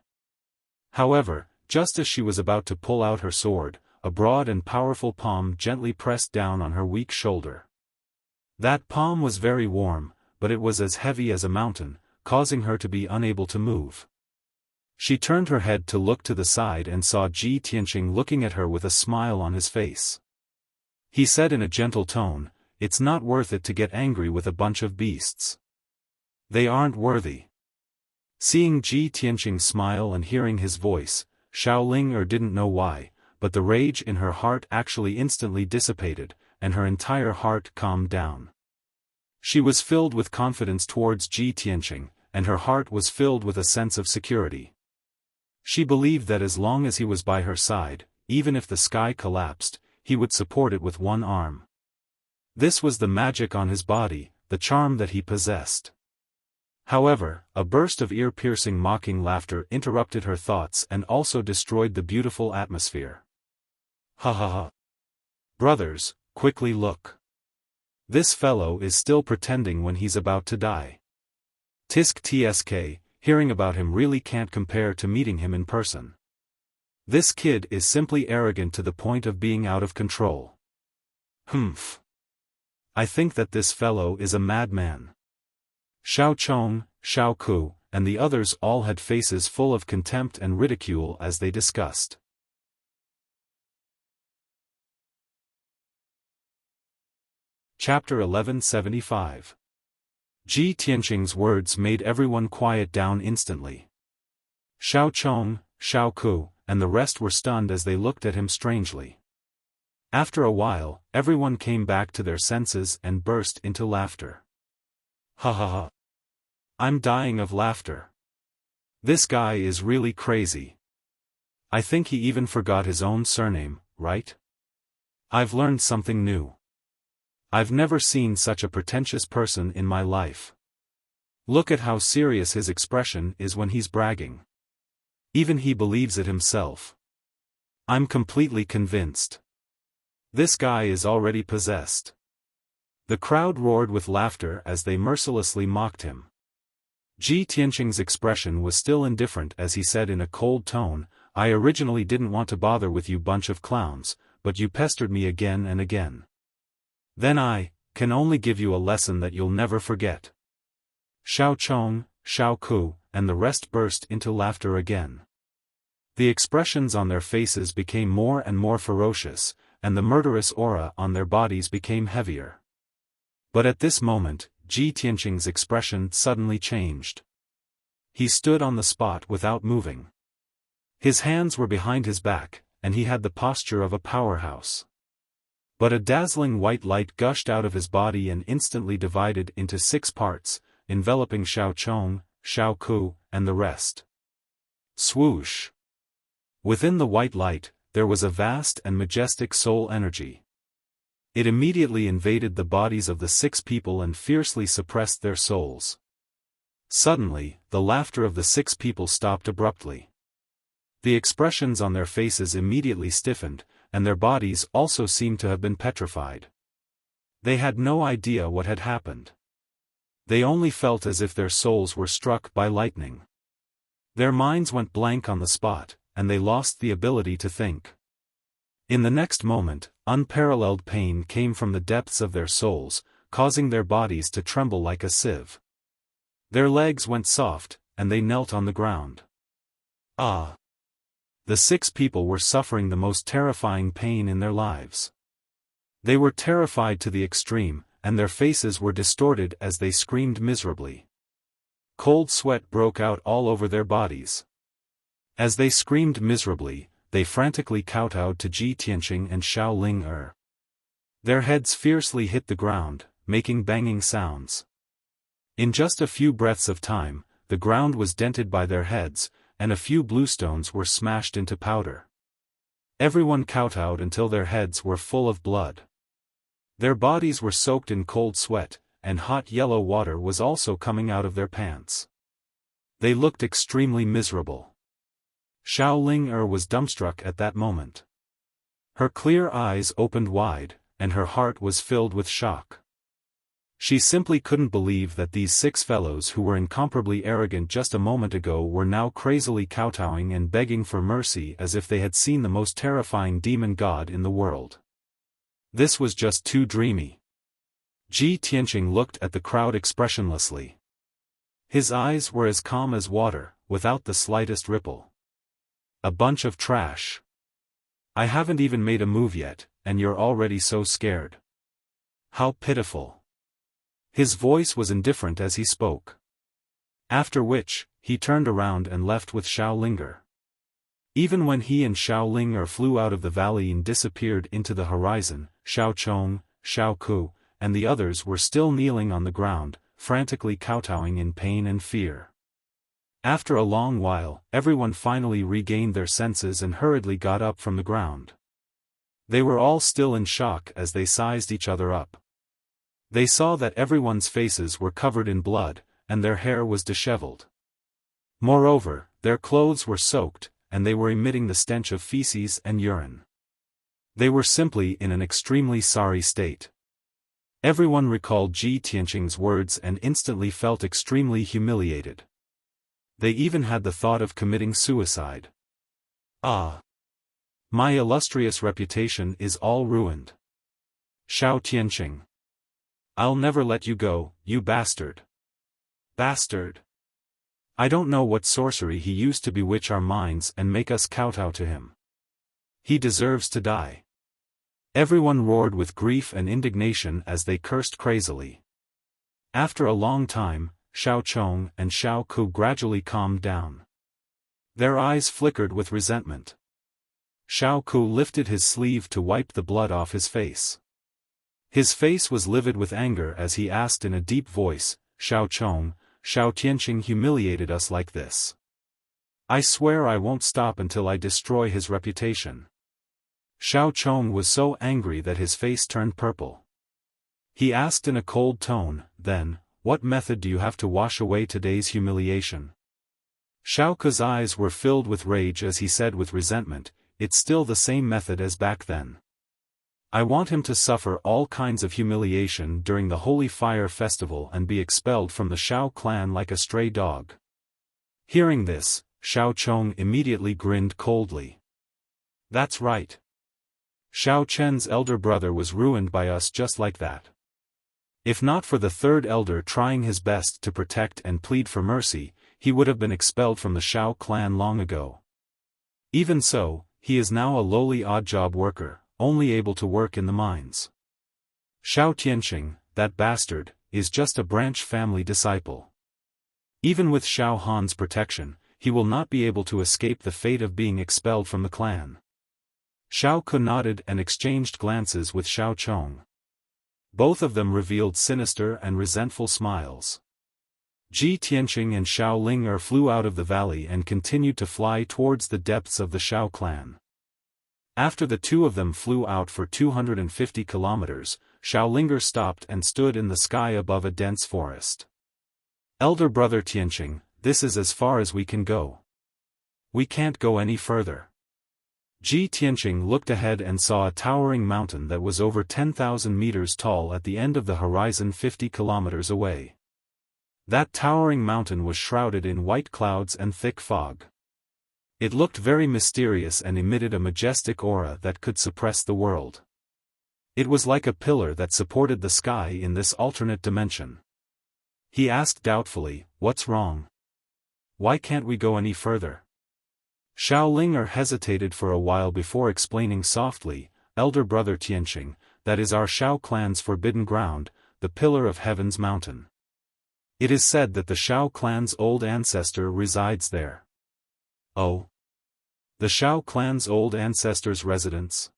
However, just as she was about to pull out her sword, a broad and powerful palm gently pressed down on her weak shoulder. That palm was very warm, but it was as heavy as a mountain, causing her to be unable to move. She turned her head to look to the side and saw Ji Tianqing looking at her with a smile on his face. He said in a gentle tone, "It's not worth it to get angry with a bunch of beasts. They aren't worthy." Seeing Ji Tianqing smile and hearing his voice, Xiao didn't know why, but the rage in her heart actually instantly dissipated, and her entire heart calmed down. She was filled with confidence towards Ji Tianqing, and her heart was filled with a sense of security. She believed that as long as he was by her side, even if the sky collapsed, he would support it with one arm. This was the magic on his body, the charm that he possessed. However, a burst of ear-piercing mocking laughter interrupted her thoughts and also destroyed the beautiful atmosphere. "Ha ha ha. Brothers, quickly look. This fellow is still pretending when he's about to die. Tisk tsk, hearing about him really can't compare to meeting him in person. This kid is simply arrogant to the point of being out of control. Humph. I think that this fellow is a madman." Xiao Chong, Xiao Ku, and the others all had faces full of contempt and ridicule as they discussed. Chapter 1175. Ji Tianqing's words made everyone quiet down instantly. Xiao Chong, Xiao Ku, and the rest were stunned as they looked at him strangely. After a while, everyone came back to their senses and burst into laughter. "Ha ha ha. I'm dying of laughter. This guy is really crazy. I think he even forgot his own surname, right? I've learned something new. I've never seen such a pretentious person in my life. Look at how serious his expression is when he's bragging. Even he believes it himself. I'm completely convinced. This guy is already possessed." The crowd roared with laughter as they mercilessly mocked him. Ji Tianqing's expression was still indifferent as he said in a cold tone, "I originally didn't want to bother with you bunch of clowns, but you pestered me again and again. Then I can only give you a lesson that you'll never forget." Xiao Chong, Xiao Ku, and the rest burst into laughter again. The expressions on their faces became more and more ferocious, and the murderous aura on their bodies became heavier. But at this moment, Ji Tianqing's expression suddenly changed. He stood on the spot without moving. His hands were behind his back, and he had the posture of a powerhouse. But a dazzling white light gushed out of his body and instantly divided into 6 parts, enveloping Xiao Chong, Xiao Ku, and the rest. Swoosh! Within the white light, there was a vast and majestic soul energy. It immediately invaded the bodies of the 6 people and fiercely suppressed their souls. Suddenly, the laughter of the 6 people stopped abruptly. The expressions on their faces immediately stiffened, and their bodies also seemed to have been petrified. They had no idea what had happened. They only felt as if their souls were struck by lightning. Their minds went blank on the spot, and they lost the ability to think. In the next moment, unparalleled pain came from the depths of their souls, causing their bodies to tremble like a sieve. Their legs went soft, and they knelt on the ground. Ah! The 6 people were suffering the most terrifying pain in their lives. They were terrified to the extreme, and their faces were distorted as they screamed miserably. Cold sweat broke out all over their bodies. As they screamed miserably, they frantically kowtowed to Ji Tianqing and Xiao. Their heads fiercely hit the ground, making banging sounds. In just a few breaths of time, the ground was dented by their heads, and a few bluestones were smashed into powder. Everyone kowtowed until their heads were full of blood. Their bodies were soaked in cold sweat, and hot yellow water was also coming out of their pants. They looked extremely miserable. Xiao was dumbstruck at that moment. Her clear eyes opened wide, and her heart was filled with shock. She simply couldn't believe that these 6 fellows who were incomparably arrogant just a moment ago were now crazily kowtowing and begging for mercy as if they had seen the most terrifying demon god in the world. This was just too dreamy. Ji Tianqing looked at the crowd expressionlessly. His eyes were as calm as water, without the slightest ripple. A bunch of trash. I haven't even made a move yet, and you're already so scared. How pitiful. His voice was indifferent as he spoke. After which, he turned around and left with Xiao Linger. Even when he and Xiao Linger flew out of the valley and disappeared into the horizon, Xiao Chong, Xiao Ku, and the others were still kneeling on the ground, frantically kowtowing in pain and fear. After a long while, everyone finally regained their senses and hurriedly got up from the ground. They were all still in shock as they sized each other up. They saw that everyone's faces were covered in blood, and their hair was disheveled. Moreover, their clothes were soaked, and they were emitting the stench of feces and urine. They were simply in an extremely sorry state. Everyone recalled Ji Tianqing's words and instantly felt extremely humiliated. They even had the thought of committing suicide. Ah! My illustrious reputation is all ruined. Xiao Tianqing. I'll never let you go, you bastard. Bastard. I don't know what sorcery he used to bewitch our minds and make us kowtow to him. He deserves to die. Everyone roared with grief and indignation as they cursed crazily. After a long time, Xiao Chong and Xiao Ku gradually calmed down. Their eyes flickered with resentment. Xiao Ku lifted his sleeve to wipe the blood off his face. His face was livid with anger as he asked in a deep voice, Xiao Chong, Xiao Tianqing humiliated us like this. I swear I won't stop until I destroy his reputation. Xiao Chong was so angry that his face turned purple. He asked in a cold tone, then, what method do you have to wash away today's humiliation? Xiao Ku's eyes were filled with rage as he said with resentment, it's still the same method as back then. I want him to suffer all kinds of humiliation during the Holy Fire Festival and be expelled from the Xiao clan like a stray dog. Hearing this, Xiao Chong immediately grinned coldly. That's right. Xiao Chen's elder brother was ruined by us just like that. If not for the third elder trying his best to protect and plead for mercy, he would have been expelled from the Xiao clan long ago. Even so, he is now a lowly odd-job worker, only able to work in the mines. Xiao Tianqing, that bastard, is just a branch family disciple. Even with Xiao Han's protection, he will not be able to escape the fate of being expelled from the clan. Xiao Ku nodded and exchanged glances with Xiao Chong. Both of them revealed sinister and resentful smiles. Ji Tianqing and Xiao Linger flew out of the valley and continued to fly towards the depths of the Xiao clan. After the two of them flew out for 250 kilometers, Xiao Linger stopped and stood in the sky above a dense forest. Elder brother Tianqing, this is as far as we can go. We can't go any further. Ji Tianqing looked ahead and saw a towering mountain that was over 10,000 meters tall at the end of the horizon 50 kilometers away. That towering mountain was shrouded in white clouds and thick fog. It looked very mysterious and emitted a majestic aura that could suppress the world. It was like a pillar that supported the sky in this alternate dimension. He asked doubtfully, what's wrong? Why can't we go any further? Xiao Linger hesitated for a while before explaining softly, Elder brother Tianqing, that is our Xiao clan's forbidden ground, the Pillar of Heaven's mountain. It is said that the Xiao clan's old ancestor resides there. Oh? The Xiao clan's old ancestor's residence?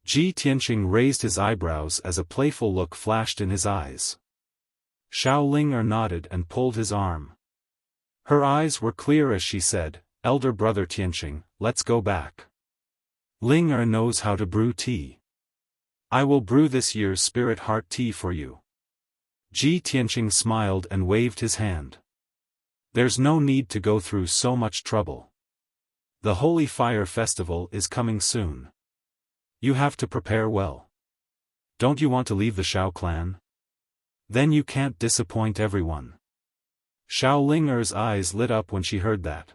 Ji Tianqing raised his eyebrows as a playful look flashed in his eyes. Xiao Linger nodded and pulled his arm. Her eyes were clear as she said, Elder brother Tianqing, let's go back. Linger knows how to brew tea. I will brew this year's spirit heart tea for you. Ji Tianqing smiled and waved his hand. There's no need to go through so much trouble. The Holy Fire Festival is coming soon. You have to prepare well. Don't you want to leave the Xiao clan? Then you can't disappoint everyone. Xiao Ling'er's eyes lit up when she heard that.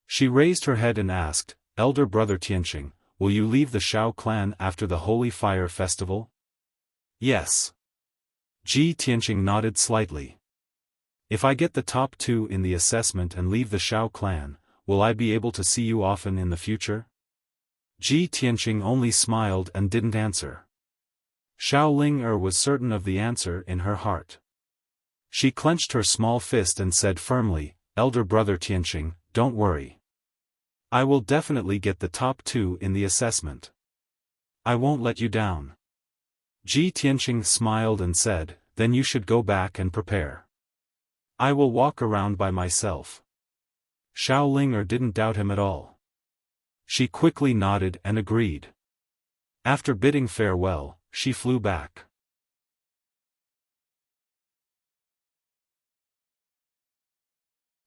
She raised her head and asked, Elder Brother Tianqing, will you leave the Xiao clan after the Holy Fire Festival? Yes. Ji Tianqing nodded slightly. If I get the top 2 in the assessment and leave the Xiao clan, will I be able to see you often in the future? Ji Tianqing only smiled and didn't answer. Xiao Ling'er was certain of the answer in her heart. She clenched her small fist and said firmly, Elder Brother Tianqing, don't worry. I will definitely get the top 2 in the assessment. I won't let you down. Ji Tianqing smiled and said, then you should go back and prepare. I will walk around by myself. Xiao Ling'er didn't doubt him at all. She quickly nodded and agreed. After bidding farewell, she flew back.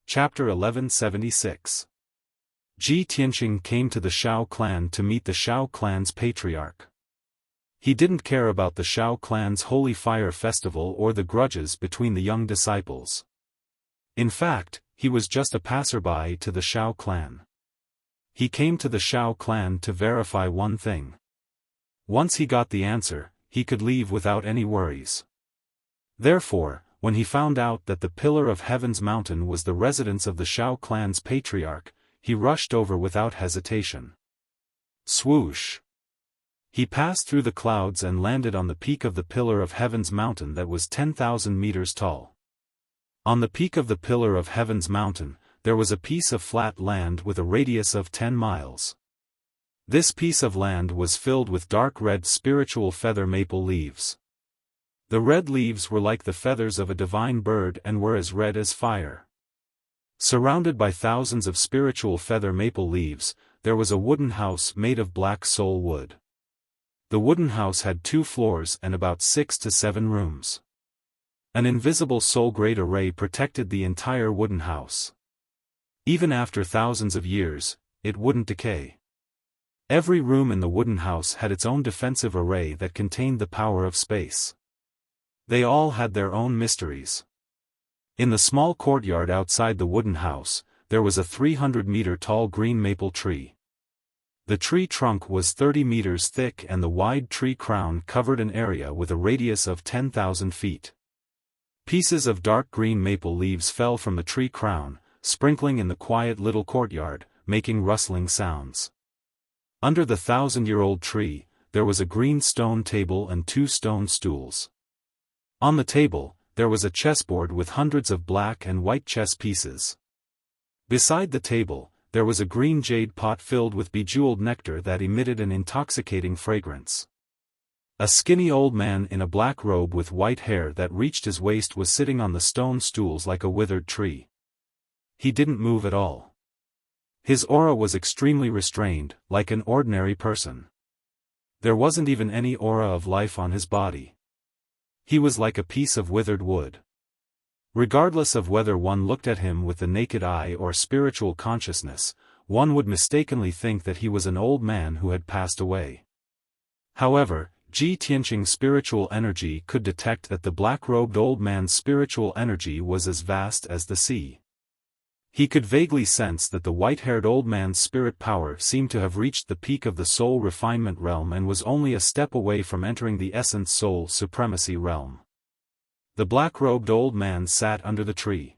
Chapter 1176. Ji Tianqing came to the Xiao clan to meet the Xiao clan's patriarch. He didn't care about the Xiao clan's Holy Fire Festival or the grudges between the young disciples. In fact, he was just a passerby to the Xiao clan. He came to the Xiao clan to verify one thing. Once he got the answer, he could leave without any worries. Therefore, when he found out that the Pillar of Heaven's mountain was the residence of the Xiao clan's patriarch, he rushed over without hesitation. Swoosh! He passed through the clouds and landed on the peak of the Pillar of Heaven's mountain that was 10,000 meters tall. On the peak of the Pillar of Heaven's mountain, there was a piece of flat land with a radius of 10 miles. This piece of land was filled with dark red spiritual feather maple leaves. The red leaves were like the feathers of a divine bird and were as red as fire. Surrounded by thousands of spiritual feather maple leaves, there was a wooden house made of black soul wood. The wooden house had 2 floors and about 6 to 7 rooms. An invisible soul-grade array protected the entire wooden house. Even after thousands of years, it wouldn't decay. Every room in the wooden house had its own defensive array that contained the power of space. They all had their own mysteries. In the small courtyard outside the wooden house, there was a 300-meter-tall green maple tree. The tree trunk was 30 meters thick and the wide tree crown covered an area with a radius of 10,000 feet. Pieces of dark green maple leaves fell from the tree crown, sprinkling in the quiet little courtyard, making rustling sounds. Under the 1,000-year-old tree, there was a green stone table and 2 stone stools. On the table, there was a chessboard with hundreds of black and white chess pieces. Beside the table, there was a green jade pot filled with bejeweled nectar that emitted an intoxicating fragrance. A skinny old man in a black robe with white hair that reached his waist was sitting on the stone stools like a withered tree. He didn't move at all. His aura was extremely restrained, like an ordinary person. There wasn't even any aura of life on his body. He was like a piece of withered wood. Regardless of whether one looked at him with the naked eye or spiritual consciousness, one would mistakenly think that he was an old man who had passed away. However, Ji Tianqing's spiritual energy could detect that the black-robed old man's spiritual energy was as vast as the sea. He could vaguely sense that the white-haired old man's spirit power seemed to have reached the peak of the soul refinement realm and was only a step away from entering the essence soul supremacy realm. The black-robed old man sat under the tree.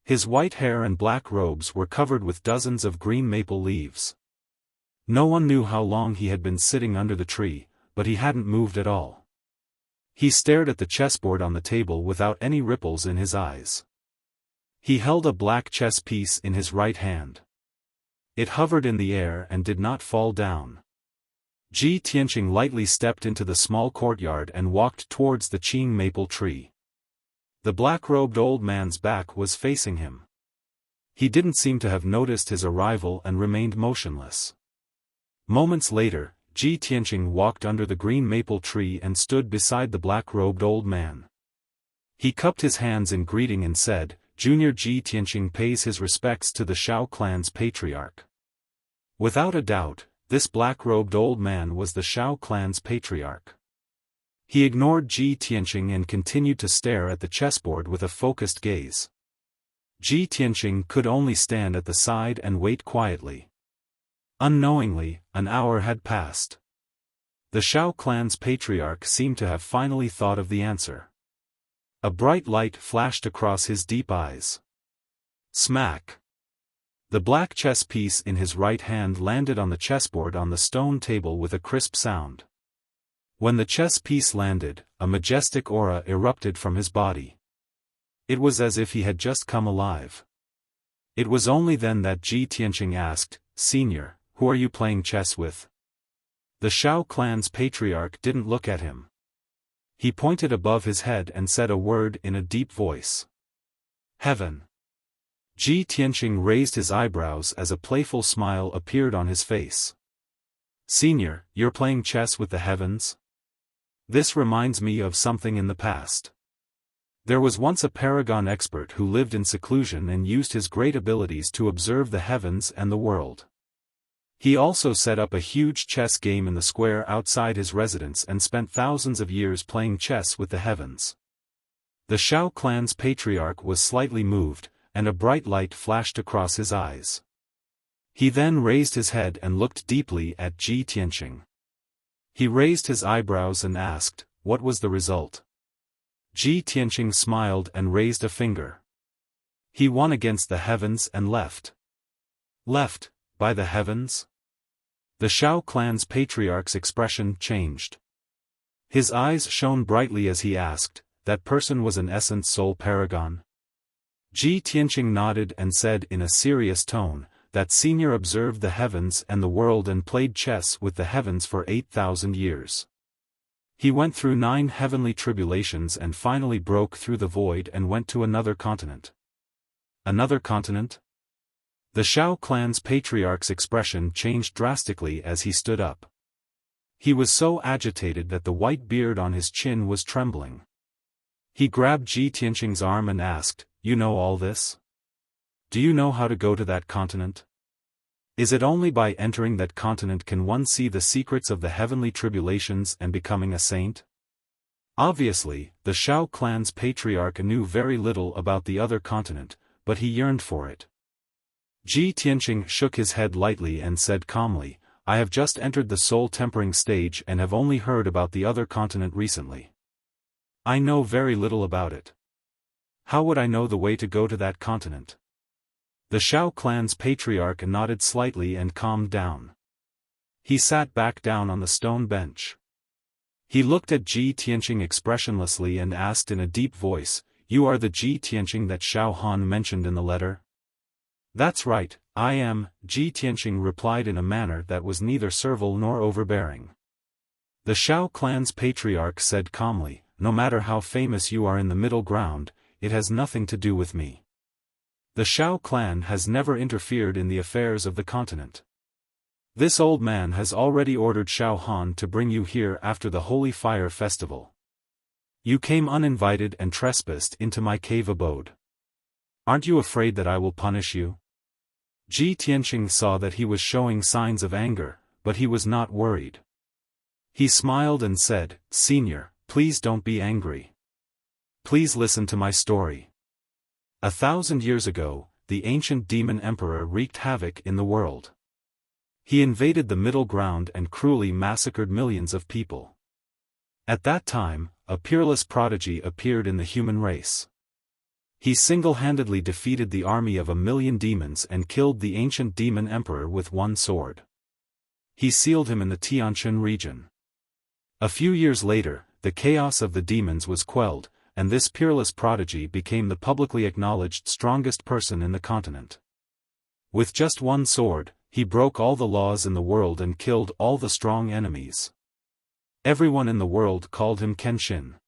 His white hair and black robes were covered with dozens of green maple leaves. No one knew how long he had been sitting under the tree, but he hadn't moved at all. He stared at the chessboard on the table without any ripples in his eyes. He held a black chess piece in his right hand. It hovered in the air and did not fall down. Ji Tianqing lightly stepped into the small courtyard and walked towards the Qing maple tree. The black-robed old man's back was facing him. He didn't seem to have noticed his arrival and remained motionless. Moments later, Ji Tianqing walked under the green maple tree and stood beside the black-robed old man. He cupped his hands in greeting and said, Junior Ji Tianqing pays his respects to the Xiao clan's patriarch. Without a doubt, this black-robed old man was the Xiao clan's patriarch. He ignored Ji Tianqing and continued to stare at the chessboard with a focused gaze. Ji Tianqing could only stand at the side and wait quietly. Unknowingly, an hour had passed. The Xiao clan's patriarch seemed to have finally thought of the answer. A bright light flashed across his deep eyes. Smack! The black chess piece in his right hand landed on the chessboard on the stone table with a crisp sound. When the chess piece landed, a majestic aura erupted from his body. It was as if he had just come alive. It was only then that Ji Tianqing asked, "Senior, who are you playing chess with?" The Xiao clan's patriarch didn't look at him. He pointed above his head and said a word in a deep voice. "Heaven." Ji Tianqing raised his eyebrows as a playful smile appeared on his face. "Senior, you're playing chess with the heavens? This reminds me of something in the past. There was once a paragon expert who lived in seclusion and used his great abilities to observe the heavens and the world. He also set up a huge chess game in the square outside his residence and spent thousands of years playing chess with the heavens." The Xiao clan's patriarch was slightly moved, and a bright light flashed across his eyes. He then raised his head and looked deeply at Ji Tianqing. He raised his eyebrows and asked, "What was the result?" Ji Tianqing smiled and raised a finger. "He won against the heavens and left." "Left, by the heavens?" The Xiao clan's patriarch's expression changed. His eyes shone brightly as he asked, "That person was an essence soul paragon?" Ji Tianqing nodded and said in a serious tone, "That senior observed the heavens and the world and played chess with the heavens for 8,000 years. He went through 9 heavenly tribulations and finally broke through the void and went to another continent." "Another continent?" The Xiao clan's patriarch's expression changed drastically as he stood up. He was so agitated that the white beard on his chin was trembling. He grabbed Ji Tianqing's arm and asked, "You know all this? Do you know how to go to that continent? Is it only by entering that continent can one see the secrets of the heavenly tribulations and becoming a saint?" Obviously, the Xiao clan's patriarch knew very little about the other continent, but he yearned for it. Ji Tianqing shook his head lightly and said calmly, "I have just entered the soul-tempering stage and have only heard about the other continent recently. I know very little about it. How would I know the way to go to that continent?" The Xiao clan's patriarch nodded slightly and calmed down. He sat back down on the stone bench. He looked at Ji Tianqing expressionlessly and asked in a deep voice, "You are the Ji Tianqing that Xiaofan mentioned in the letter?" "That's right, I am," Ji Tianqing replied in a manner that was neither servile nor overbearing. The Xiao clan's patriarch said calmly, "No matter how famous you are in the middle ground, it has nothing to do with me. The Xiao clan has never interfered in the affairs of the continent. This old man has already ordered Xiaohan to bring you here after the Holy Fire Festival. You came uninvited and trespassed into my cave abode. Aren't you afraid that I will punish you?" Ji Tianqing saw that he was showing signs of anger, but he was not worried. He smiled and said, "Senior, please don't be angry. Please listen to my story. 1,000 years ago, the ancient demon emperor wreaked havoc in the world. He invaded the middle ground and cruelly massacred millions of people. At that time, a peerless prodigy appeared in the human race. He single-handedly defeated the army of 1,000,000 demons and killed the ancient demon emperor with one sword. He sealed him in the Tianshan region. A few years later, the chaos of the demons was quelled, and this peerless prodigy became the publicly acknowledged strongest person in the continent. With just one sword, he broke all the laws in the world and killed all the strong enemies. Everyone in the world called him Kenshin."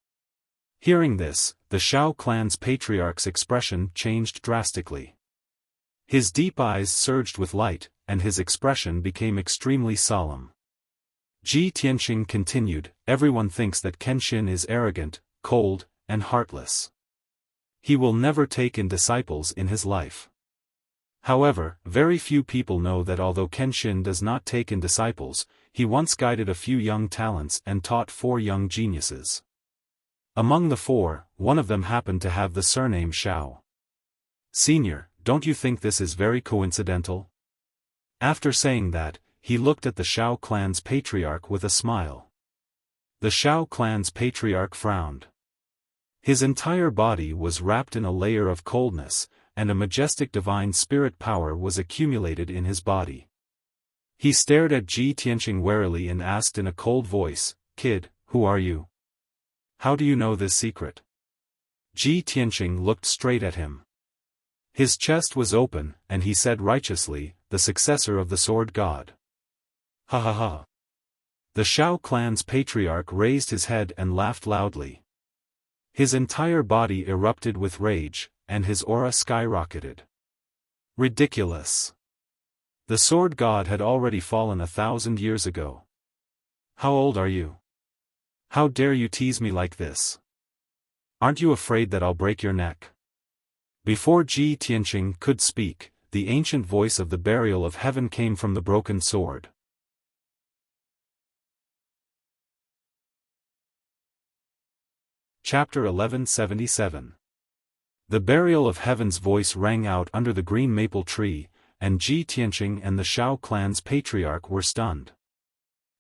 Hearing this, the Xiao clan's patriarch's expression changed drastically. His deep eyes surged with light, and his expression became extremely solemn. Ji Tianqing continued, "Everyone thinks that Kenshin is arrogant, cold, and heartless. He will never take in disciples in his life. However, very few people know that although Kenshin does not take in disciples, he once guided a few young talents and taught 4 young geniuses. Among the 4, one of them happened to have the surname Xiao. Senior, don't you think this is very coincidental? After saying that, he looked at the Xiao clan's patriarch with a smile. The Xiao clan's patriarch frowned. His entire body was wrapped in a layer of coldness, and a majestic divine spirit power was accumulated in his body. He stared at Ji Tianqing warily and asked in a cold voice, "Kid, who are you? How do you know this secret?" Ji Tianqing looked straight at him. His chest was open, and he said righteously, "The successor of the sword god." Ha ha ha. The Xiao clan's patriarch raised his head and laughed loudly. His entire body erupted with rage, and his aura skyrocketed. Ridiculous. The sword god had already fallen 1,000 years ago. How old are you? How dare you tease me like this? Aren't you afraid that I'll break your neck? Before Ji Tianqing could speak, the ancient voice of the burial of heaven came from the broken sword. Chapter 1177. The burial of heaven's voice rang out under the green maple tree, and Ji Tianqing and the Xiao clan's patriarch were stunned.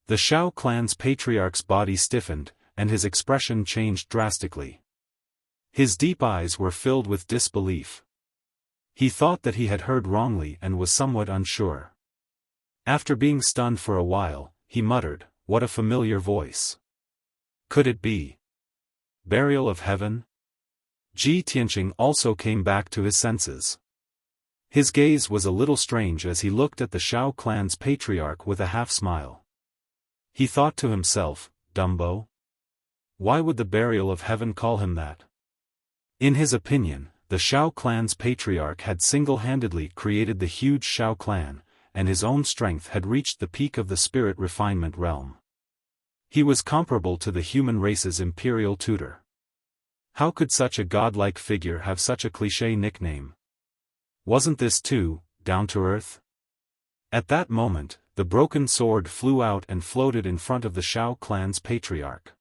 The Xiao clan's patriarch's body stiffened, and his expression changed drastically. His deep eyes were filled with disbelief. He thought that he had heard wrongly and was somewhat unsure. After being stunned for a while, he muttered, "What a familiar voice. Could it be burial of heaven?" Ji Tianqing also came back to his senses. His gaze was a little strange as he looked at the Xiao clan's patriarch with a half-smile. He thought to himself, "Dumbo? Why would the burial of heaven call him that?" In his opinion, the Xiao clan's patriarch had single-handedly created the huge Xiao clan, and his own strength had reached the peak of the spirit refinement realm. He was comparable to the human race's imperial tutor. How could such a godlike figure have such a cliché nickname? Wasn't this too down to earth? At that moment, the broken sword flew out and floated in front of the Xiao clan's patriarch.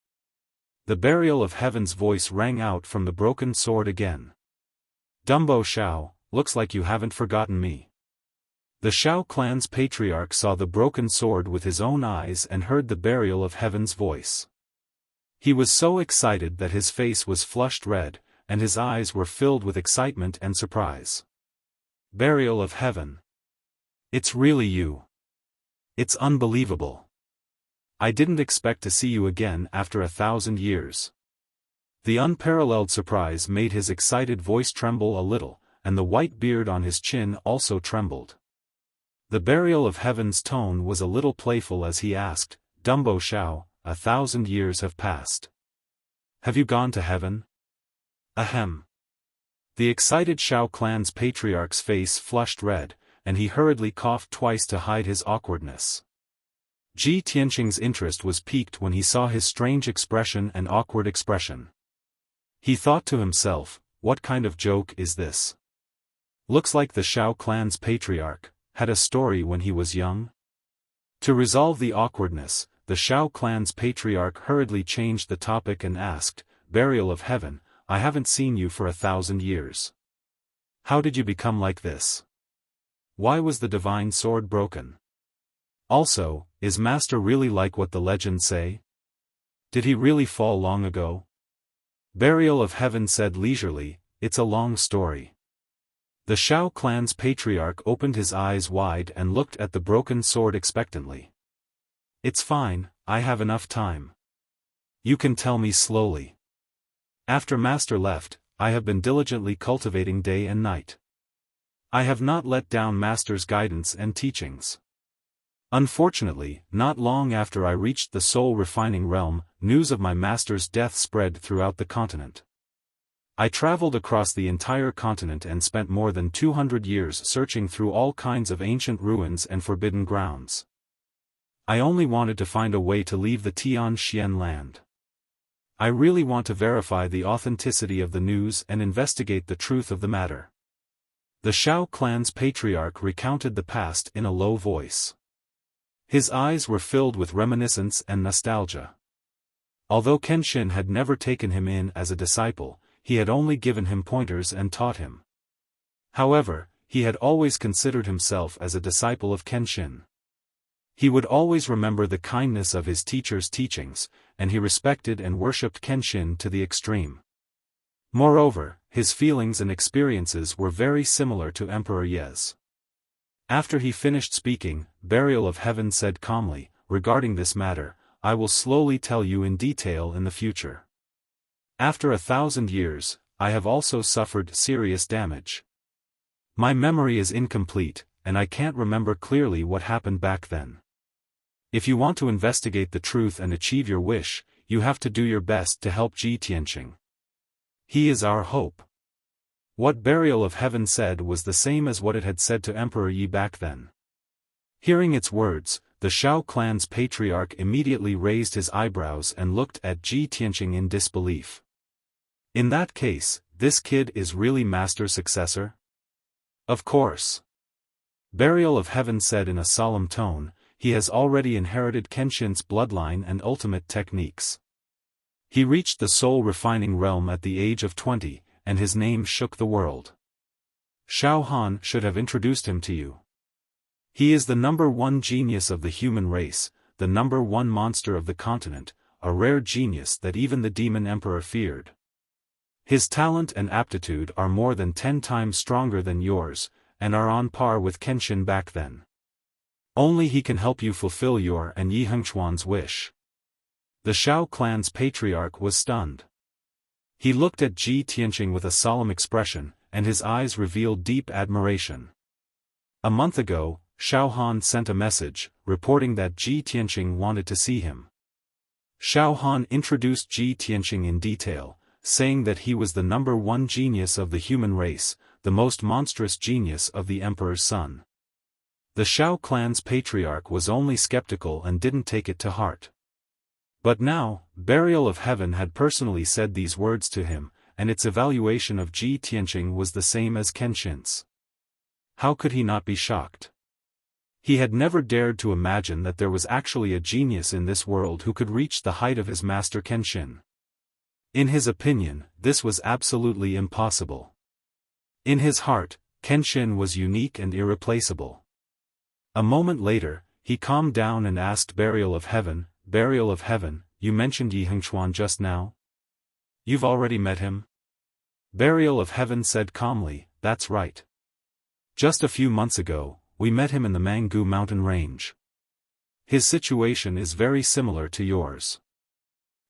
The burial of heaven's voice rang out from the broken sword again. "Dumbo Xiao, looks like you haven't forgotten me." The Xiao clan's patriarch saw the broken sword with his own eyes and heard the burial of heaven's voice. He was so excited that his face was flushed red, and his eyes were filled with excitement and surprise. "Burial of heaven. It's really you. It's unbelievable. I didn't expect to see you again after 1,000 years." The unparalleled surprise made his excited voice tremble a little, and the white beard on his chin also trembled. The burial of heaven's tone was a little playful as he asked, "Dumbo Xiao, 1,000 years have passed. Have you gone to heaven?" Ahem. The excited Xiao clan's patriarch's face flushed red, and he hurriedly coughed twice to hide his awkwardness. Ji Tianqing's interest was piqued when he saw his strange expression and awkward expression. He thought to himself, "What kind of joke is this? Looks like the Xiao clan's patriarch had a story when he was young." To resolve the awkwardness, the Xiao clan's patriarch hurriedly changed the topic and asked, "Burial of heaven, I haven't seen you for 1,000 years. How did you become like this? Why was the divine sword broken? Also, is Master really like what the legends say? Did he really fall long ago?" Burial of heaven said leisurely, "It's a long story." The Xiao clan's patriarch opened his eyes wide and looked at the broken sword expectantly. "It's fine, I have enough time. You can tell me slowly. After Master left, I have been diligently cultivating day and night. I have not let down Master's guidance and teachings. Unfortunately, not long after I reached the soul-refining realm, news of my Master's death spread throughout the continent. I traveled across the entire continent and spent more than 200 years searching through all kinds of ancient ruins and forbidden grounds. I only wanted to find a way to leave the Tianxian land. I really want to verify the authenticity of the news and investigate the truth of the matter. The Xiao clan's patriarch recounted the past in a low voice. His eyes were filled with reminiscence and nostalgia. Although Kenshin had never taken him in as a disciple, he had only given him pointers and taught him. However, he had always considered himself as a disciple of Kenshin. He would always remember the kindness of his teacher's teachings, and he respected and worshipped Kenshin to the extreme. Moreover, his feelings and experiences were very similar to Emperor Ye's. After he finished speaking, Burial of Heaven said calmly, "Regarding this matter, I will slowly tell you in detail in the future. After 1,000 years, I have also suffered serious damage. My memory is incomplete, and I can't remember clearly what happened back then. If you want to investigate the truth and achieve your wish, you have to do your best to help Ji Tianqing. He is our hope." What Burial of Heaven said was the same as what it had said to Emperor Yi back then. Hearing its words, the Xiao clan's patriarch immediately raised his eyebrows and looked at Ji Tianqing in disbelief. In that case, this kid is really Master's successor? Of course. Burial of Heaven said in a solemn tone, he has already inherited Kenshin's bloodline and ultimate techniques. He reached the soul-refining realm at the age of 20, and his name shook the world. Xiaofan should have introduced him to you. He is the #1 genius of the human race, the #1 monster of the continent, a rare genius that even the demon emperor feared. His talent and aptitude are more than 10 times stronger than yours, and are on par with Kenshin back then. Only he can help you fulfill your and Yi Hengchuan's wish. The Xiao clan's patriarch was stunned. He looked at Ji Tianqing with a solemn expression, and his eyes revealed deep admiration. A month ago, Xiaohan sent a message, reporting that Ji Tianqing wanted to see him. Xiaohan introduced Ji Tianqing in detail, saying that he was the #1 genius of the human race, the most monstrous genius of the emperor's son. The Xiao clan's patriarch was only skeptical and didn't take it to heart. But now, Burial of Heaven had personally said these words to him, and its evaluation of Ji Tianqing was the same as Kenshin's. How could he not be shocked? He had never dared to imagine that there was actually a genius in this world who could reach the height of his master Kenshin. In his opinion, this was absolutely impossible. In his heart, Kenshin was unique and irreplaceable. A moment later, he calmed down and asked Burial of Heaven, "Burial of Heaven, you mentioned Yi Hengchuan just now? You've already met him?" Burial of Heaven said calmly, "That's right. Just a few months ago, we met him in the Mangu mountain range. His situation is very similar to yours.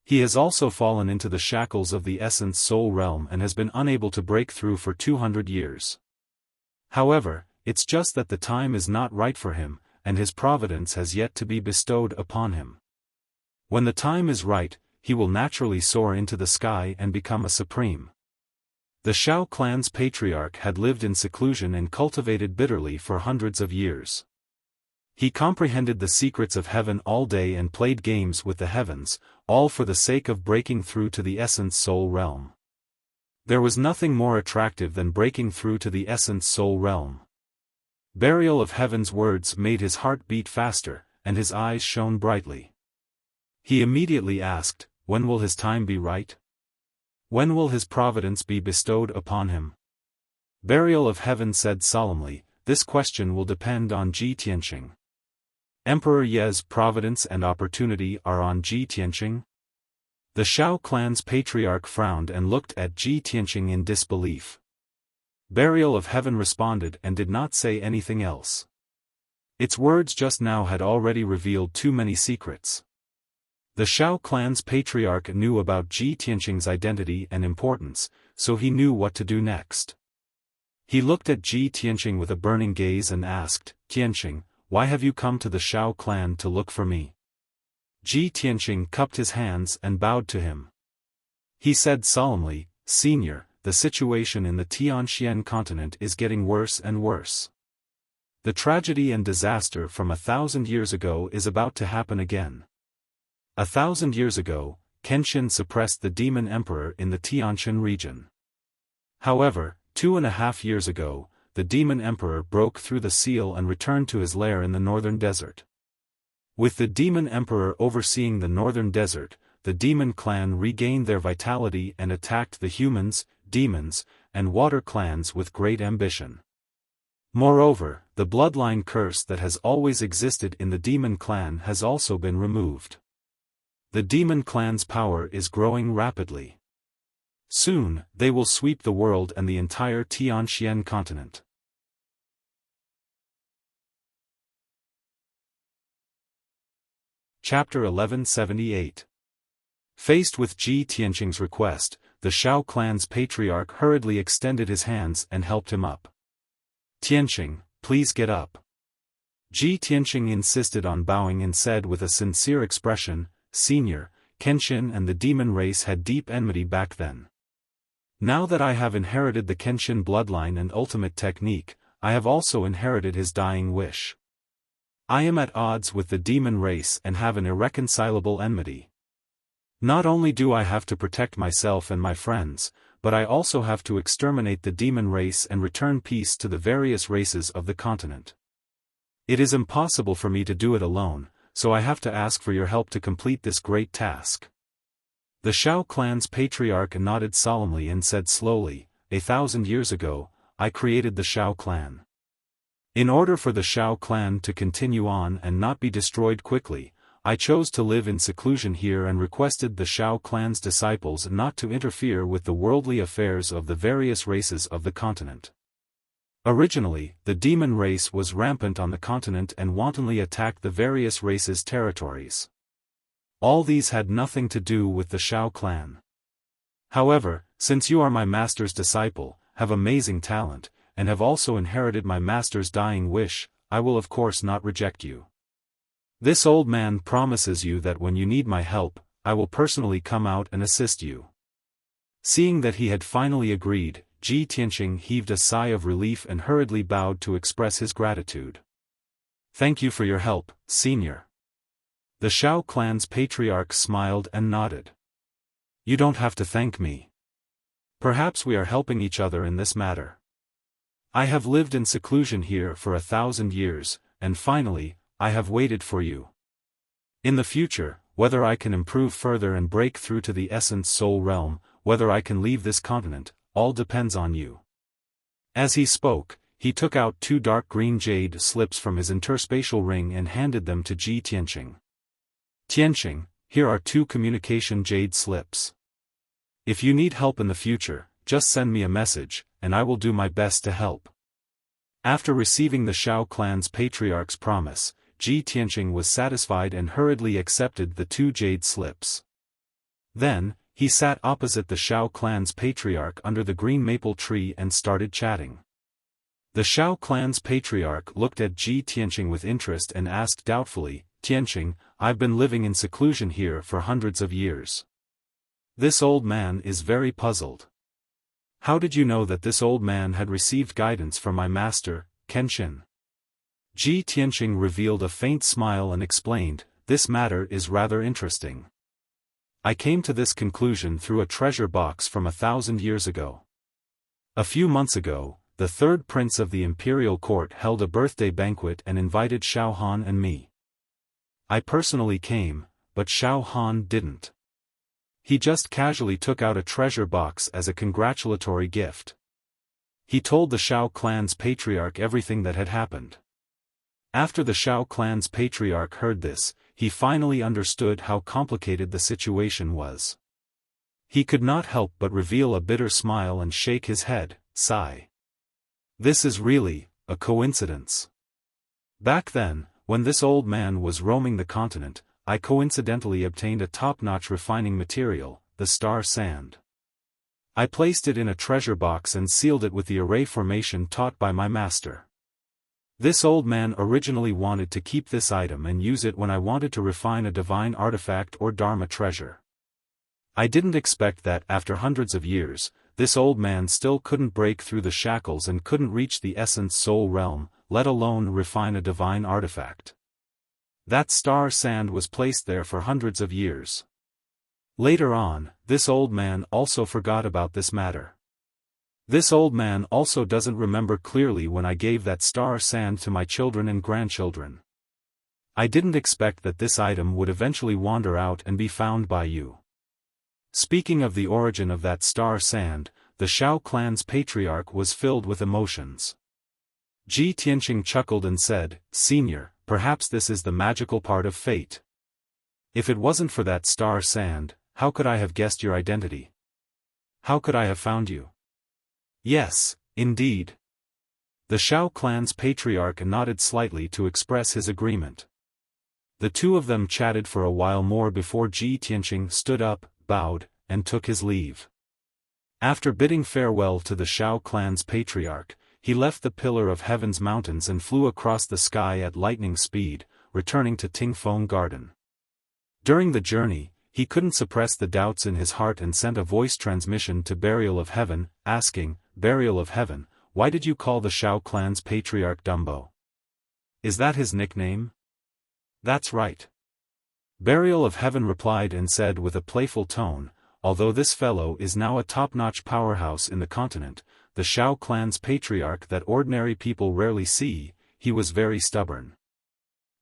He has also fallen into the shackles of the essence soul realm and has been unable to break through for 200 years. However, it's just that the time is not right for him, and his providence has yet to be bestowed upon him. When the time is right, he will naturally soar into the sky and become a supreme." The Xiao clan's patriarch had lived in seclusion and cultivated bitterly for hundreds of years. He comprehended the secrets of heaven all day and played games with the heavens, all for the sake of breaking through to the essence soul realm. There was nothing more attractive than breaking through to the essence soul realm. Burial of Heaven's words made his heart beat faster, and his eyes shone brightly. He immediately asked, "When will his time be right? When will his providence be bestowed upon him?" Burial of Heaven said solemnly, "This question will depend on Ji Tianqing." Emperor Ye's providence and opportunity are on Ji Tianqing? The Xiao clan's patriarch frowned and looked at Ji Tianqing in disbelief. Burial of Heaven responded and did not say anything else. Its words just now had already revealed too many secrets. The Xiao clan's patriarch knew about Ji Tianqing's identity and importance, so he knew what to do next. He looked at Ji Tianqing with a burning gaze and asked, "Tianqing, why have you come to the Xiao clan to look for me?" Ji Tianqing cupped his hands and bowed to him. He said solemnly, "Senior, the situation in the Tianxian continent is getting worse and worse. The tragedy and disaster from 1,000 years ago is about to happen again. 1,000 years ago, Kenshin suppressed the demon emperor in the Tianxian region. However, 2.5 years ago, the demon emperor broke through the seal and returned to his lair in the northern desert. With the demon emperor overseeing the northern desert, the demon clan regained their vitality and attacked the humans, demons, and water clans with great ambition. Moreover, the bloodline curse that has always existed in the demon clan has also been removed. The demon clan's power is growing rapidly. Soon, they will sweep the world and the entire Tianxian continent. Chapter 1178. Faced with Ji Tianqing's request, the Shao clan's patriarch hurriedly extended his hands and helped him up. "Tianqing, please get up." Ji Tianqing insisted on bowing and said with a sincere expression, "Senior, Kenshin and the demon race had deep enmity back then. Now that I have inherited the Kenshin bloodline and ultimate technique, I have also inherited his dying wish. I am at odds with the demon race and have an irreconcilable enmity. Not only do I have to protect myself and my friends, but I also have to exterminate the demon race and return peace to the various races of the continent. It is impossible for me to do it alone, so I have to ask for your help to complete this great task." The Shao clan's patriarch nodded solemnly and said slowly, "1,000 years ago, I created the Shao clan. In order for the Shao clan to continue on and not be destroyed quickly, I chose to live in seclusion here and requested the Shao clan's disciples not to interfere with the worldly affairs of the various races of the continent. Originally, the demon race was rampant on the continent and wantonly attacked the various races' territories. All these had nothing to do with the Shao clan. However, since you are my master's disciple, have amazing talent, and have also inherited my master's dying wish, I will of course not reject you. This old man promises you that when you need my help, I will personally come out and assist you." Seeing that he had finally agreed, Ji Tianqing heaved a sigh of relief and hurriedly bowed to express his gratitude. "Thank you for your help, senior." The Shao clan's patriarch smiled and nodded. "You don't have to thank me. Perhaps we are helping each other in this matter. I have lived in seclusion here for 1,000 years, and finally, I have waited for you. In the future, whether I can improve further and break through to the essence soul realm, whether I can leave this continent, all depends on you." As he spoke, he took out 2 dark green jade slips from his interspatial ring and handed them to Ji Tianqing. "Tianqing, here are 2 communication jade slips. If you need help in the future, just send me a message, and I will do my best to help." After receiving the Shao clan's patriarch's promise, Ji Tianqing was satisfied and hurriedly accepted the 2 jade slips. Then, he sat opposite the Shao clan's patriarch under the green maple tree and started chatting. The Shao clan's patriarch looked at Ji Tianqing with interest and asked doubtfully, "Tianqing, I've been living in seclusion here for hundreds of years. This old man is very puzzled. How did you know that this old man had received guidance from my master, Kenshin?" Ji Tianqing revealed a faint smile and explained, "This matter is rather interesting. I came to this conclusion through a treasure box from 1,000 years ago. A few months ago, the 3rd prince of the imperial court held a birthday banquet and invited Xiaofan and me. I personally came, but Xiaofan didn't. He just casually took out a treasure box as a congratulatory gift. He told the Shao clan's patriarch everything that had happened. After the Shao clan's patriarch heard this, he finally understood how complicated the situation was. He could not help but reveal a bitter smile and shake his head, sigh. This is really a coincidence. Back then, when this old man was roaming the continent, I coincidentally obtained a top-notch refining material, the star sand. I placed it in a treasure box and sealed it with the array formation taught by my master. This old man originally wanted to keep this item and use it when I wanted to refine a divine artifact or dharma treasure. I didn't expect that after hundreds of years, this old man still couldn't break through the shackles and couldn't reach the essence soul realm, let alone refine a divine artifact. That star sand was placed there for hundreds of years. Later on, this old man also forgot about this matter. This old man also doesn't remember clearly when I gave that star sand to my children and grandchildren. I didn't expect that this item would eventually wander out and be found by you. Speaking of the origin of that star sand, the Xiao clan's patriarch was filled with emotions. Ji Tianqing chuckled and said, "Senior, perhaps this is the magical part of fate. If it wasn't for that star sand, how could I have guessed your identity? How could I have found you?" "Yes, indeed." The Xiao clan's patriarch nodded slightly to express his agreement. The two of them chatted for a while more before Ji Tianqing stood up, bowed, and took his leave. After bidding farewell to the Xiao clan's patriarch, he left the Pillar of Heaven's mountains and flew across the sky at lightning speed, returning to Tingfeng Garden. During the journey, he couldn't suppress the doubts in his heart and sent a voice transmission to Burial of Heaven, asking, "Burial of Heaven, why did you call the Xiao clan's patriarch Dumbo? Is that his nickname?" "That's right." Burial of Heaven replied and said with a playful tone, "Although this fellow is now a top-notch powerhouse in the continent, the Xiao clan's patriarch that ordinary people rarely see, he was very stubborn.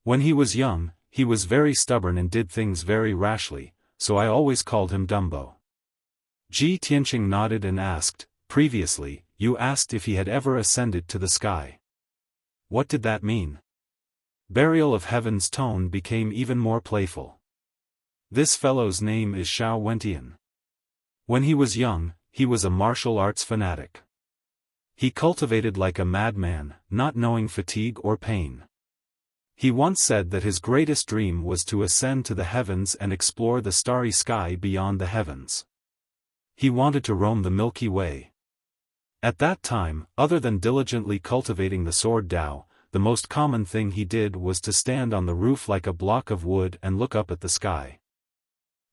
When he was young, he was very stubborn and did things very rashly, so I always called him Dumbo." Ji Tianqing nodded and asked, "Previously, you asked if he had ever ascended to the sky. What did that mean?" Burial of Heaven's tone became even more playful. "This fellow's name is Xiao Wentian. When he was young, he was a martial arts fanatic. He cultivated like a madman, not knowing fatigue or pain. He once said that his greatest dream was to ascend to the heavens and explore the starry sky beyond the heavens. He wanted to roam the Milky Way. At that time, other than diligently cultivating the sword Dao, the most common thing he did was to stand on the roof like a block of wood and look up at the sky."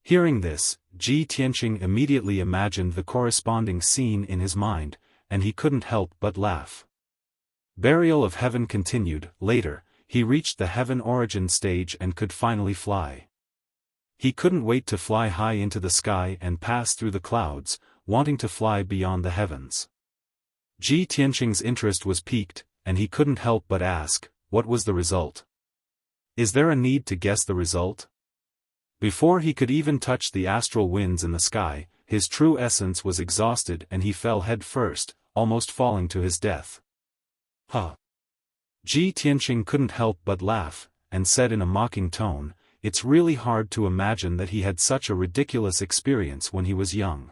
Hearing this, Ji Tianqing immediately imagined the corresponding scene in his mind, and he couldn't help but laugh. Burial of Heaven continued. Later, he reached the heaven origin stage and could finally fly. He couldn't wait to fly high into the sky and pass through the clouds, wanting to fly beyond the heavens. Ji Tianqing's interest was piqued, and he couldn't help but ask, "What was the result? Is there a need to guess the result?" Before he could even touch the astral winds in the sky, his true essence was exhausted and he fell head first, almost falling to his death. "Huh." Ji Tianqing couldn't help but laugh, and said in a mocking tone, "It's really hard to imagine that he had such a ridiculous experience when he was young.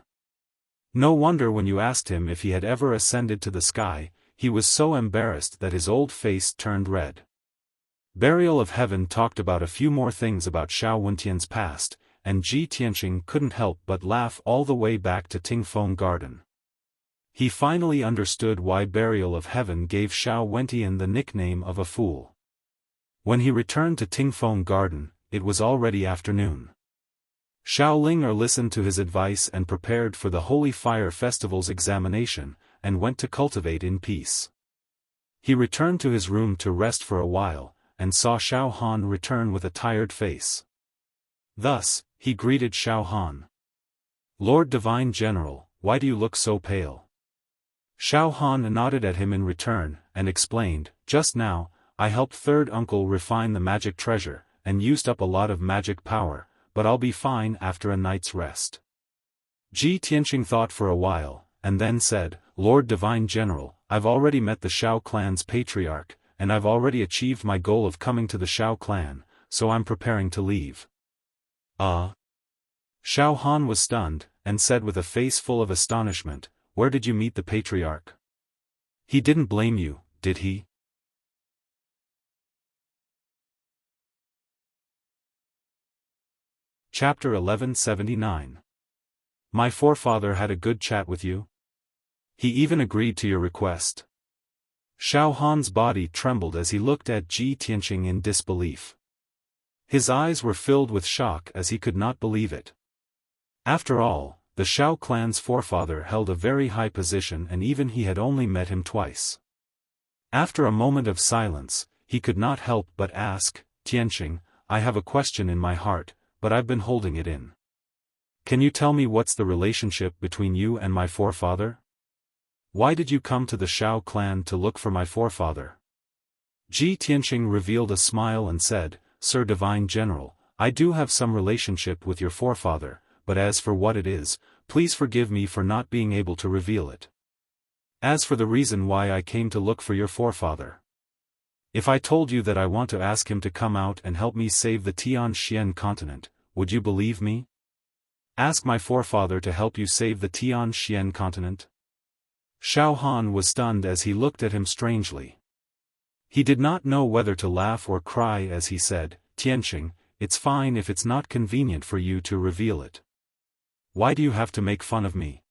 No wonder when you asked him if he had ever ascended to the sky, he was so embarrassed that his old face turned red." Burial of Heaven talked about a few more things about Xiao Wentian's past, and Ji Tianqing couldn't help but laugh all the way back to Tingfeng Garden. He finally understood why Burial of Heaven gave Xiao Wentian the nickname of a fool. When he returned to Tingfeng Garden, it was already afternoon. Shaolinger listened to his advice and prepared for the Holy Fire Festival's examination, and went to cultivate in peace. He returned to his room to rest for a while, and saw Xiao Han return with a tired face. Thus, he greeted Xiao Han. "Lord Divine General, why do you look so pale?" Xiao Han nodded at him in return, and explained, "Just now, I helped third uncle refine the magic treasure, and used up a lot of magic power, but I'll be fine after a night's rest." Ji Tianqing thought for a while, and then said, "Lord Divine General, I've already met the Xiao clan's patriarch, and I've already achieved my goal of coming to the Xiao clan, so I'm preparing to leave." Xiao Han was stunned, and said with a face full of astonishment, "Where did you meet the patriarch? He didn't blame you, did he?" Chapter 1179. My forefather had a good chat with you? He even agreed to your request. Xiao Han's body trembled as he looked at Ji Tianqing in disbelief. His eyes were filled with shock as he could not believe it. After all, the Xiao clan's forefather held a very high position and even he had only met him twice. After a moment of silence, he could not help but ask, "Tianqing, I have a question in my heart, but I've been holding it in. Can you tell me what's the relationship between you and my forefather?" Why did you come to the Xiao clan to look for my forefather? Ji Tianqing revealed a smile and said, Sir Divine General, I do have some relationship with your forefather, but as for what it is, please forgive me for not being able to reveal it. As for the reason why I came to look for your forefather, if I told you that I want to ask him to come out and help me save the Tianxian continent, would you believe me? Ask my forefather to help you save the Tianxian continent? Xiaofan was stunned as he looked at him strangely. He did not know whether to laugh or cry as he said, Tianqing, it's fine if it's not convenient for you to reveal it. Why do you have to make fun of me?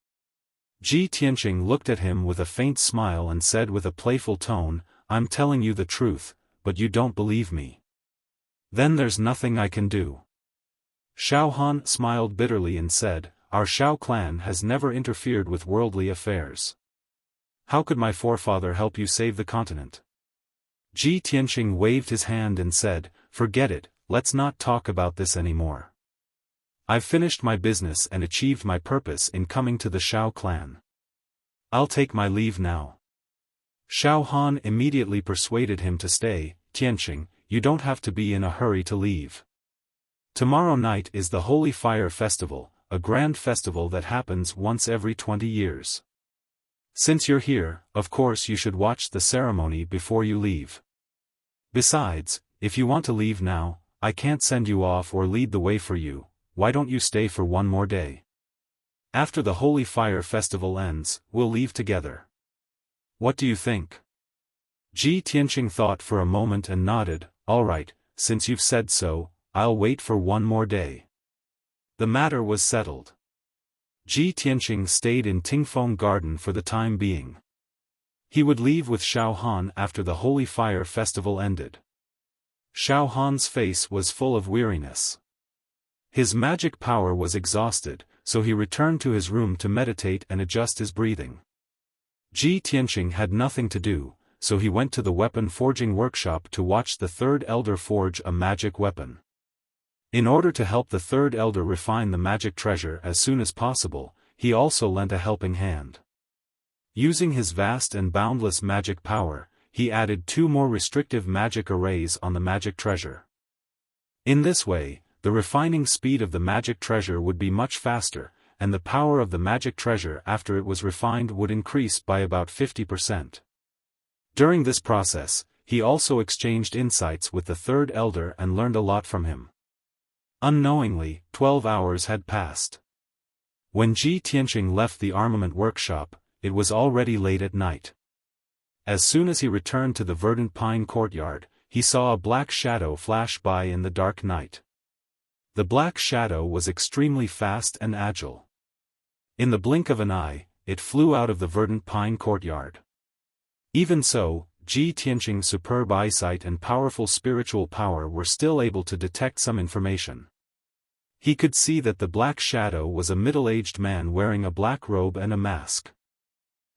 Ji Tianqing looked at him with a faint smile and said with a playful tone, I'm telling you the truth, but you don't believe me. Then there's nothing I can do. Xiaofan smiled bitterly and said, Our Xiao clan has never interfered with worldly affairs. How could my forefather help you save the continent? Ji Tianqing waved his hand and said, Forget it, let's not talk about this anymore. I've finished my business and achieved my purpose in coming to the Xiao clan. I'll take my leave now. Xiaofan immediately persuaded him to stay. Tianqing, you don't have to be in a hurry to leave. Tomorrow night is the Holy Fire Festival, a grand festival that happens once every 20 years. Since you're here, of course you should watch the ceremony before you leave. Besides, if you want to leave now, I can't send you off or lead the way for you. Why don't you stay for one more day? After the Holy Fire Festival ends, we'll leave together. What do you think? Ji Tianqing thought for a moment and nodded, All right, since you've said so, I'll wait for one more day. The matter was settled. Ji Tianqing stayed in Tingfeng Garden for the time being. He would leave with Xiaofan after the Holy Fire Festival ended. Xiaofan's face was full of weariness. His magic power was exhausted, so he returned to his room to meditate and adjust his breathing. Ji Tianqing had nothing to do, so he went to the weapon forging workshop to watch the third elder forge a magic weapon. In order to help the third elder refine the magic treasure as soon as possible, he also lent a helping hand. Using his vast and boundless magic power, he added 2 more restrictive magic arrays on the magic treasure. In this way, the refining speed of the magic treasure would be much faster, and the power of the magic treasure after it was refined would increase by about 50%. During this process, he also exchanged insights with the third elder and learned a lot from him. Unknowingly, 12 hours had passed. When Ji Tianqing left the armament workshop, it was already late at night. As soon as he returned to the verdant pine courtyard, he saw a black shadow flash by in the dark night. The black shadow was extremely fast and agile. In the blink of an eye, it flew out of the verdant pine courtyard. Even so, Ji Tianqing's superb eyesight and powerful spiritual power were still able to detect some information. He could see that the black shadow was a middle-aged man wearing a black robe and a mask.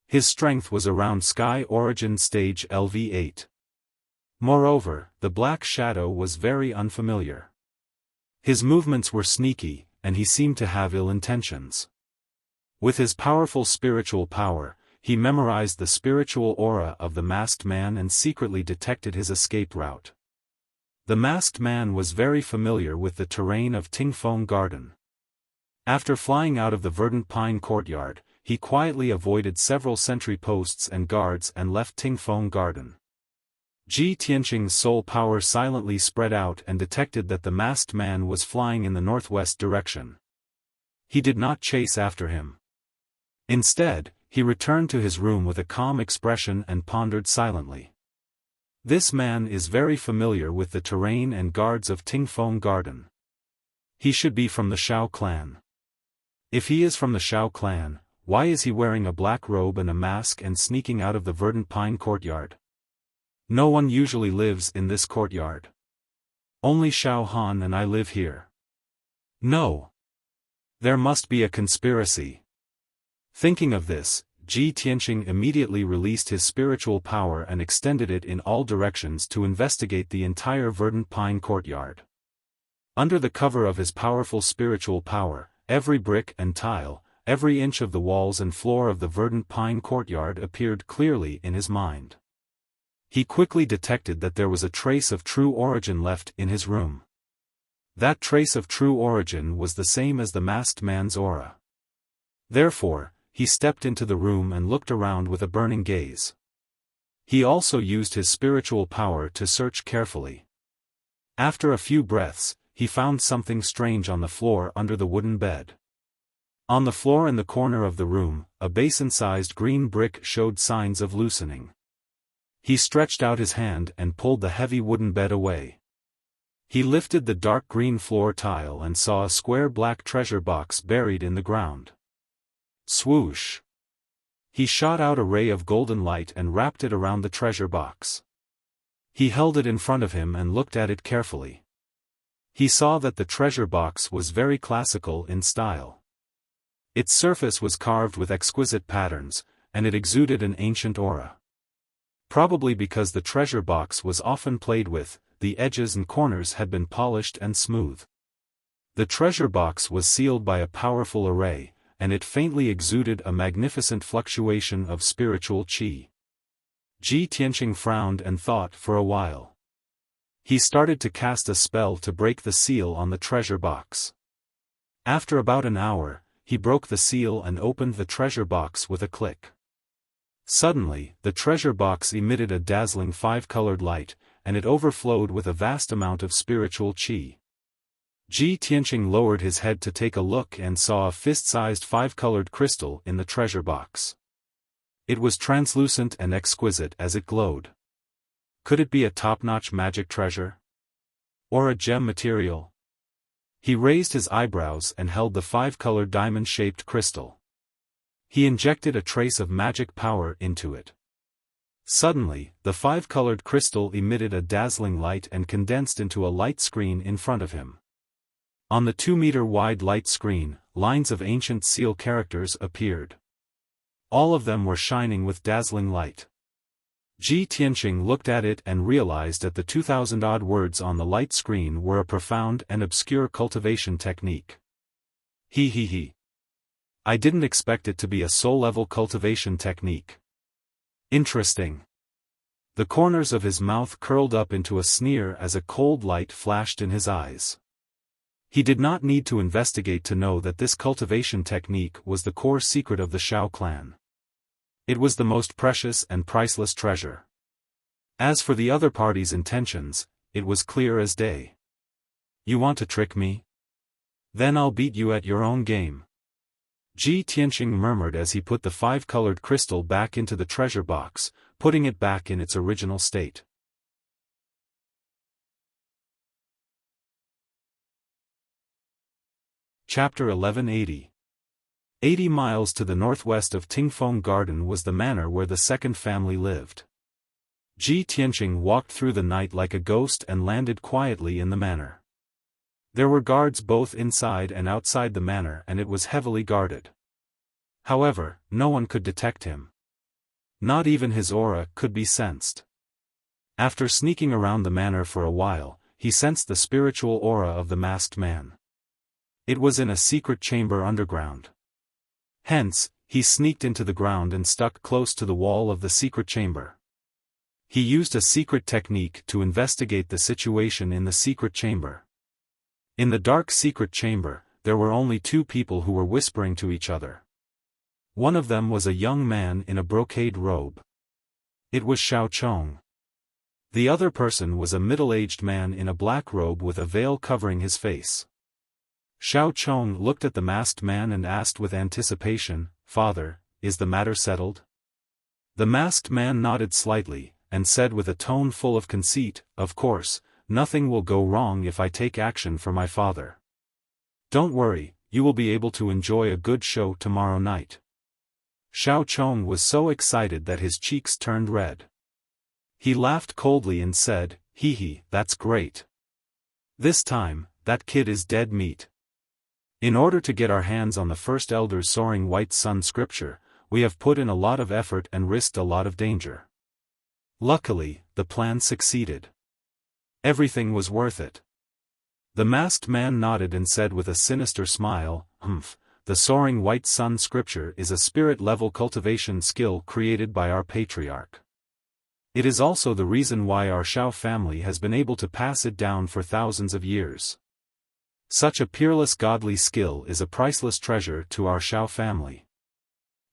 His strength was around Sky Origin Stage LV8. Moreover, the black shadow was very unfamiliar. His movements were sneaky, and he seemed to have ill intentions. With his powerful spiritual power, he memorized the spiritual aura of the masked man and secretly detected his escape route. The masked man was very familiar with the terrain of Tingfeng Garden. After flying out of the verdant pine courtyard, he quietly avoided several sentry posts and guards and left Tingfeng Garden. Ji Tianqing's soul power silently spread out and detected that the masked man was flying in the northwest direction. He did not chase after him. Instead, he returned to his room with a calm expression and pondered silently. This man is very familiar with the terrain and guards of Tingfeng Garden. He should be from the Xiao clan. If he is from the Xiao clan, why is he wearing a black robe and a mask and sneaking out of the verdant pine courtyard? No one usually lives in this courtyard. Only Xiaofan and I live here. No. There must be a conspiracy. Thinking of this, Ji Tianqing immediately released his spiritual power and extended it in all directions to investigate the entire verdant pine courtyard. Under the cover of his powerful spiritual power, every brick and tile, every inch of the walls and floor of the verdant pine courtyard appeared clearly in his mind. He quickly detected that there was a trace of true origin left in his room. That trace of true origin was the same as the masked man's aura. Therefore, he stepped into the room and looked around with a burning gaze. He also used his spiritual power to search carefully. After a few breaths, he found something strange on the floor under the wooden bed. On the floor in the corner of the room, a basin-sized green brick showed signs of loosening. He stretched out his hand and pulled the heavy wooden bed away. He lifted the dark green floor tile and saw a square black treasure box buried in the ground. Swoosh! He shot out a ray of golden light and wrapped it around the treasure box. He held it in front of him and looked at it carefully. He saw that the treasure box was very classical in style. Its surface was carved with exquisite patterns, and it exuded an ancient aura. Probably because the treasure box was often played with, the edges and corners had been polished and smooth. The treasure box was sealed by a powerful array, and it faintly exuded a magnificent fluctuation of spiritual qi. Ji Tianqing frowned and thought for a while. He started to cast a spell to break the seal on the treasure box. After about an hour, he broke the seal and opened the treasure box with a click. Suddenly, the treasure box emitted a dazzling five-colored light, and it overflowed with a vast amount of spiritual qi. Ji Tianqing lowered his head to take a look and saw a fist-sized five-colored crystal in the treasure box. It was translucent and exquisite as it glowed. Could it be a top-notch magic treasure? Or a gem material? He raised his eyebrows and held the five-colored diamond-shaped crystal. He injected a trace of magic power into it. Suddenly, the five-colored crystal emitted a dazzling light and condensed into a light screen in front of him. On the 2-meter-wide light screen, lines of ancient seal characters appeared. All of them were shining with dazzling light. Ji Tianqing looked at it and realized that the 2,000-odd words on the light screen were a profound and obscure cultivation technique. He. I didn't expect it to be a soul-level cultivation technique. Interesting. The corners of his mouth curled up into a sneer as a cold light flashed in his eyes. He did not need to investigate to know that this cultivation technique was the core secret of the Xiao clan. It was the most precious and priceless treasure. As for the other party's intentions, it was clear as day. You want to trick me? Then I'll beat you at your own game. Ji Tianqing murmured as he put the five-colored crystal back into the treasure box, putting it back in its original state. Chapter 1180. 80 miles to the northwest of Tingfeng Garden was the manor where the second family lived. Ji Tianqing walked through the night like a ghost and landed quietly in the manor. There were guards both inside and outside the manor and it was heavily guarded. However, no one could detect him. Not even his aura could be sensed. After sneaking around the manor for a while, he sensed the spiritual aura of the masked man. It was in a secret chamber underground. Hence, he sneaked into the ground and stuck close to the wall of the secret chamber. He used a secret technique to investigate the situation in the secret chamber. In the dark secret chamber, there were only two people who were whispering to each other. One of them was a young man in a brocade robe. It was Xiao Chong. The other person was a middle-aged man in a black robe with a veil covering his face. Xiao Chong looked at the masked man and asked with anticipation, "Father, is the matter settled?" The masked man nodded slightly, and said with a tone full of conceit, "Of course, nothing will go wrong if I take action for my father. Don't worry, you will be able to enjoy a good show tomorrow night." Xiao Chong was so excited that his cheeks turned red. He laughed coldly and said, That's great. This time, that kid is dead meat. In order to get our hands on the first Elder's Soaring White Sun scripture, we have put in a lot of effort and risked a lot of danger. Luckily, the plan succeeded. Everything was worth it. The masked man nodded and said with a sinister smile, the soaring white sun scripture is a spirit-level cultivation skill created by our patriarch. It is also the reason why our Xiao family has been able to pass it down for thousands of years. Such a peerless godly skill is a priceless treasure to our Xiao family.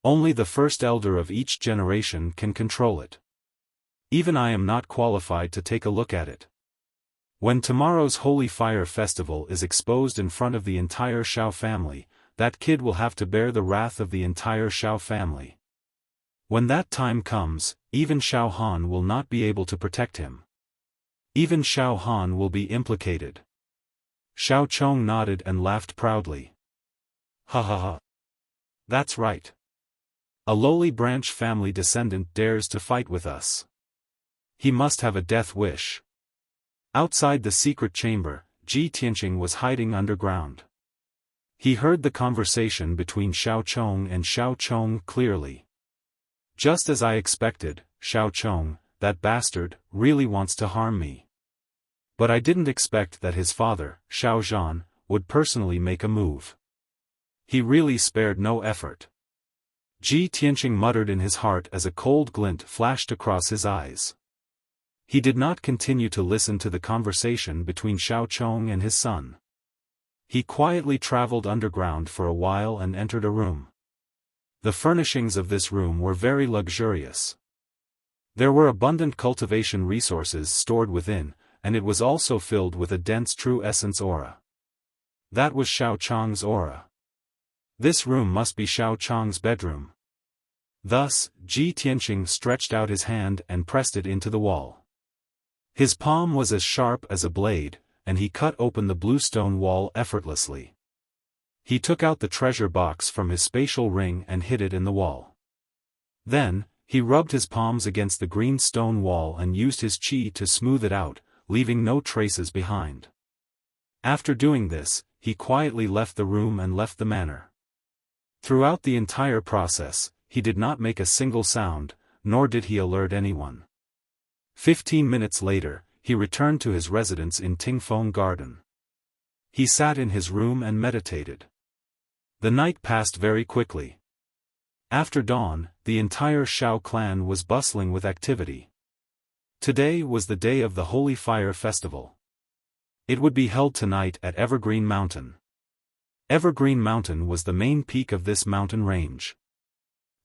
Only the first elder of each generation can control it. Even I am not qualified to take a look at it. When tomorrow's Holy Fire Festival is exposed in front of the entire Xiao family, that kid will have to bear the wrath of the entire Xiao family. When that time comes, even Xiaofan will not be able to protect him. Even Xiaofan will be implicated. Xiao Chong nodded and laughed proudly. Ha ha ha. That's right. A lowly branch family descendant dares to fight with us. He must have a death wish. Outside the secret chamber, Ji Tianqing was hiding underground. He heard the conversation between Xiao Chong and Xiao Chong clearly. Just as I expected, Xiao Chong, that bastard, really wants to harm me. But I didn't expect that his father, Xiao Zhan, would personally make a move. He really spared no effort. Ji Tianqing muttered in his heart as a cold glint flashed across his eyes. He did not continue to listen to the conversation between Xiao Chong and his son. He quietly traveled underground for a while and entered a room. The furnishings of this room were very luxurious. There were abundant cultivation resources stored within, and it was also filled with a dense true essence aura. That was Xiao Chong's aura. This room must be Xiao Chong's bedroom. Thus, Ji Tianqing stretched out his hand and pressed it into the wall. His palm was as sharp as a blade, and he cut open the blue stone wall effortlessly. He took out the treasure box from his spatial ring and hid it in the wall. Then, he rubbed his palms against the green stone wall and used his qi to smooth it out, leaving no traces behind. After doing this, he quietly left the room and left the manor. Throughout the entire process, he did not make a single sound, nor did he alert anyone. 15 minutes later, he returned to his residence in Tingfeng Garden. He sat in his room and meditated. The night passed very quickly. After dawn, the entire Xiao clan was bustling with activity. Today was the day of the Holy Fire Festival. It would be held tonight at Evergreen Mountain. Evergreen Mountain was the main peak of this mountain range.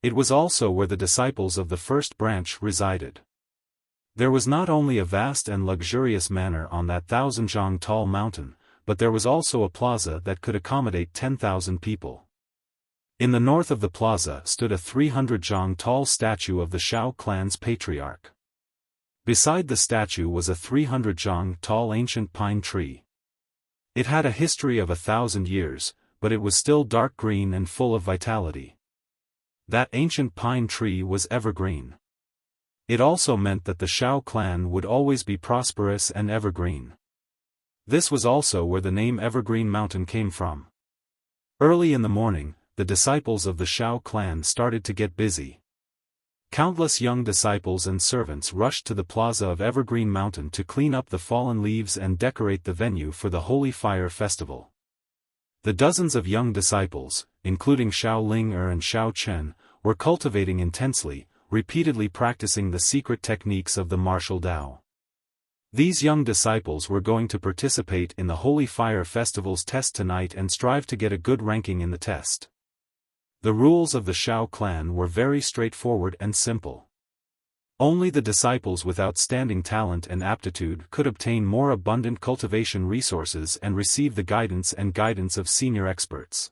It was also where the disciples of the first branch resided. There was not only a vast and luxurious manor on that 1,000-zhang tall mountain, but there was also a plaza that could accommodate 10,000 people. In the north of the plaza stood a 300-zhang tall statue of the Xiao clan's patriarch. Beside the statue was a 300-zhang tall ancient pine tree. It had a history of 1,000 years, but it was still dark green and full of vitality. That ancient pine tree was evergreen. It also meant that the Xiao clan would always be prosperous and evergreen. This was also where the name Evergreen Mountain came from. Early in the morning, the disciples of the Xiao clan started to get busy. Countless young disciples and servants rushed to the plaza of Evergreen Mountain to clean up the fallen leaves and decorate the venue for the Holy Fire Festival. The dozens of young disciples, including Xiao Ling and Xiao Chen, were cultivating intensely, repeatedly practicing the secret techniques of the martial Tao. These young disciples were going to participate in the Holy Fire Festival's test tonight and strive to get a good ranking in the test. The rules of the Xiao clan were very straightforward and simple. Only the disciples with outstanding talent and aptitude could obtain more abundant cultivation resources and receive the guidance of senior experts.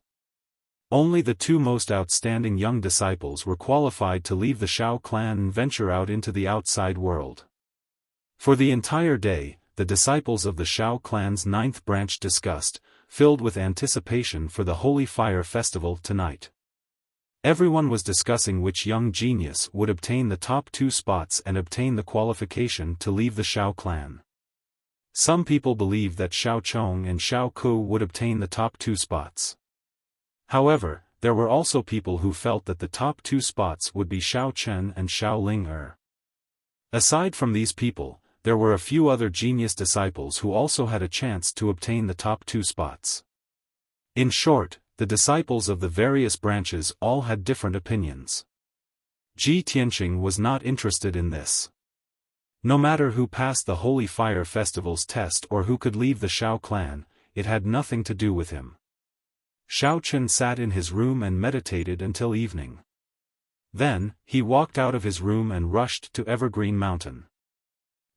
Only the two most outstanding young disciples were qualified to leave the Xiao clan and venture out into the outside world. For the entire day, the disciples of the Xiao clan's 9th branch discussed, filled with anticipation for the Holy Fire Festival tonight. Everyone was discussing which young genius would obtain the top 2 spots and obtain the qualification to leave the Xiao clan. Some people believed that Xiao Chong and Xiao Ku would obtain the top 2 spots. However, there were also people who felt that the top 2 spots would be Xiao Chen and Xiao Ling. Aside from these people, there were a few other genius disciples who also had a chance to obtain the top 2 spots. In short, the disciples of the various branches all had different opinions. Ji Tianqing was not interested in this. No matter who passed the Holy Fire Festival's test or who could leave the Xiao clan, it had nothing to do with him. Xiao Chen sat in his room and meditated until evening. Then, he walked out of his room and rushed to Evergreen Mountain.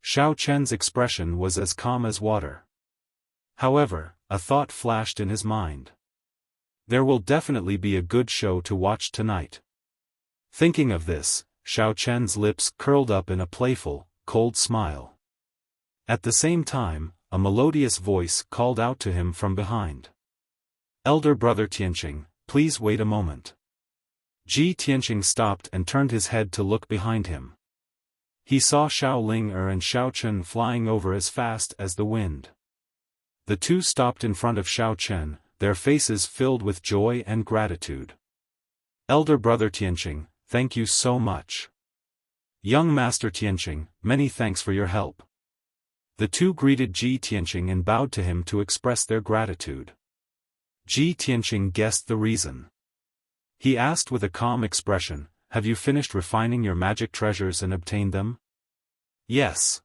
Xiao Chen's expression was as calm as water. However, a thought flashed in his mind. There will definitely be a good show to watch tonight. Thinking of this, Xiao Chen's lips curled up in a playful, cold smile. At the same time, a melodious voice called out to him from behind. "Elder brother Tianqing, please wait a moment." Ji Tianqing stopped and turned his head to look behind him. He saw Xiao Ling and Xiao Chen flying over as fast as the wind. The two stopped in front of Xiao Chen, their faces filled with joy and gratitude. "Elder brother Tianqing, thank you so much. Young Master Tianqing, many thanks for your help." The two greeted Ji Tianqing and bowed to him to express their gratitude. Ji Tianqing guessed the reason. He asked with a calm expression, "Have you finished refining your magic treasures and obtained them?" "Yes."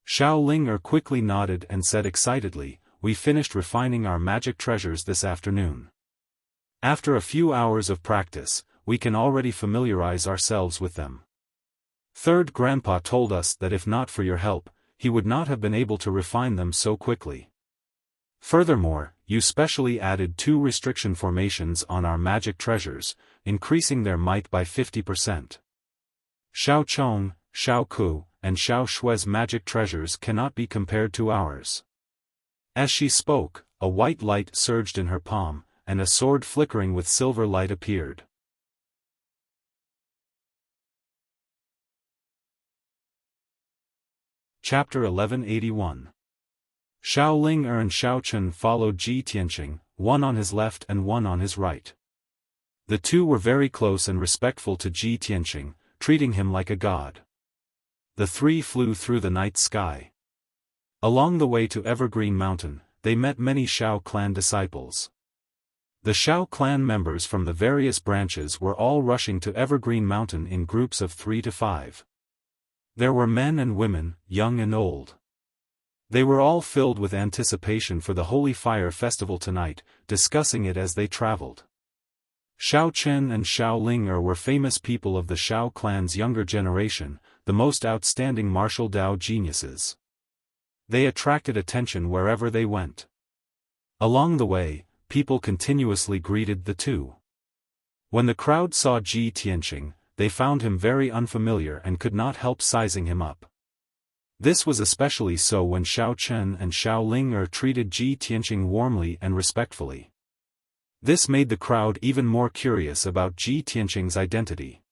Xiao Ling quickly nodded and said excitedly, "We finished refining our magic treasures this afternoon. After a few hours of practice, we can already familiarize ourselves with them. Third Grandpa told us that if not for your help, he would not have been able to refine them so quickly. Furthermore, you specially added 2 restriction formations on our magic treasures, increasing their might by 50%. Xiao Chong, Xiao Ku, and Xiao Shui's magic treasures cannot be compared to ours." As she spoke, a white light surged in her palm, and a sword flickering with silver light appeared. Chapter 1181. Xiao Ling and Xiao Chen followed Ji Tianqing, one on his left and one on his right. The two were very close and respectful to Ji Tianqing, treating him like a god. The three flew through the night sky. Along the way to Evergreen Mountain, they met many Xiao clan disciples. The Xiao clan members from the various branches were all rushing to Evergreen Mountain in groups of 3 to 5. There were men and women, young and old. They were all filled with anticipation for the Holy Fire Festival tonight, discussing it as they traveled. Xiao Chen and Xiao Ling were famous people of the Xiao clan's younger generation, the most outstanding martial Dao geniuses. They attracted attention wherever they went. Along the way, people continuously greeted the two. When the crowd saw Ji Tianqing, they found him very unfamiliar and could not help sizing him up. This was especially so when Xiao Chen and Xiao Ling treated Ji Tianqing warmly and respectfully. This made the crowd even more curious about Ji Tianqing's identity.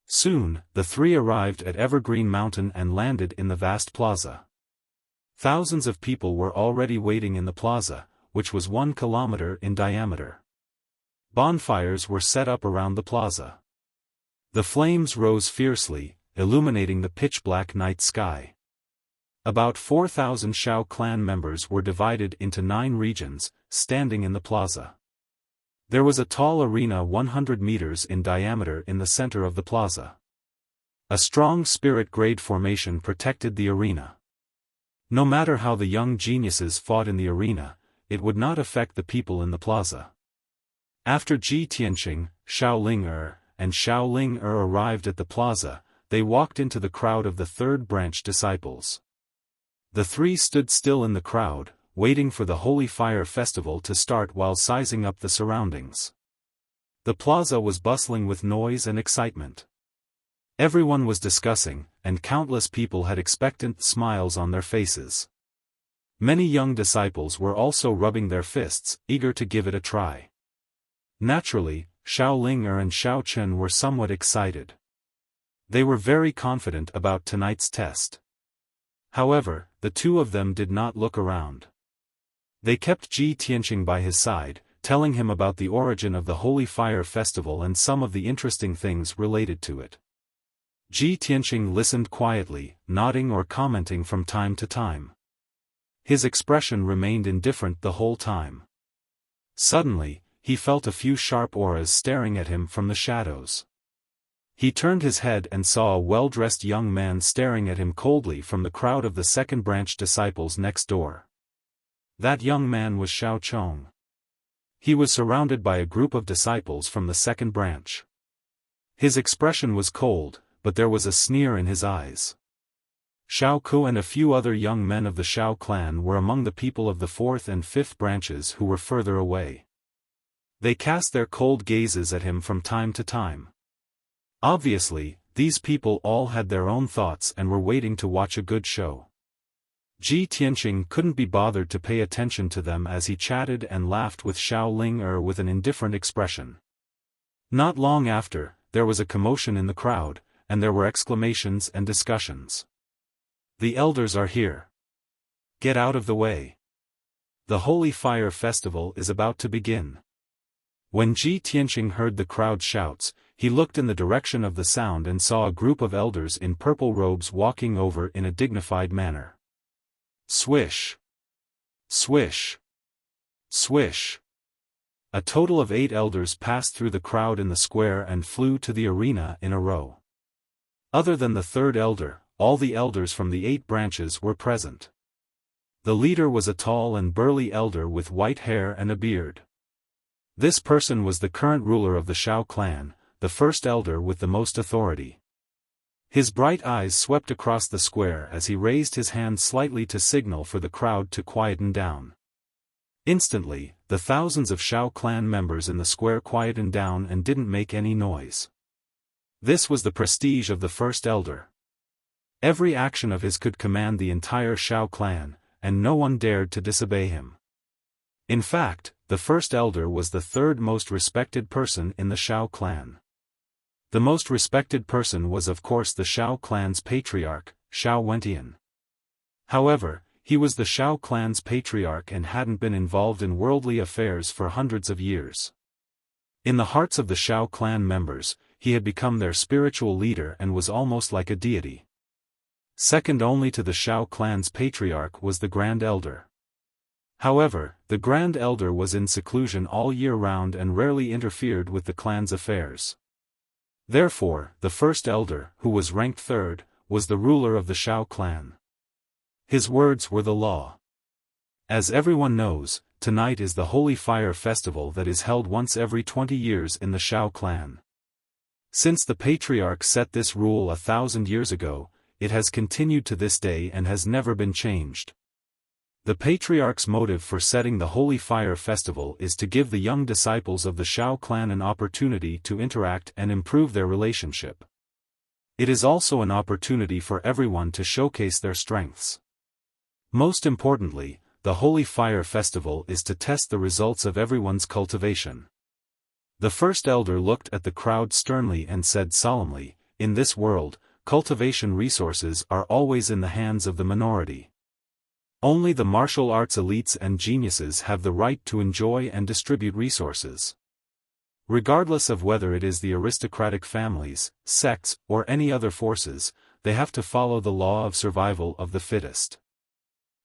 Soon, the three arrived at Evergreen Mountain and landed in the vast plaza. Thousands of people were already waiting in the plaza, which was 1 kilometer in diameter. Bonfires were set up around the plaza. The flames rose fiercely, illuminating the pitch-black night sky. About 4,000 Xiao clan members were divided into 9 regions, standing in the plaza. There was a tall arena 100 meters in diameter in the center of the plaza. A strong spirit-grade formation protected the arena. No matter how the young geniuses fought in the arena, it would not affect the people in the plaza. After Ji Tianqing, Xiao Ling and Xiao Ling arrived at the plaza, they walked into the crowd of the third branch disciples. The three stood still in the crowd, waiting for the Holy Fire Festival to start while sizing up the surroundings. The plaza was bustling with noise and excitement. Everyone was discussing, and countless people had expectant smiles on their faces. Many young disciples were also rubbing their fists, eager to give it a try. Naturally, Xiao Ling and Xiao Chen were somewhat excited. They were very confident about tonight's test. However, the two of them did not look around. They kept Ji Tianqing by his side, telling him about the origin of the Holy Fire Festival and some of the interesting things related to it. Ji Tianqing listened quietly, nodding or commenting from time to time. His expression remained indifferent the whole time. Suddenly, he felt a few sharp auras staring at him from the shadows. He turned his head and saw a well-dressed young man staring at him coldly from the crowd of the second branch disciples next door. That young man was Xiao Chong. He was surrounded by a group of disciples from the second branch. His expression was cold, but there was a sneer in his eyes. Xiao Ku and a few other young men of the Xiao clan were among the people of the fourth and fifth branches who were further away. They cast their cold gazes at him from time to time. Obviously, these people all had their own thoughts and were waiting to watch a good show. Ji Tianqing couldn't be bothered to pay attention to them as he chatted and laughed with Xiao Ling with an indifferent expression. Not long after, there was a commotion in the crowd, and there were exclamations and discussions. "The elders are here. Get out of the way. The Holy Fire Festival is about to begin." When Ji Tianqing heard the crowd shouts, he looked in the direction of the sound and saw a group of elders in purple robes walking over in a dignified manner. Swish! Swish! Swish! A total of 8 elders passed through the crowd in the square and flew to the arena in a row. Other than the third elder, all the elders from the 8 branches were present. The leader was a tall and burly elder with white hair and a beard. This person was the current ruler of the Xiao clan, the first elder with the most authority. His bright eyes swept across the square as he raised his hand slightly to signal for the crowd to quieten down. Instantly, the thousands of Xiao clan members in the square quietened down and didn't make any noise. This was the prestige of the first elder. Every action of his could command the entire Xiao clan, and no one dared to disobey him. In fact, the first elder was the third most respected person in the Xiao clan. The most respected person was of course the Xiao clan's patriarch, Xiao Wentian. However, he was the Xiao clan's patriarch and hadn't been involved in worldly affairs for hundreds of years. In the hearts of the Xiao clan members, he had become their spiritual leader and was almost like a deity. Second only to the Xiao clan's patriarch was the Grand Elder. However, the Grand Elder was in seclusion all year round and rarely interfered with the clan's affairs. Therefore, the first elder, who was ranked third, was the ruler of the Xiao clan. His words were the law. As everyone knows, tonight is the Holy Fire Festival that is held once every 20 years in the Xiao clan. Since the patriarch set this rule 1,000 years ago, it has continued to this day and has never been changed. The patriarch's motive for setting the Holy Fire Festival is to give the young disciples of the Xiao clan an opportunity to interact and improve their relationship. It is also an opportunity for everyone to showcase their strengths. Most importantly, the Holy Fire Festival is to test the results of everyone's cultivation. The first elder looked at the crowd sternly and said solemnly, "In this world, cultivation resources are always in the hands of the minority. Only the martial arts elites and geniuses have the right to enjoy and distribute resources. Regardless of whether it is the aristocratic families, sects, or any other forces, they have to follow the law of survival of the fittest.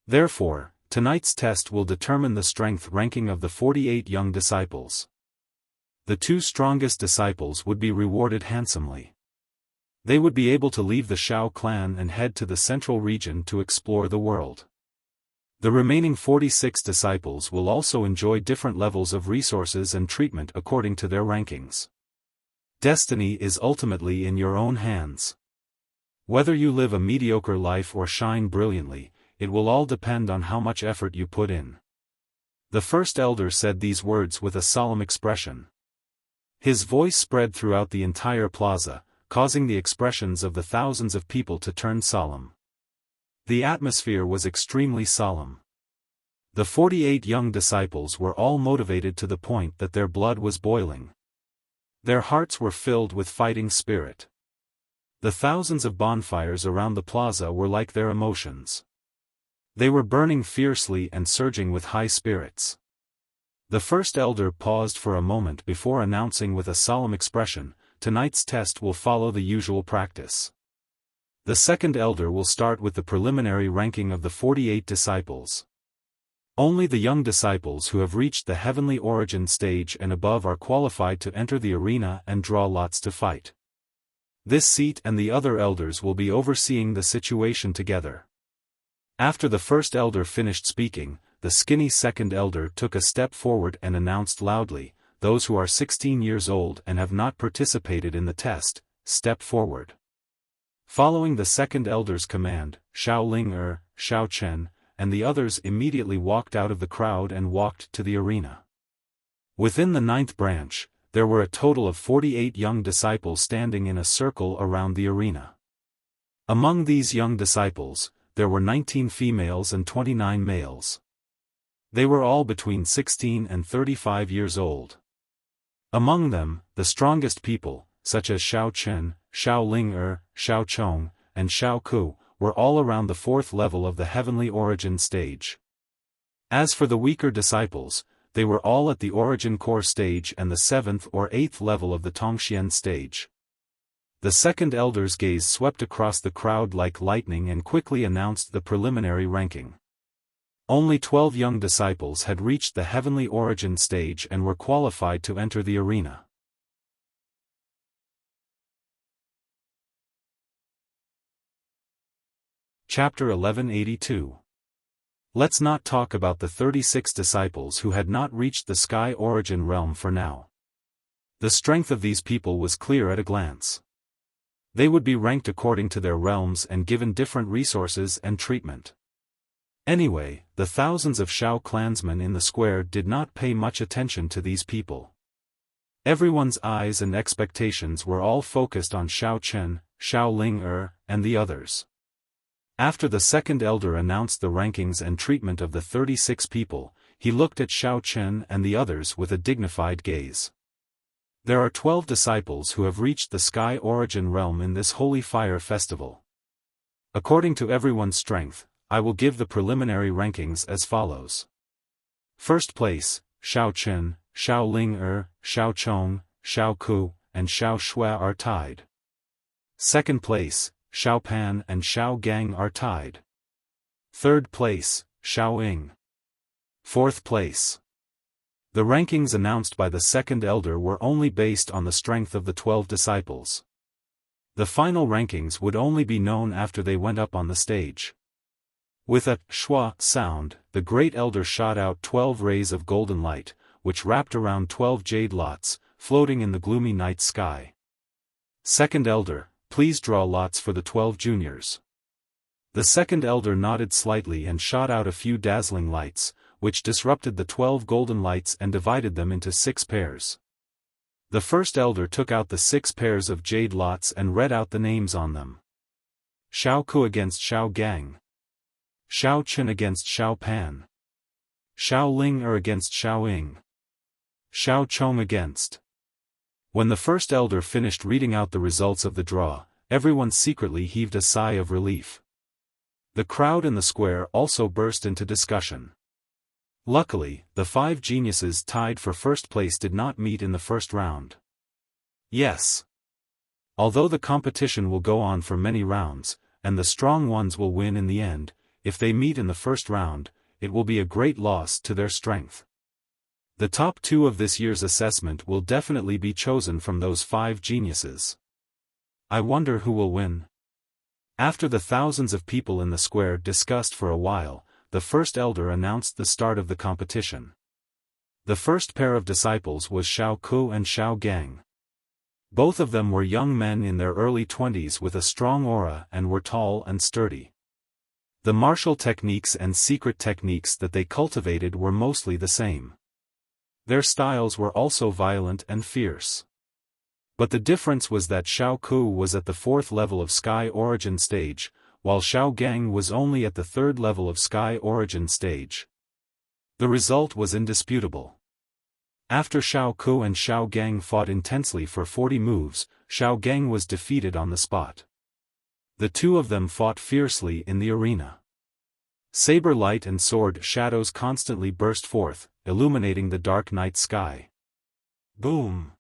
Therefore, tonight's test will determine the strength ranking of the 48 young disciples. The 2 strongest disciples would be rewarded handsomely. They would be able to leave the Xiao clan and head to the central region to explore the world. The remaining 46 disciples will also enjoy different levels of resources and treatment according to their rankings. Destiny is ultimately in your own hands. Whether you live a mediocre life or shine brilliantly, it will all depend on how much effort you put in." The first elder said these words with a solemn expression. His voice spread throughout the entire plaza, causing the expressions of the thousands of people to turn solemn. The atmosphere was extremely solemn. The 48 young disciples were all motivated to the point that their blood was boiling. Their hearts were filled with fighting spirit. The thousands of bonfires around the plaza were like their emotions. They were burning fiercely and surging with high spirits. The first elder paused for a moment before announcing with a solemn expression, "Tonight's test will follow the usual practice. The second elder will start with the preliminary ranking of the 48 disciples. Only the young disciples who have reached the heavenly origin stage and above are qualified to enter the arena and draw lots to fight. This seat and the other elders will be overseeing the situation together. After the first elder finished speaking, the skinny second elder took a step forward and announced loudly, "Those who are 16 years old and have not participated in the test, step forward." Following the second elder's command, Xiao Ling, Xiao Chen, and the others immediately walked out of the crowd and walked to the arena. Within the 9th branch, there were a total of 48 young disciples standing in a circle around the arena. Among these young disciples, there were 19 females and 29 males. They were all between 16 and 35 years old. Among them, the strongest people, such as Xiao Chen, Xiao Ling, Xiao Chong, and Xiao Ku, were all around the 4th level of the heavenly origin stage. As for the weaker disciples, they were all at the origin core stage and the 7th or 8th level of the Tongxian stage. The second elder's gaze swept across the crowd like lightning and quickly announced the preliminary ranking. Only 12 young disciples had reached the heavenly origin stage and were qualified to enter the arena. Chapter 1182. Let's not talk about the 36 disciples who had not reached the sky origin realm for now. The strength of these people was clear at a glance. They would be ranked according to their realms and given different resources and treatment. Anyway, the thousands of Xiao clansmen in the square did not pay much attention to these people. Everyone's eyes and expectations were all focused on Xiao Chen, Xiao Ling, and the others. After the second elder announced the rankings and treatment of the 36 people, he looked at Xiao Chen and the others with a dignified gaze. There are 12 disciples who have reached the sky origin realm in this holy fire festival. According to everyone's strength, I will give the preliminary rankings as follows. First place, Xiao Chen, Xiao Ling, Xiao Chong, Xiao Ku, and Xiao Shui are tied. Second place, Xiao Pan and Xiao Gang are tied. Third place, Xiao Ying. Fourth place. The rankings announced by the second elder were only based on the strength of the 12 disciples. The final rankings would only be known after they went up on the stage. With a schwa sound, the great elder shot out 12 rays of golden light, which wrapped around 12 jade lots, floating in the gloomy night sky. Second elder, please draw lots for the 12 juniors. The second elder nodded slightly and shot out a few dazzling lights, which disrupted the 12 golden lights and divided them into 6 pairs. The first elder took out the 6 pairs of jade lots and read out the names on them. Xiao Ku against Xiao Gang. Xiao Chen against Xiao Pan. Xiao Ling against Xiao Ying. Xiao Chong against. When the first elder finished reading out the results of the draw, everyone secretly heaved a sigh of relief. The crowd in the square also burst into discussion. Luckily, the 5 geniuses tied for first place did not meet in the first round. Yes. Although the competition will go on for many rounds, and the strong ones will win in the end, if they meet in the first round, it will be a great loss to their strength. The top 2 of this year's assessment will definitely be chosen from those 5 geniuses. I wonder who will win. After the thousands of people in the square discussed for a while, the first elder announced the start of the competition. The first pair of disciples was Xiao Ku and Xiao Gang. Both of them were young men in their early 20s with a strong aura and were tall and sturdy. The martial techniques and secret techniques that they cultivated were mostly the same. Their styles were also violent and fierce. But the difference was that Xiao Ku was at the 4th level of Sky Origin stage, while Xiao Gang was only at the 3rd level of Sky Origin stage. The result was indisputable. After Xiao Ku and Xiao Gang fought intensely for 40 moves, Xiao Gang was defeated on the spot. The 2 of them fought fiercely in the arena. Saber light and sword shadows constantly burst forth, illuminating the dark night sky. Boom!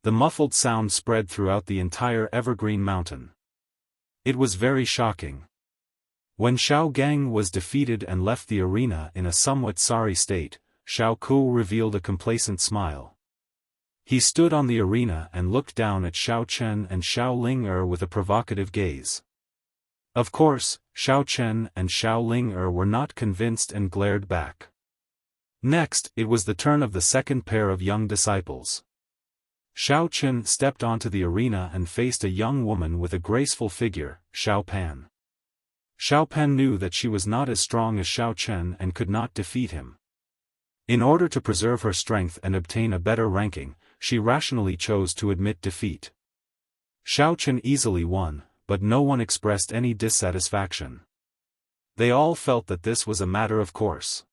The muffled sound spread throughout the entire evergreen mountain. It was very shocking. When Xiao Gang was defeated and left the arena in a somewhat sorry state, Xiao Ku revealed a complacent smile. He stood on the arena and looked down at Xiao Chen and Xiao Ling with a provocative gaze. Of course, Xiao Chen and Xiao Ling were not convinced and glared back. Next, it was the turn of the second pair of young disciples. Xiao Chen stepped onto the arena and faced a young woman with a graceful figure, Xiaofan. Xiaofan knew that she was not as strong as Xiao Chen and could not defeat him. In order to preserve her strength and obtain a better ranking, she rationally chose to admit defeat. Xiao Chen easily won, but no one expressed any dissatisfaction. They all felt that this was a matter of course.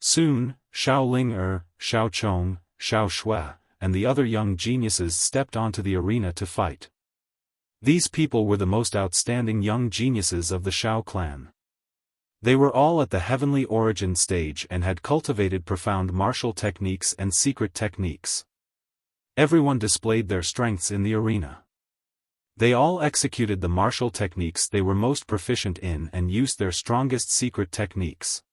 Soon, Xiao Ling, Xiao Chong, Xiao Shui, and the other young geniuses stepped onto the arena to fight. These people were the most outstanding young geniuses of the Xiao clan. They were all at the heavenly origin stage and had cultivated profound martial techniques and secret techniques. Everyone displayed their strengths in the arena. They all executed the martial techniques they were most proficient in and used their strongest secret techniques.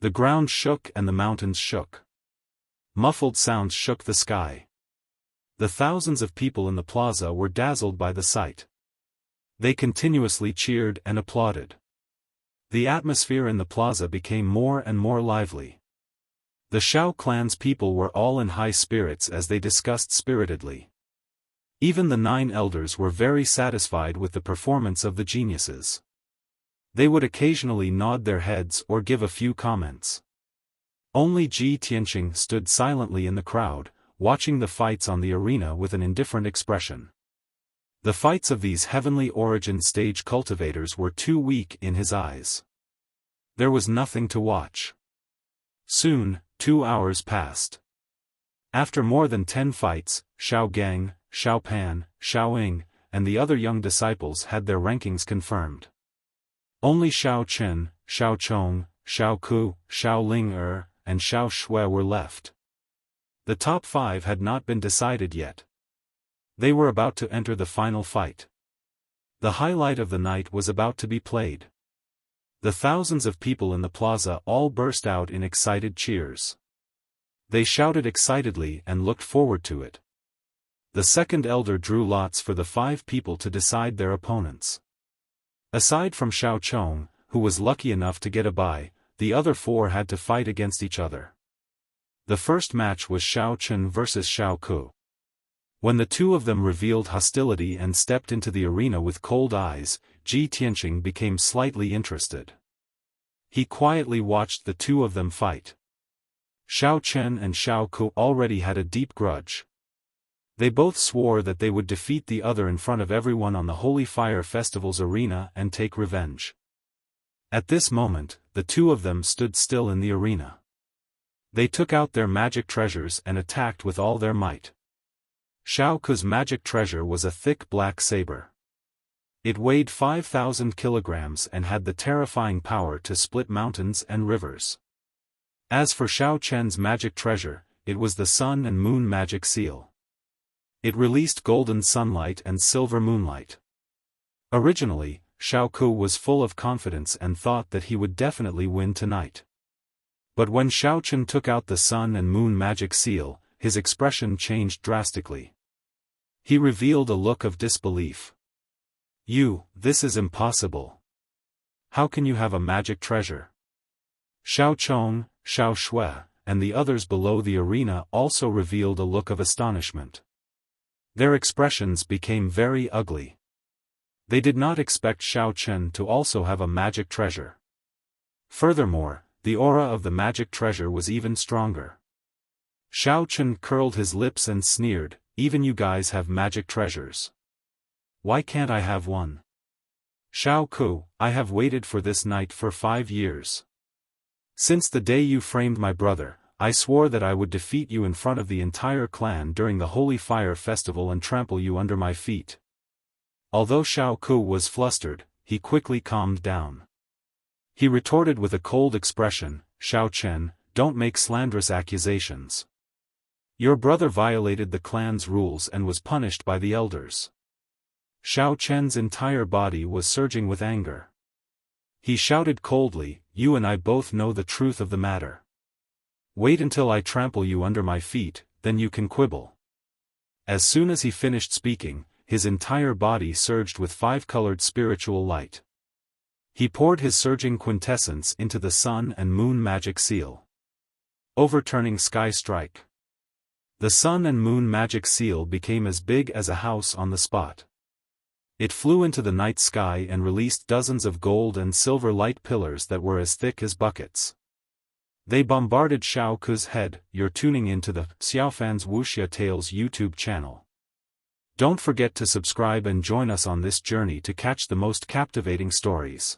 The ground shook and the mountains shook. Muffled sounds shook the sky. The thousands of people in the plaza were dazzled by the sight. They continuously cheered and applauded. The atmosphere in the plaza became more and more lively. The Xiao clan's people were all in high spirits as they discussed spiritedly. Even the 9 elders were very satisfied with the performance of the geniuses. They would occasionally nod their heads or give a few comments. Only Ji Tianqing stood silently in the crowd, watching the fights on the arena with an indifferent expression. The fights of these heavenly origin stage cultivators were too weak in his eyes. There was nothing to watch. Soon, 2 hours passed. After more than 10 fights, Xiao Gang, Xiao Pan, Xiao Ying, and the other young disciples had their rankings confirmed. Only Xiao Chen, Xiao Chong, Xiao Ku, Xiao Ling and Xiao Shui were left. The top 5 had not been decided yet. They were about to enter the final fight. The highlight of the night was about to be played. The thousands of people in the plaza all burst out in excited cheers. They shouted excitedly and looked forward to it. The second elder drew lots for the 5 people to decide their opponents. Aside from Xiao Chong, who was lucky enough to get a bye, the other 4 had to fight against each other. The first match was Xiao Chen versus Xiao Ku. When the 2 of them revealed hostility and stepped into the arena with cold eyes, Ji Tianqing became slightly interested. He quietly watched the 2 of them fight. Xiao Chen and Xiao Ku already had a deep grudge. They both swore that they would defeat the other in front of everyone on the Holy Fire Festival's arena and take revenge. At this moment, the 2 of them stood still in the arena. They took out their magic treasures and attacked with all their might. Xiao Ku's magic treasure was a thick black saber. It weighed 5,000 kilograms and had the terrifying power to split mountains and rivers. As for Xiao Chen's magic treasure, it was the sun and moon magic seal. It released golden sunlight and silver moonlight. Originally, Xiao Ku was full of confidence and thought that he would definitely win tonight. But when Xiao Chen took out the sun and moon magic seal, his expression changed drastically. He revealed a look of disbelief. This is impossible. How can you have a magic treasure? Xiao Chong, Xiao Shui, and the others below the arena also revealed a look of astonishment. Their expressions became very ugly. They did not expect Xiao Chen to also have a magic treasure. Furthermore, the aura of the magic treasure was even stronger. Xiao Chen curled his lips and sneered, "Even you guys have magic treasures. Why can't I have one? Xiao Ku, I have waited for this night for 5 years. Since the day you framed my brother, I swore that I would defeat you in front of the entire clan during the Holy Fire Festival and trample you under my feet." Although Xiao Ku was flustered, he quickly calmed down. He retorted with a cold expression, "Xiao Chen, don't make slanderous accusations. Your brother violated the clan's rules and was punished by the elders." Xiao Chen's entire body was surging with anger. He shouted coldly, "You and I both know the truth of the matter. Wait until I trample you under my feet, then you can quibble." As soon as he finished speaking, his entire body surged with five-colored spiritual light. He poured his surging quintessence into the sun and moon magic seal. Overturning sky strike. The sun and moon magic seal became as big as a house on the spot. It flew into the night sky and released dozens of gold and silver light pillars that were as thick as buckets. They bombarded Xiao Ku's head. You're tuning into the Xiaofan's Wuxia Tales YouTube channel. Don't forget to subscribe and join us on this journey to catch the most captivating stories.